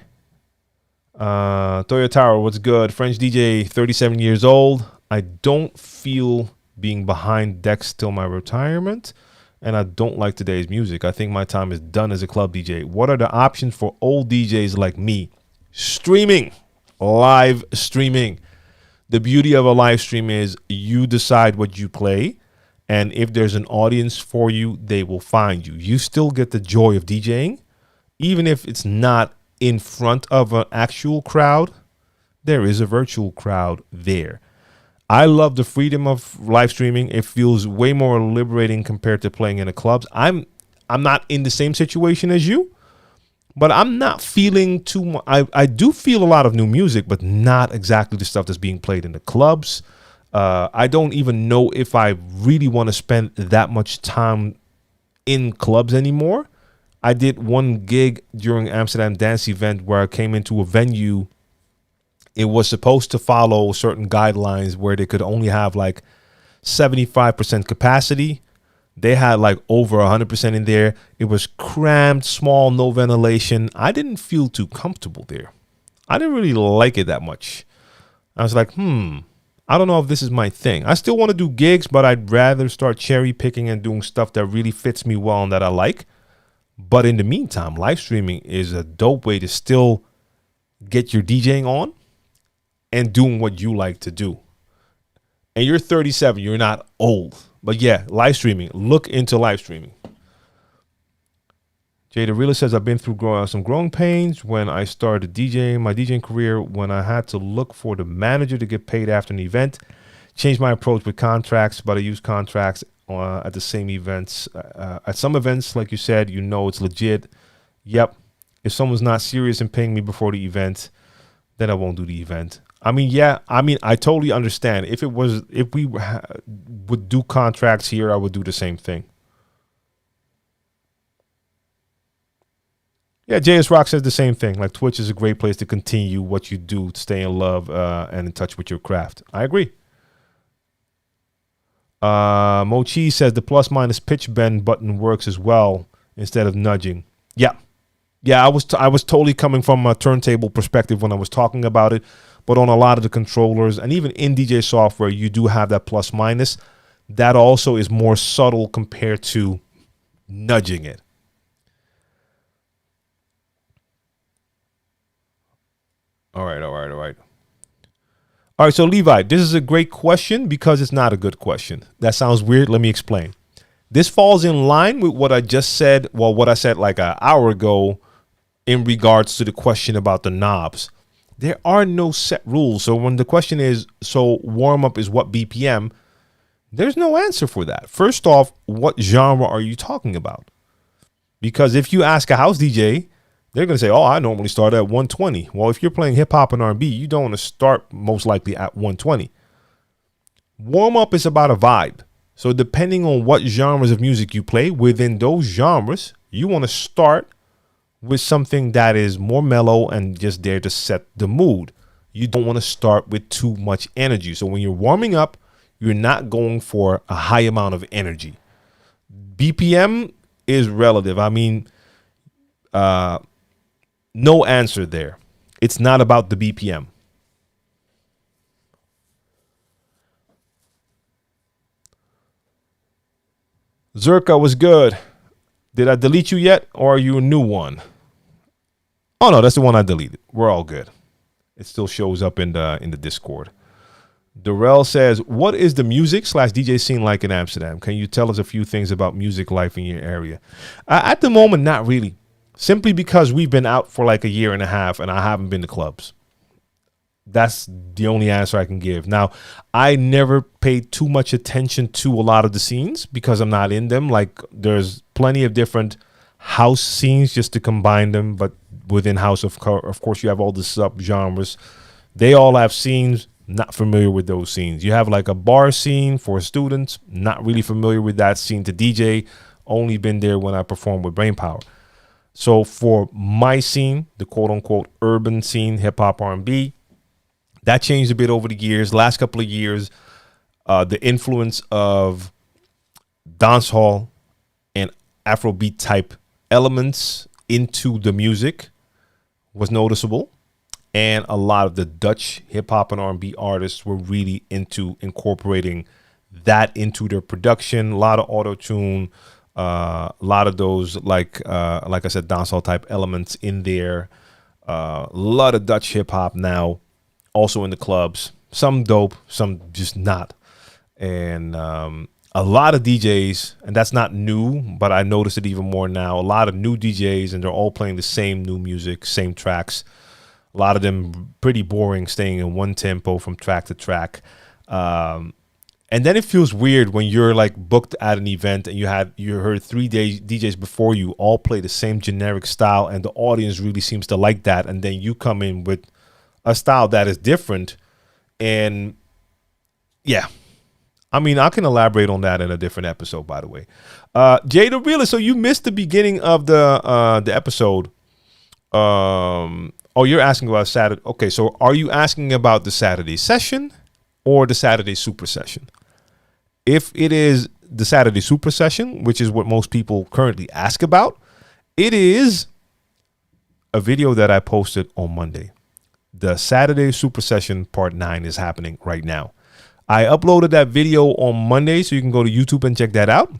S1: Toyo Tower, what's good? French DJ, 37 years old. I don't feel being behind decks till my retirement, and I don't like today's music. I think my time is done as a club DJ. What are the options for old DJs like me? Streaming, live streaming. The beauty of a live stream is you decide what you play, and if there's an audience for you, they will find you. You still get the joy of DJing, even if it's not in front of an actual crowd. There is a virtual crowd there. I love the freedom of live streaming. It feels way more liberating compared to playing in the clubs. I'm not in the same situation as you, but I'm not feeling too much. I do feel a lot of new music, but not exactly the stuff that's being played in the clubs. I don't even know if I really want to spend that much time in clubs anymore. I did one gig during Amsterdam dance event where I came into a venue. It was supposed to follow certain guidelines where they could only have like 75% capacity. They had like over 100% in there. It was cramped, small, no ventilation. I didn't feel too comfortable there. I didn't really like it that much. I was like, I don't know if this is my thing. I still want to do gigs, but I'd rather start cherry picking and doing stuff that really fits me well and that I like. But in the meantime, live streaming is a dope way to still get your DJing on and doing what you like to do. And you're 37, you're not old. But yeah, live streaming. Look into live streaming. Jay the Realist says, I've been through some growing pains when I started DJing, my DJing career, when I had to look for the manager to get paid after an event. Changed my approach with contracts, but I use contracts at the same events. At some events, like you said, you know it's legit. Yep. If someone's not serious and paying me before the event, then I won't do the event. I mean, yeah, I totally understand. If we would do contracts here, I would do the same thing. Yeah, JS Rock says the same thing. Like Twitch is a great place to continue what you do, to stay in love and in touch with your craft. I agree. Mochi says the plus minus pitch bend button works as well instead of nudging. Yeah. I was totally coming from a turntable perspective when I was talking about it. But on a lot of the controllers and even in DJ software, you do have that plus minus. That also is more subtle compared to nudging it. All right. All right, so Levi, this is a great question because it's not a good question. That sounds weird. Let me explain. This falls in line with what I just said. Well, what I said like an hour ago in regards to the question about the knobs. There are no set rules. So when the question is, so warm up is what BPM? There's no answer for that. First off, what genre are you talking about? Because if you ask a house DJ, they're going to say, oh, I normally start at 120. Well, if you're playing hip hop and R&B, you don't want to start most likely at 120. Warm up is about a vibe. So depending on what genres of music you play, within those genres, you want to start with something that is more mellow and just there to set the mood. You don't want to start with too much energy. So when you're warming up, you're not going for a high amount of energy. BPM is relative. I mean, no answer there. It's not about the BPM. Zerka was good. Did I delete you yet, or are you a new one? Oh no, that's the one I deleted. We're all good. It still shows up in the Discord. Darrell says, what is the music / DJ scene like in Amsterdam? Can you tell us a few things about music life in your area? At the moment, not really. Simply because we've been out for like a year and a half and I haven't been to clubs. That's the only answer I can give. Now, I never paid too much attention to a lot of the scenes because I'm not in them. Like there's plenty of different house scenes just to combine them, but within house, of course, you have all the sub-genres. They all have scenes. Not familiar with those scenes. You have like a bar scene for students. Not really familiar with that scene to DJ. Only been there when I performed with Brainpower. So for my scene, the quote-unquote urban scene, hip-hop, R&B, that changed a bit over the years. Last couple of years, the influence of dancehall and Afrobeat type elements into the music was noticeable. And a lot of the Dutch hip hop and R&B artists were really into incorporating that into their production. A lot of auto tune, a lot of those like I said, dancehall type elements in there. A lot of Dutch hip hop now, also in the clubs. Some dope, some just not. And a lot of DJs, and that's not new, but I notice it even more now. A lot of new DJs, and they're all playing the same new music, same tracks. A lot of them pretty boring, staying in one tempo from track to track. And then it feels weird when you're like booked at an event and you heard 3 DJs before you all play the same generic style, and the audience really seems to like that. And then you come in with a style that is different. And yeah, I mean, I can elaborate on that in a different episode, by the way. Jay the Realist, so you missed the beginning of the episode. Oh, you're asking about Saturday. Okay, so are you asking about the Saturday session or the Saturday super session? If it is the Saturday super session, which is what most people currently ask about, it is a video that I posted on Monday. The Saturday super session part 9 is happening right now. I uploaded that video on Monday, so you can go to YouTube and check that out.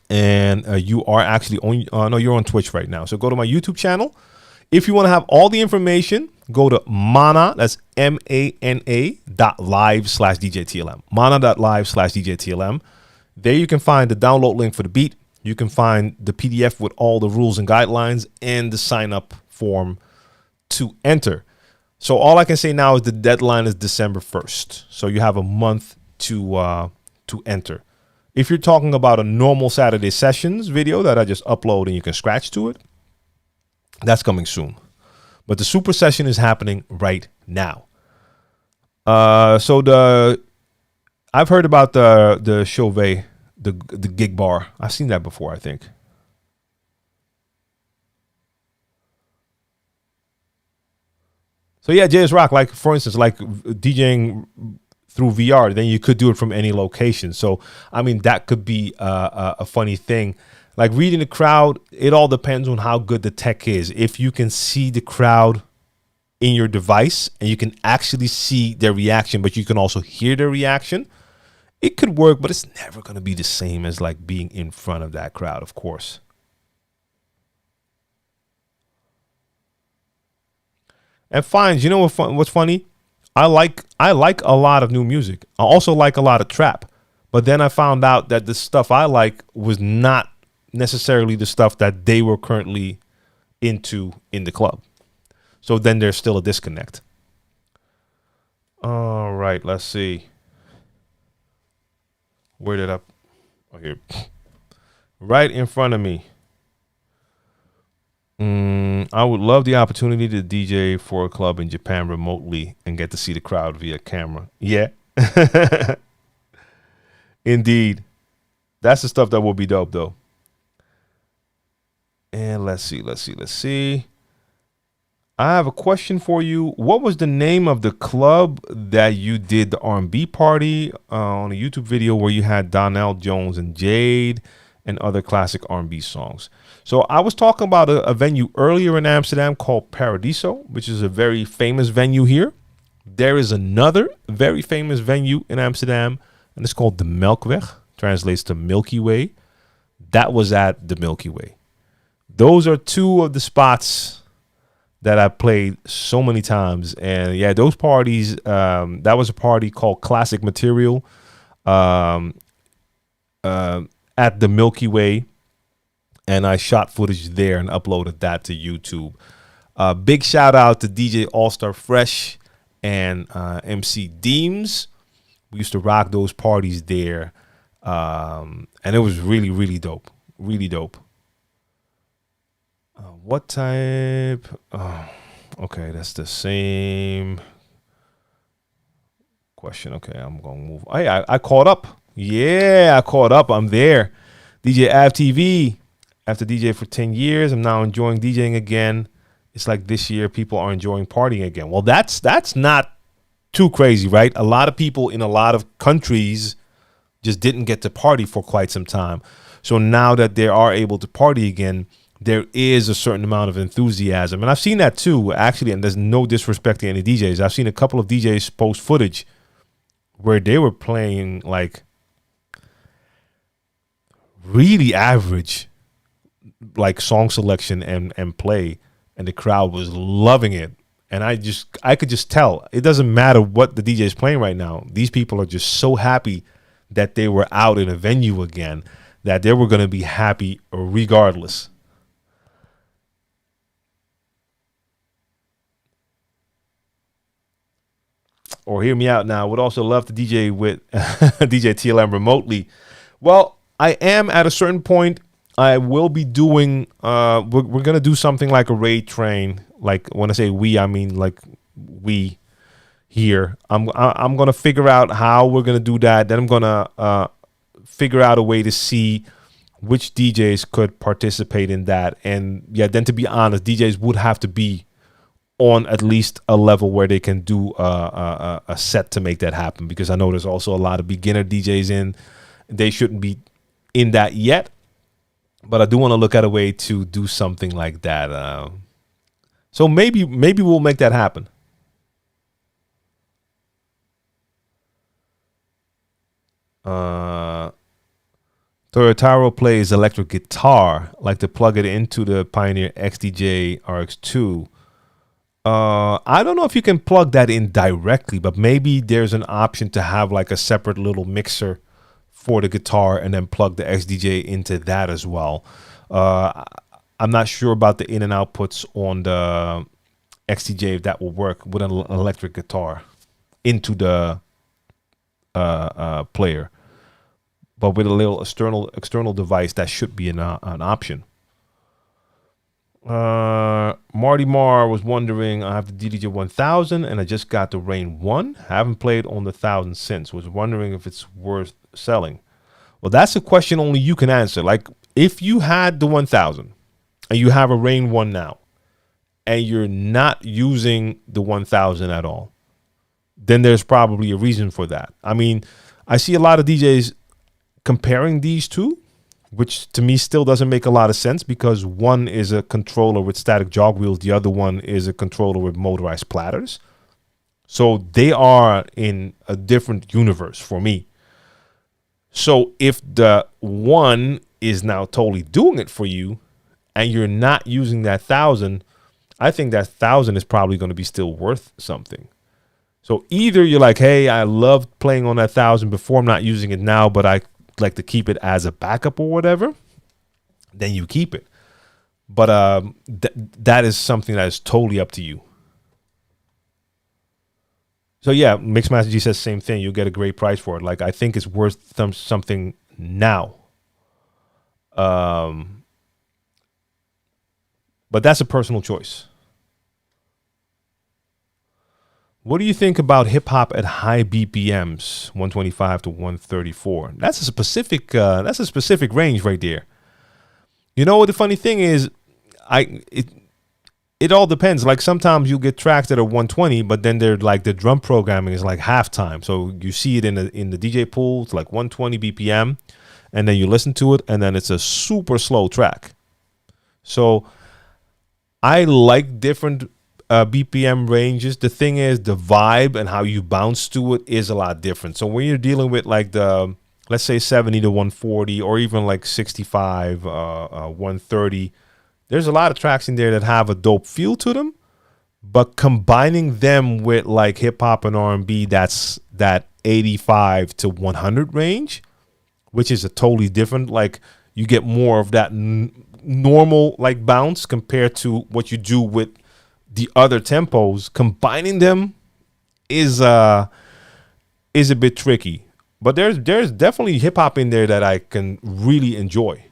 S1: And you are actually on, no, you're on Twitch right now. So go to my YouTube channel. If you want to have all the information, go to Mana, that's MANA.live/DJ Mana.live/DJ TLM. There you can find the download link for the beat. You can find the PDF with all the rules and guidelines and the sign up form to enter. So all I can say now is the deadline is December 1st. So you have a month to enter. If you're talking about a normal Saturday sessions video that I just upload and you can scratch to it, that's coming soon. But the super session is happening right now. So I've heard about the Chauvet, the gig bar. I've seen that before, I think. So yeah, JS Rock, like for instance, like DJing through VR, then you could do it from any location. So I mean, that could be a funny thing. Like reading the crowd, it all depends on how good the tech is. If you can see the crowd in your device and you can actually see their reaction, but you can also hear their reaction, it could work, but it's never going to be the same as like being in front of that crowd, of course. And fines, you know what's funny? I like a lot of new music. I also like a lot of trap. But then I found out that the stuff I like was not necessarily the stuff that they were currently into in the club. So then there's still a disconnect. All right, let's see. Where did I? Oh, here. Right in front of me. I would love the opportunity to DJ for a club in Japan remotely and get to see the crowd via camera. Yeah. Indeed. That's the stuff that will be dope, though. And let's see. I have a question for you. What was the name of the club that you did the R&B party on a YouTube video where you had Donnell Jones and Jade and other classic R&B songs? So I was talking about a venue earlier in Amsterdam called Paradiso, which is a very famous venue here. There is another very famous venue in Amsterdam, and it's called the Melkweg, translates to Milky Way. That was at the Milky Way. Those are two of the spots that I played so many times. And yeah, those parties, that was a party called Classic Material at the Milky Way. And I shot footage there and uploaded that to YouTube. Big shout out to DJ All-Star Fresh and MC Deems. We used to rock those parties there. And it was really, really dope. really dope. What type? Oh, okay, that's the same question. Okay, I'm gonna move. Hey, I caught up. Yeah, I caught up. I'm there. DJ Av TV. After DJ for 10 years, I'm now enjoying DJing again. It's like this year people are enjoying partying again. Well, that's not too crazy, right? A lot of people in a lot of countries just didn't get to party for quite some time. So now that they are able to party again, there is a certain amount of enthusiasm. And I've seen that too, actually, and there's no disrespect to any DJs. I've seen a couple of DJs post footage where they were playing like really average like song selection and play, and the crowd was loving it. And I could just tell it doesn't matter what the DJ is playing right now. These people are just so happy that they were out in a venue again, that they were going to be happy regardless. Or hear me out now. Would also love to DJ with DJ TLM remotely. Well, I am at a certain point. I will be doing. We're gonna do something like a raid train. Like when I say we, I mean like we here. I'm gonna figure out how we're gonna do that. Then I'm gonna figure out a way to see which DJs could participate in that. And yeah, then to be honest, DJs would have to be on at least a level where they can do a set to make that happen, because I know there's also a lot of beginner DJs in. They shouldn't be in that yet, but I do want to look at a way to do something like that. So maybe we'll make that happen. Toyotaro plays electric guitar. Like to plug it into the Pioneer XDJ RX2. I don't know if you can plug that in directly, but maybe there's an option to have like a separate little mixer for the guitar and then plug the XDJ into that as well. I'm not sure about the in and outputs on the XDJ, if that will work with an electric guitar into the player. But with a little external device, that should be an option. Marty Marr was wondering, I have the DDJ 1000 and I just got the Rain 1. Haven't played on the 1000 since. Was wondering if it's worth selling. Well, that's a question only you can answer. Like if you had the 1000 and you have a Rain 1 now and you're not using the 1000 at all, then there's probably a reason for that. I mean, I see a lot of DJs comparing these two, which to me still doesn't make a lot of sense, because one is a controller with static jog wheels. The other one is a controller with motorized platters. So they are in a different universe for me. So if the one is now totally doing it for you and you're not using that 1000, I think that 1000 is probably going to be still worth something. So either you're like, hey, I loved playing on that 1000 before, I'm not using it now, but I like to keep it as a backup or whatever, then you keep it. But that is something that is totally up to you. So yeah, Mixmaster G says same thing. You'll get a great price for it. Like I think it's worth something now. But that's a personal choice. What do you think about hip hop at high BPMs, 125 to 134? That's a specific range right there. You know what the funny thing is, it all depends. Like sometimes you get tracks that are 120, but then they're like the drum programming is like halftime. So you see it in the DJ pool, it's like 120 BPM, and then you listen to it, and then it's a super slow track. So I like different BPM ranges. The thing is, the vibe and how you bounce to it is a lot different. So when you're dealing with like the, let's say 70 to 140, or even like 65, 130, there's a lot of tracks in there that have a dope feel to them. But combining them with like hip hop and R&B, that's that 85 to 100 range, which is a totally different. Like you get more of that normal like bounce compared to what you do with the other tempos. Combining them is a bit tricky, but there's definitely hip hop in there that I can really enjoy.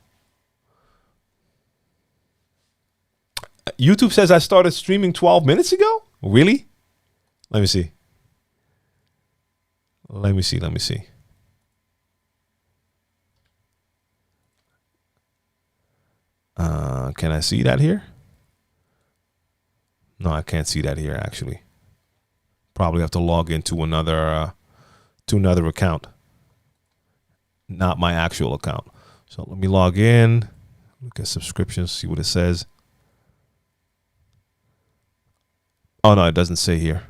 S1: YouTube says I started streaming 12 minutes ago. Really? Let me see. Let me see. Can I see that here? No, I can't see that here, actually. Probably have to log into another account. Not my actual account. So let me log in. Look at subscriptions, see what it says. Oh, no, it doesn't say here.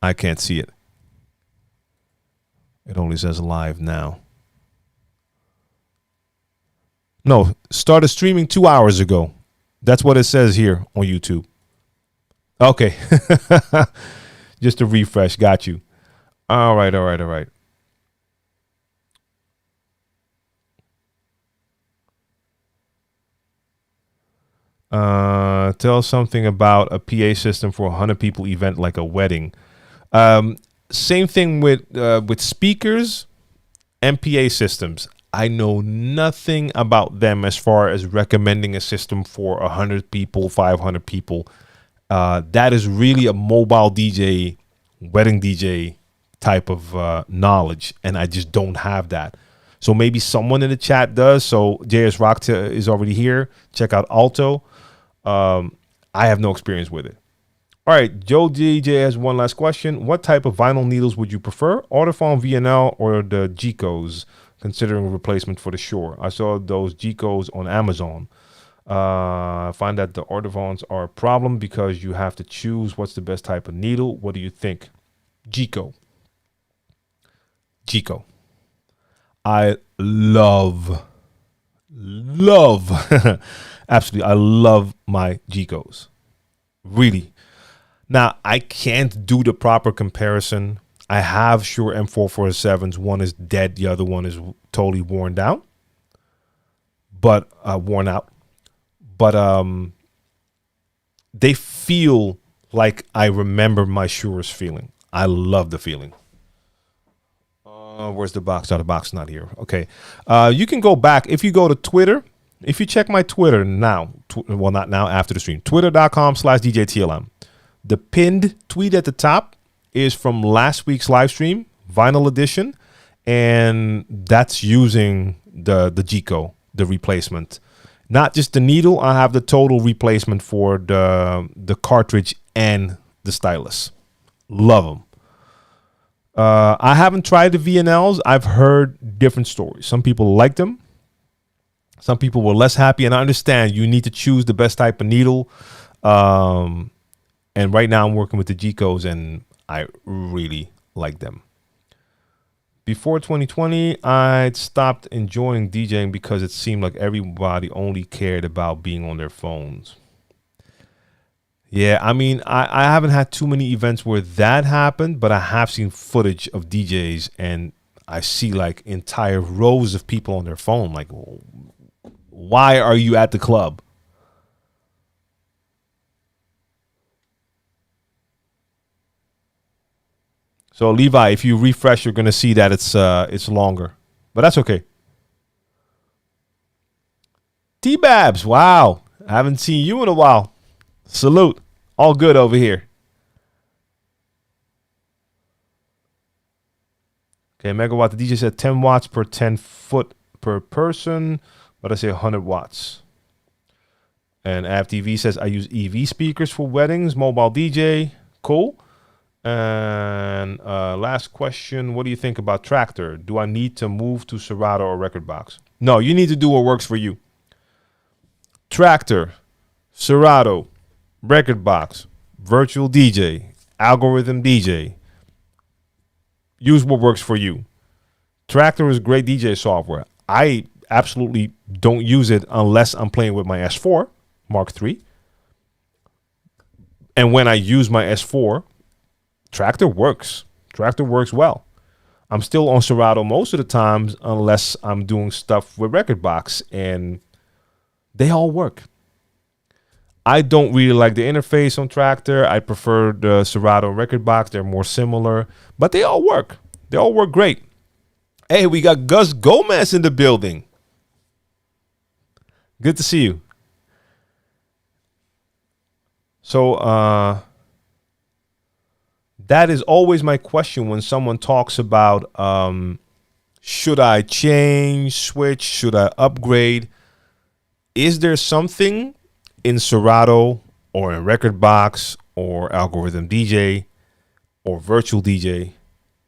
S1: I can't see it. It only says live now. No, started streaming 2 hours ago. That's what it says here on YouTube. Okay. Just a refresh. Got you. All right. Tell something about a PA system for a 100 people event like a wedding. Same thing with speakers and PA systems. I know nothing about them as far as recommending a system for 100 people, 500 people. That is really a mobile DJ, wedding DJ type of knowledge, and I just don't have that. So maybe someone in the chat does. So JS Rock is already here. Check out Alto. I have no experience with it. All right, Joe DJ has one last question. What type of vinyl needles would you prefer? Autophone VNL or the Gicos, considering a replacement for the Shure? I saw those Gicos on Amazon. I find that the Autophones are a problem because you have to choose what's the best type of needle. What do you think? Gico. I love, absolutely, I love my Gicos. Really. Now, I can't do the proper comparison. I have Shure M447s. One is dead. The other one is totally worn out. But they feel like I remember my Shure's feeling. I love the feeling. Where's the box? Oh, the box is not here. Okay. You can go back. If you go to Twitter, if you check my Twitter now, well, not now, after the stream, twitter.com/DJ TLM. The pinned tweet at the top is from last week's live stream, vinyl edition, and that's using the Gico, the replacement. Not just the needle, I have the total replacement for the cartridge and the stylus. Love them. I haven't tried the VNLs. I've heard different stories. Some people liked them. Some people were less happy, and I understand you need to choose the best type of needle. And right now I'm working with the Gicos, and I really like them. Before 2020, I stopped enjoying DJing because it seemed like everybody only cared about being on their phones. Yeah, I mean, I haven't had too many events where that happened, but I have seen footage of DJs, and I see like entire rows of people on their phone. Like, why are you at the club? So Levi, if you refresh, you're gonna see that it's longer, but that's okay. T-Babs, wow, I haven't seen you in a while. Salute, all good over here. Okay, megawatt. The DJ said 10 watts per 10 foot per person, but I say 100 watts. And AvTV says I use EV speakers for weddings, mobile DJ, cool. And last question, what do you think about Tractor? Do I need to move to Serato or Record Box? No, you need to do what works for you. Tractor, Serato, Record Box, Virtual DJ, Algorithm DJ. Use what works for you. Tractor is great DJ software. I absolutely don't use it unless I'm playing with my S4 Mark III. And when I use my S4, Tractor works. Tractor works well. I'm still on Serato most of the times unless I'm doing stuff with Record Box, and they all work. I don't really like the interface on Tractor. I prefer the Serato Record Box. They're more similar, but they all work. They all work great. Hey, we got Gus Gomez in the building. Good to see you. So that is always my question when someone talks about should I change, switch, should I upgrade? Is there something in Serato or in Rekordbox or Algorithm DJ or Virtual DJ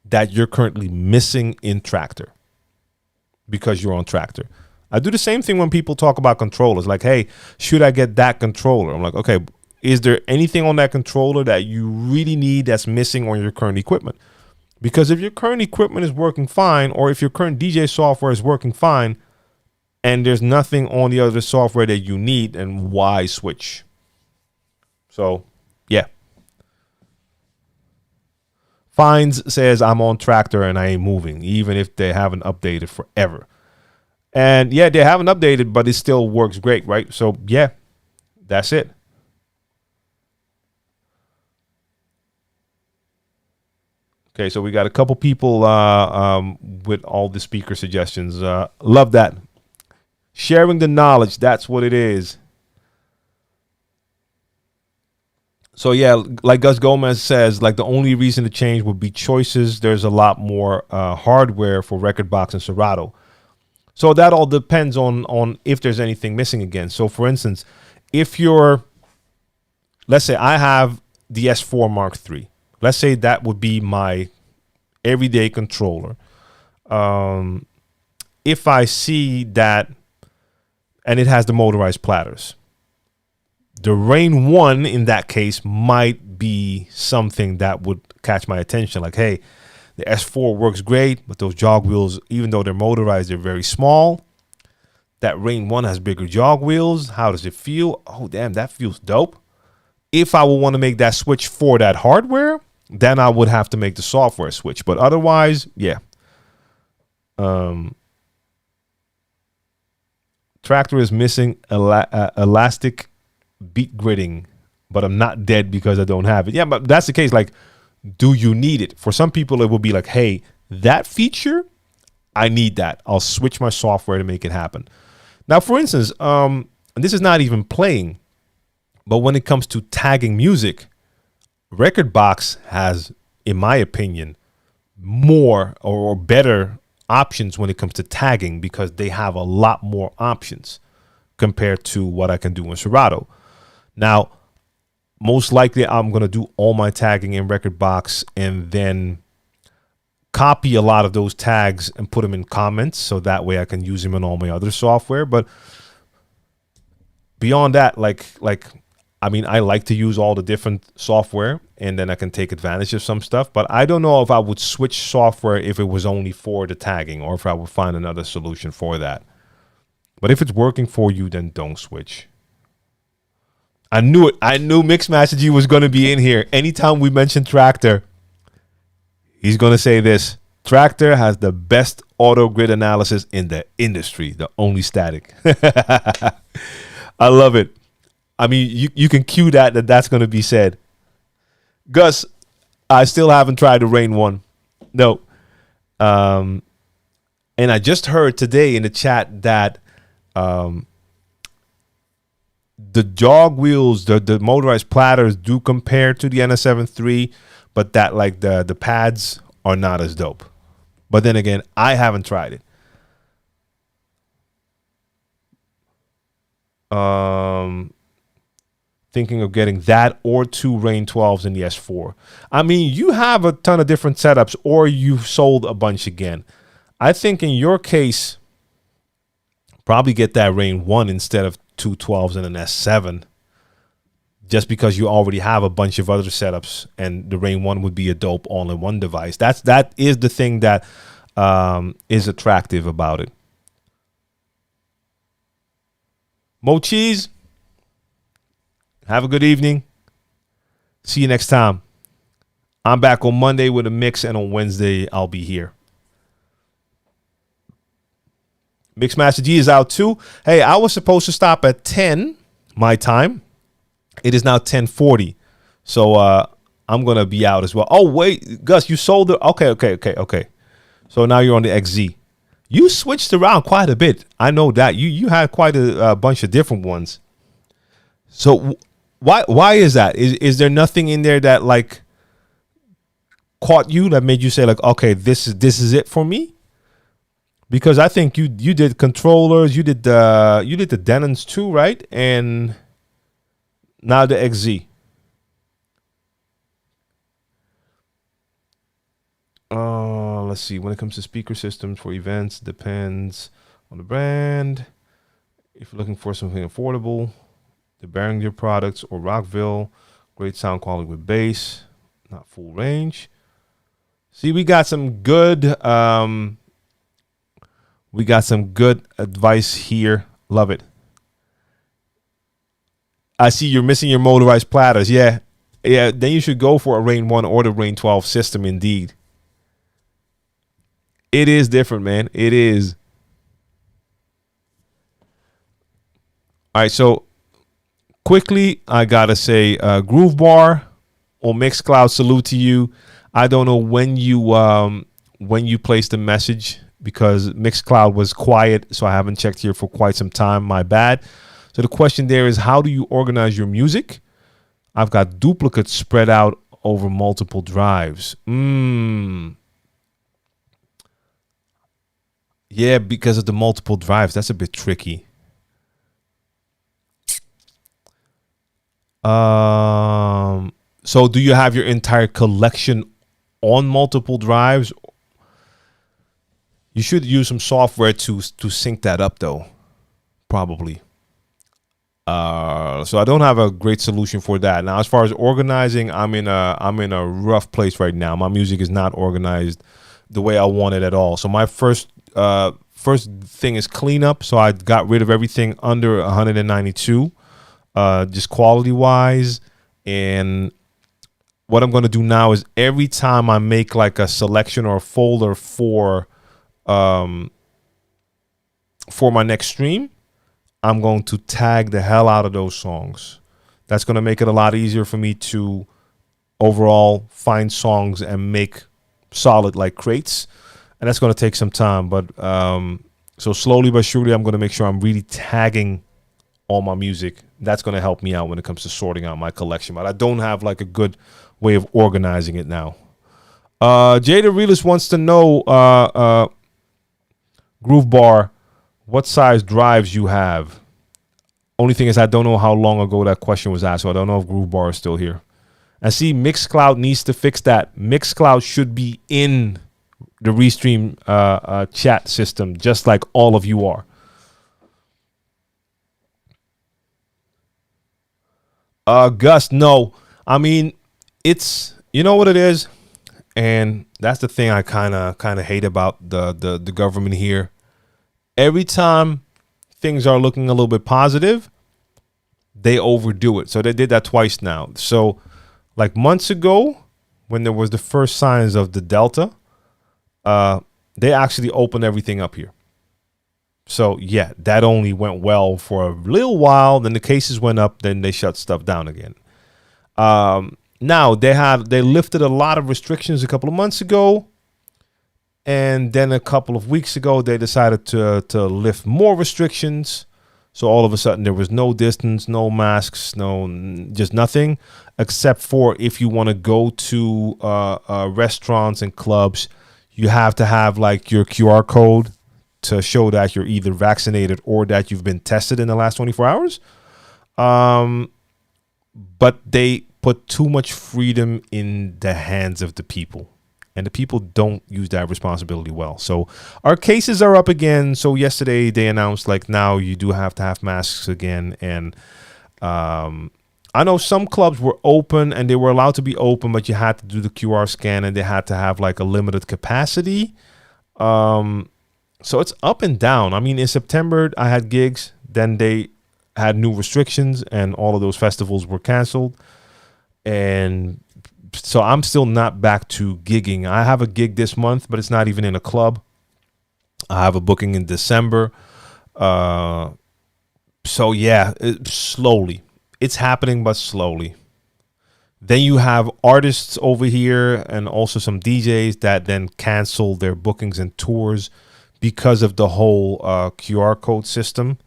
S1: that you're currently missing in Tractor because you're on Tractor? I do the same thing when people talk about controllers. Like, hey, should I get that controller? I'm like, okay, is there anything on that controller that you really need that's missing on your current equipment? Because if your current equipment is working fine, or if your current DJ software is working fine, and there's nothing on the other software that you need, and why switch? So, yeah. Fines says I'm on Tractor and I ain't moving, even if they haven't updated forever. And yeah, they haven't updated, but it still works great, right? So yeah, that's it. Okay, so we got a couple people with all the speaker suggestions. Love that. Sharing the knowledge, that's what it is. So yeah, like Gus Gomez says, like the only reason to change would be choices. There's a lot more hardware for Rekordbox and Serato. So that all depends on if there's anything missing again. So for instance, if you're, let's say I have the S4 Mark III. Let's say that would be my everyday controller. If I see that, and it has the motorized platters, the Rain 1 in that case might be something that would catch my attention. Like, hey, the S4 works great, but those jog wheels, even though they're motorized, they're very small. That Rain 1 has bigger jog wheels. How does it feel? Oh, damn, that feels dope. If I would want to make that switch for that hardware, then I would have to make the software switch. But otherwise, yeah. Tractor is missing elastic beat gridding, but I'm not dead because I don't have it. Yeah, but that's the case. Like, do you need it? For some people, it will be like, hey, that feature, I need that. I'll switch my software to make it happen. Now, for instance, and this is not even playing, but when it comes to tagging music, Rekordbox has, in my opinion, more or better options when it comes to tagging because they have a lot more options compared to what I can do in Serato. Now, most likely I'm going to do all my tagging in Rekordbox and then copy a lot of those tags and put them in comments so that way I can use them in all my other software. But beyond that, I mean, I like to use all the different software and then I can take advantage of some stuff. But I don't know if I would switch software if it was only for the tagging or if I would find another solution for that. But if it's working for you, then don't switch. I knew it. I knew Mixmaster G was going to be in here. Anytime we mention Tractor, he's going to say this. Tractor has the best auto grid analysis in the industry, the only static. I love it. I mean, you can cue that's going to be said. Gus, I still haven't tried the Rain 1. No. And I just heard today in the chat that the jog wheels, the motorized platters do compare to the NS7 III, but that like the pads are not as dope. But then again, I haven't tried it. Thinking of getting that or 2 Rain 12s in the S4. I mean, you have a ton of different setups or you've sold a bunch again. I think in your case, probably get that Rain 1 instead of 2 12s and an S7. Just because you already have a bunch of other setups and the Rain 1 would be a dope all-in-one device. That is the thing that is attractive about it. Mo Cheese, have a good evening. See you next time. I'm back on Monday with a mix, and on Wednesday, I'll be here. Mixmaster G is out too. Hey, I was supposed to stop at 10 my time. It is now 10:40. So I'm going to be out as well. Oh, wait, Gus, you sold the... Okay. So now you're on the XZ. You switched around quite a bit. I know that. You had quite a bunch of different ones. So Why is that? Is there nothing in there that like caught you that made you say like, okay, this is it for me? Because I think you did controllers, you did the Denons too, right? And now the XZ. Let's see. When it comes to speaker systems for events, depends on the brand. If you're looking for something affordable, the Behringer products or Rockville, great sound quality with bass, not full range. See, we got some good advice here. Love it. I see you're missing your motorized platters. Yeah. Then you should go for a Rain 1 or the Rain 12 system indeed. It is different, man. It is. All right, so quickly, I gotta say, Groove Bar or Mixcloud, salute to you. I don't know when you placed the message because Mixcloud was quiet, so I haven't checked here for quite some time. My bad. So the question there is, how do you organize your music? I've got duplicates spread out over multiple drives. Yeah, because of the multiple drives, that's a bit tricky. So do you have your entire collection on multiple drives? You should use some software to sync that up though, probably. So I don't have a great solution for that. Now, as far as organizing, I'm in a rough place right now. My music is not organized the way I want it at all. So my first thing is cleanup. So I got rid of everything under 192, just quality wise. And what I'm going to do now is every time I make like a selection or a folder for my next stream, I'm going to tag the hell out of those songs. That's going to make it a lot easier for me to overall find songs and make solid like crates. And that's going to take some time. But so slowly but surely, I'm going to make sure I'm really tagging all my music. That's going to help me out when it comes to sorting out my collection. But I don't have like a good way of organizing it now. Jay the Realist wants to know, Groove Bar, what size drives you have. Only thing is I don't know how long ago that question was asked, so I don't know if Groove Bar is still here. And see, Mixcloud needs to fix that. Mixcloud should be in the Restream chat system, just like all of you are. Gus, no. I mean, it's, you know what it is? And that's the thing I kind of hate about the government here. Every time things are looking a little bit positive, they overdo it. So they did that twice now. So like months ago, when there was the first signs of the Delta, they actually opened everything up here. So yeah, that only went well for a little while. Then the cases went up. Then they shut stuff down again. Now they lifted a lot of restrictions a couple of months ago. And then a couple of weeks ago, they decided to lift more restrictions. So all of a sudden, there was no distance, no masks, just nothing, except for if you want to go to restaurants and clubs, you have to have like your QR code to show that you're either vaccinated or that you've been tested in the last 24 hours. But they put too much freedom in the hands of the people. And the people don't use that responsibility well. So our cases are up again. So yesterday they announced like now you do have to have masks again. And I know some clubs were open and they were allowed to be open, but you had to do the QR scan and they had to have like a limited capacity. So it's up and down. I mean, in September I had gigs. Then they had new restrictions and all of those festivals were canceled. And so I'm still not back to gigging. I have a gig this month, but it's not even in a club. I have a booking in December. So yeah, slowly. It's happening, but slowly. Then you have artists over here and also some DJs that then cancel their bookings and tours because of the whole QR code system,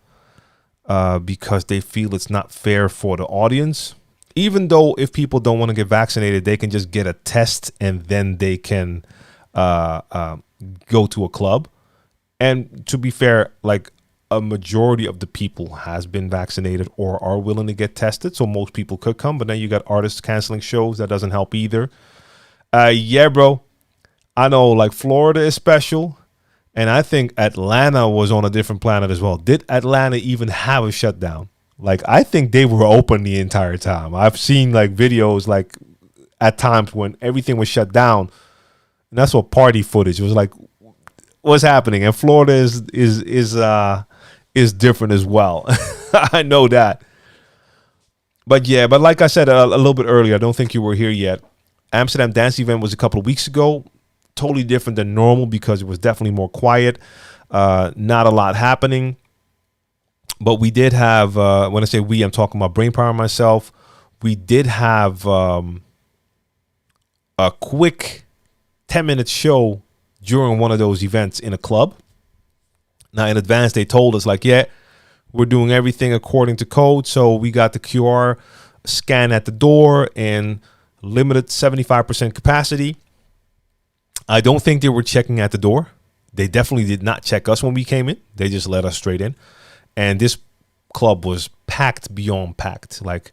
S1: because they feel it's not fair for the audience. even though if people don't want to get vaccinated, they can just get a test and then they can go to a club. And to be fair, like a majority of the people has been vaccinated or are willing to get tested. So most people could come, but then you got artists canceling shows. That doesn't help either. Yeah, bro. I know like Florida is special. And I think Atlanta was on a different planet as well. Did Atlanta even have a shutdown? Like, I think they were open the entire time. I've seen like videos like at times when everything was shut down. And that's what party footage was like. What's happening? And Florida is different as well. I know that. But yeah, but like I said a little bit earlier, I don't think you were here yet. Amsterdam Dance Event was a couple of weeks ago. Totally different than normal because it was definitely more quiet. Not a lot happening. But we did have, when I say we, I'm talking about Brainpower and myself. We did have a quick 10-minute show during one of those events in a club. Now, in advance, they told us, like, yeah, we're doing everything according to code. So we got the QR scan at the door and limited 75% capacity. I don't think they were checking at the door. They definitely did not check us when we came in. They just let us straight in. And this club was packed beyond packed, like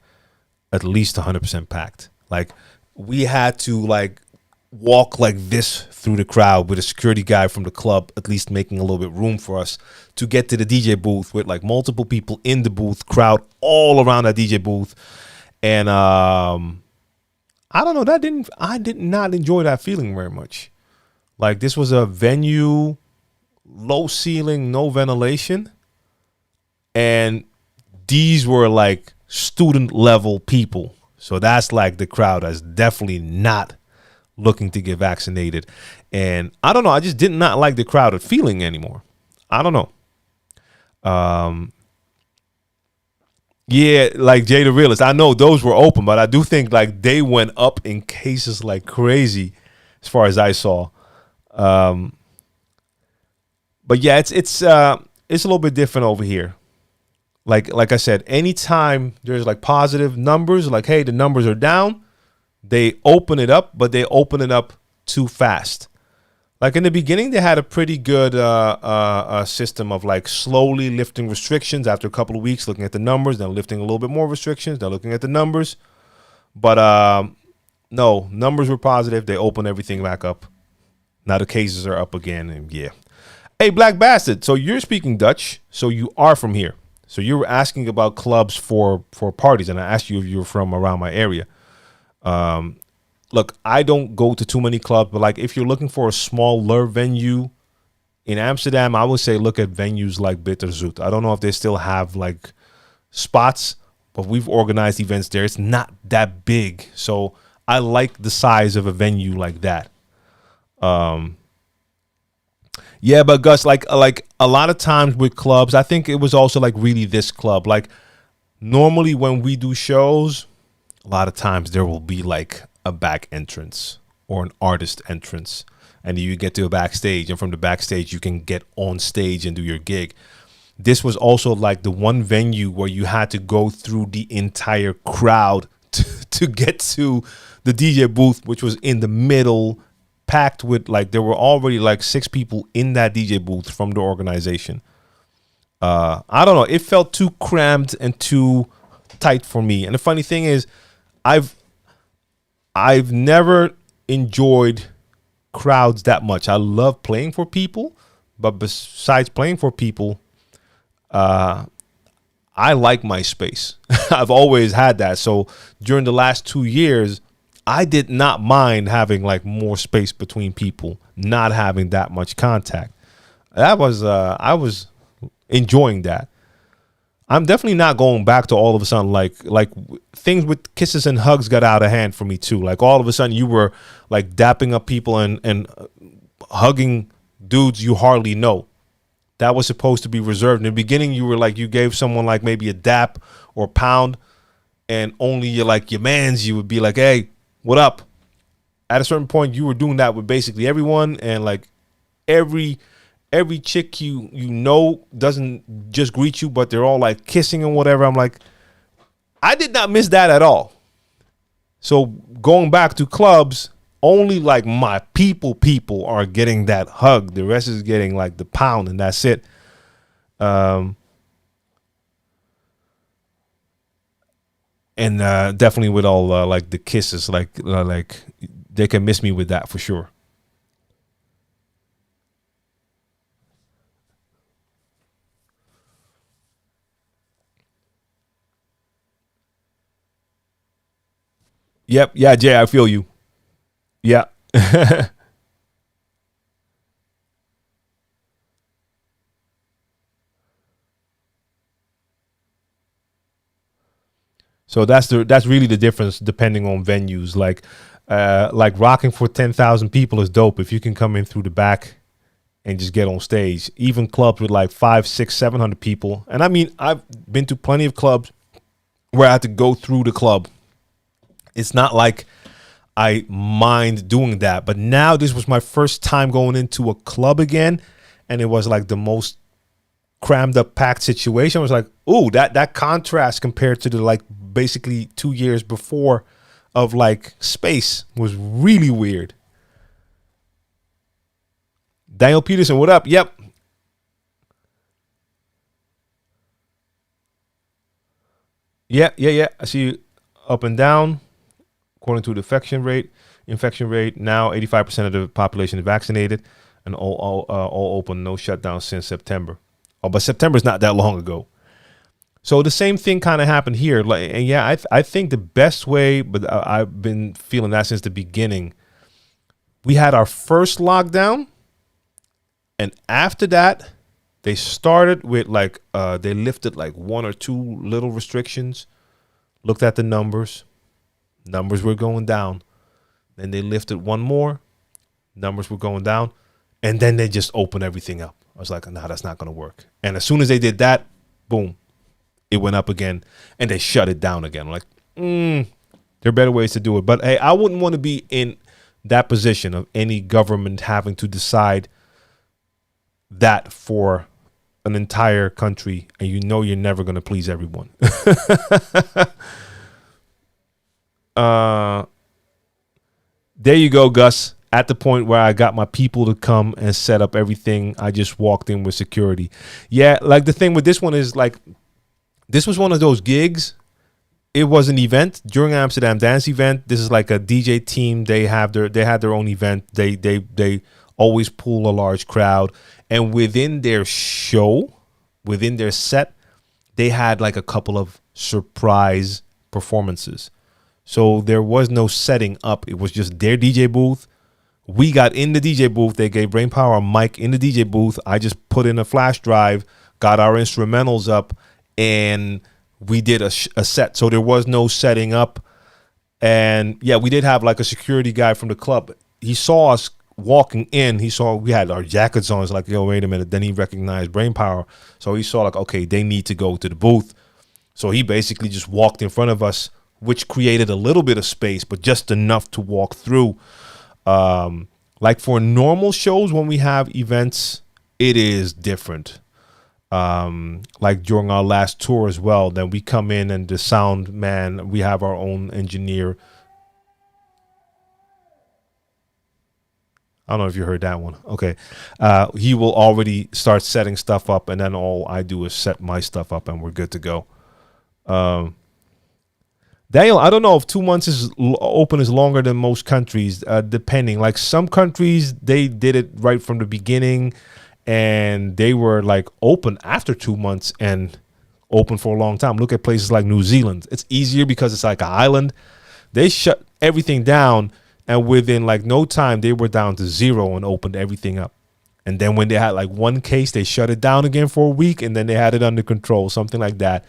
S1: at least 100% packed. Like we had to like walk like this through the crowd with a security guy from the club, at least making a little bit room for us to get to the DJ booth with like multiple people in the booth, crowd all around that DJ booth. And I don't know, I did not enjoy that feeling very much. Like this was a venue, low ceiling, no ventilation. And these were like student level people. So that's like the crowd that's definitely not looking to get vaccinated. And I don't know. I just did not like the crowded feeling anymore. I don't know. Yeah, like Jay the Realist. I know those were open, but I do think like they went up in cases like crazy as far as I saw. But yeah, it's a little bit different over here. Like I said, anytime there's like positive numbers, like, hey, the numbers are down, they open it up, but they open it up too fast. Like in the beginning, they had a pretty good system of like slowly lifting restrictions after a couple of weeks, looking at the numbers, then lifting a little bit more restrictions, then looking at the numbers. But no, numbers were positive. They opened everything back up. Now the cases are up again. And yeah. Hey, Black Bastard. So you're speaking Dutch. So you are from here. So you were asking about clubs for parties. And I asked you if you were from around my area. Look, I don't go to too many clubs, but like if you're looking for a smaller venue in Amsterdam, I would say look at venues like Bitterzoet. I don't know if they still have like spots, but we've organized events there. It's not that big. So I like the size of a venue like that. Yeah, but Gus, like a lot of times with clubs, I think it was also like really this club. Like normally when we do shows, a lot of times there will be like a back entrance or an artist entrance, and you get to a backstage, and from the backstage you can get on stage and do your gig. This was also like the one venue where you had to go through the entire crowd to get to the DJ booth, which was in the middle, packed with like there were already like 6 people in that DJ booth from the organization. I don't know, it felt too cramped and too tight for me. And the funny thing is, I've never enjoyed crowds that much. I love playing for people, but besides playing for people, I like my space. I've always had that. So during the last 2 years, I did not mind having like more space between people, not having that much contact. That was I was enjoying that. I'm definitely not going back to all of a sudden like things with kisses and hugs got out of hand for me too. Like all of a sudden you were like dapping up people and hugging dudes you hardly know. That was supposed to be reserved. In the beginning, you were like, you gave someone like maybe a dap or pound, and only your mans, you would be like, hey, what up? At a certain point, you were doing that with basically everyone, and like every chick you know doesn't just greet you, but they're all like kissing and whatever. I'm like, I did not miss that at all. So going back to clubs, only like my people are getting that hug. The rest is getting like the pound, and that's it. And definitely with all like the kisses, like they can miss me with that for sure. Yep. Yeah, Jay, I feel you. Yeah. So that's really the difference depending on venues. Like rocking for 10,000 people is dope if you can come in through the back and just get on stage. Even clubs with like 5, 6, 700 people. And I mean, I've been to plenty of clubs where I had to go through the club. It's not like I mind doing that, but now this was my first time going into a club again, and it was like the most crammed up, packed situation. I was like, ooh, that contrast compared to the like basically 2 years before of like space was really weird. Daniel Peterson, what up? Yep. Yeah. I see you up and down according to the infection rate. Now 85% of the population is vaccinated, and all open, no shutdown since September. Oh, but September's not that long ago. So the same thing kind of happened here. Like, and yeah, I think the best way, but I've been feeling that since the beginning. We had our first lockdown, and after that, they started with like they lifted like 1 or 2 little restrictions. Looked at the numbers. Numbers were going down. Then they lifted one more. Numbers were going down. And then they just opened everything up. I was like, nah, that's not going to work. And as soon as they did that, boom, it went up again. And they shut it down again. I'm like, there are better ways to do it. But hey, I wouldn't want to be in that position of any government having to decide that for an entire country. And you know you're never going to please everyone. There you go, Gus. At the point where I got my people to come and set up everything, I just walked in with security. Yeah, like the thing with this one is like, this was one of those gigs. It was an event during Amsterdam dance event. This is like a DJ team. They had their own event. They always pull a large crowd, and within their show, within their set, they had like a couple of surprise performances. So there was no setting up. It was just their DJ booth. We got in the DJ booth. They gave Brainpower a mic in the DJ booth. I just put in a flash drive, got our instrumentals up, and we did a set. So there was no setting up. And yeah, we did have like a security guy from the club. He saw us walking in. He saw we had our jackets on. It's like, yo, wait a minute. Then he recognized Brainpower. So he saw like, okay, they need to go to the booth. So he basically just walked in front of us, which created a little bit of space, but just enough to walk through. Like for normal shows, when we have events, it is different. Like during our last tour as well, then we come in and the sound man, we have our own engineer. I don't know if you heard that one. Okay. He will already start setting stuff up, and then all I do is set my stuff up and we're good to go. Daniel, I don't know if 2 months is open is longer than most countries, depending. Like some countries, they did it right from the beginning, and they were like open after 2 months and open for a long time. Look at places like New Zealand. It's easier because it's like an island. They shut everything down, and within like no time, they were down to 0 and opened everything up. And then when they had like one case, they shut it down again for a week, and then they had it under control, something like that.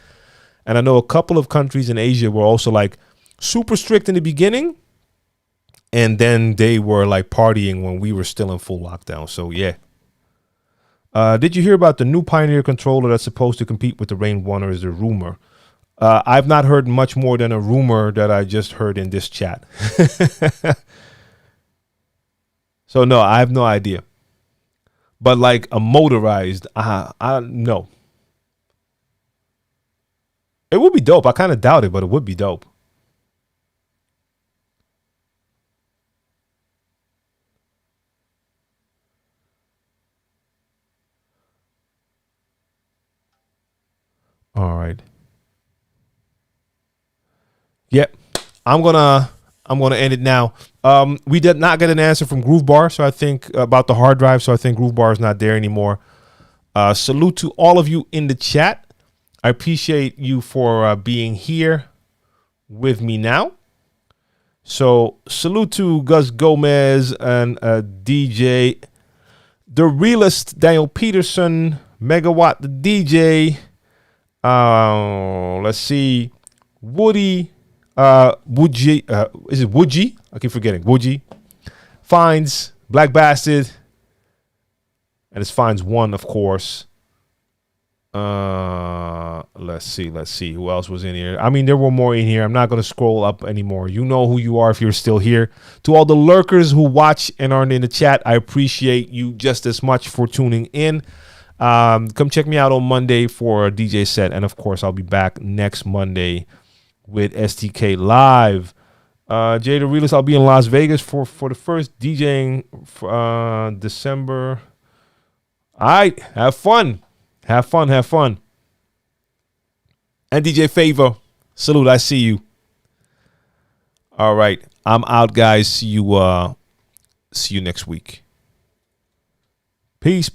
S1: And I know a couple of countries in Asia were also like super strict in the beginning. And then they were like partying when we were still in full lockdown. So, yeah. Did you hear about the new Pioneer controller that's supposed to compete with the Rain 1, or is it a rumor? I've not heard much more than a rumor that I just heard in this chat. So, no, I have no idea. But like a motorized, no. It would be dope. I kind of doubt it, but it would be dope. All right. Yep. I'm gonna end it now. We did not get an answer from Groove Bar, so I think about the hard drive. So I think Groove Bar is not there anymore. Salute to all of you in the chat. I appreciate you for being here with me now. So salute to Gus Gomez and DJ, the realist Daniel Peterson, Megawatt the DJ. Let's see, Woody, Woodgy, is it Woodgy? I keep forgetting. Woodgy, Fines, Black Bastard, and it's Fines 1, of course. Let's see who else was in here. I mean, there were more in here. I'm not going to scroll up anymore. You know who you are if you're still here. To all the lurkers who watch and aren't in the chat, I appreciate you just as much for tuning in. Come check me out on Monday for a DJ set, and of course I'll be back next Monday with STK Live. Jay the Realist, I'll be in Las Vegas for the first DJing December. All right, have fun. Have fun. And DJ Favor, salute, I see you. All right, I'm out, guys. See you next week. Peace.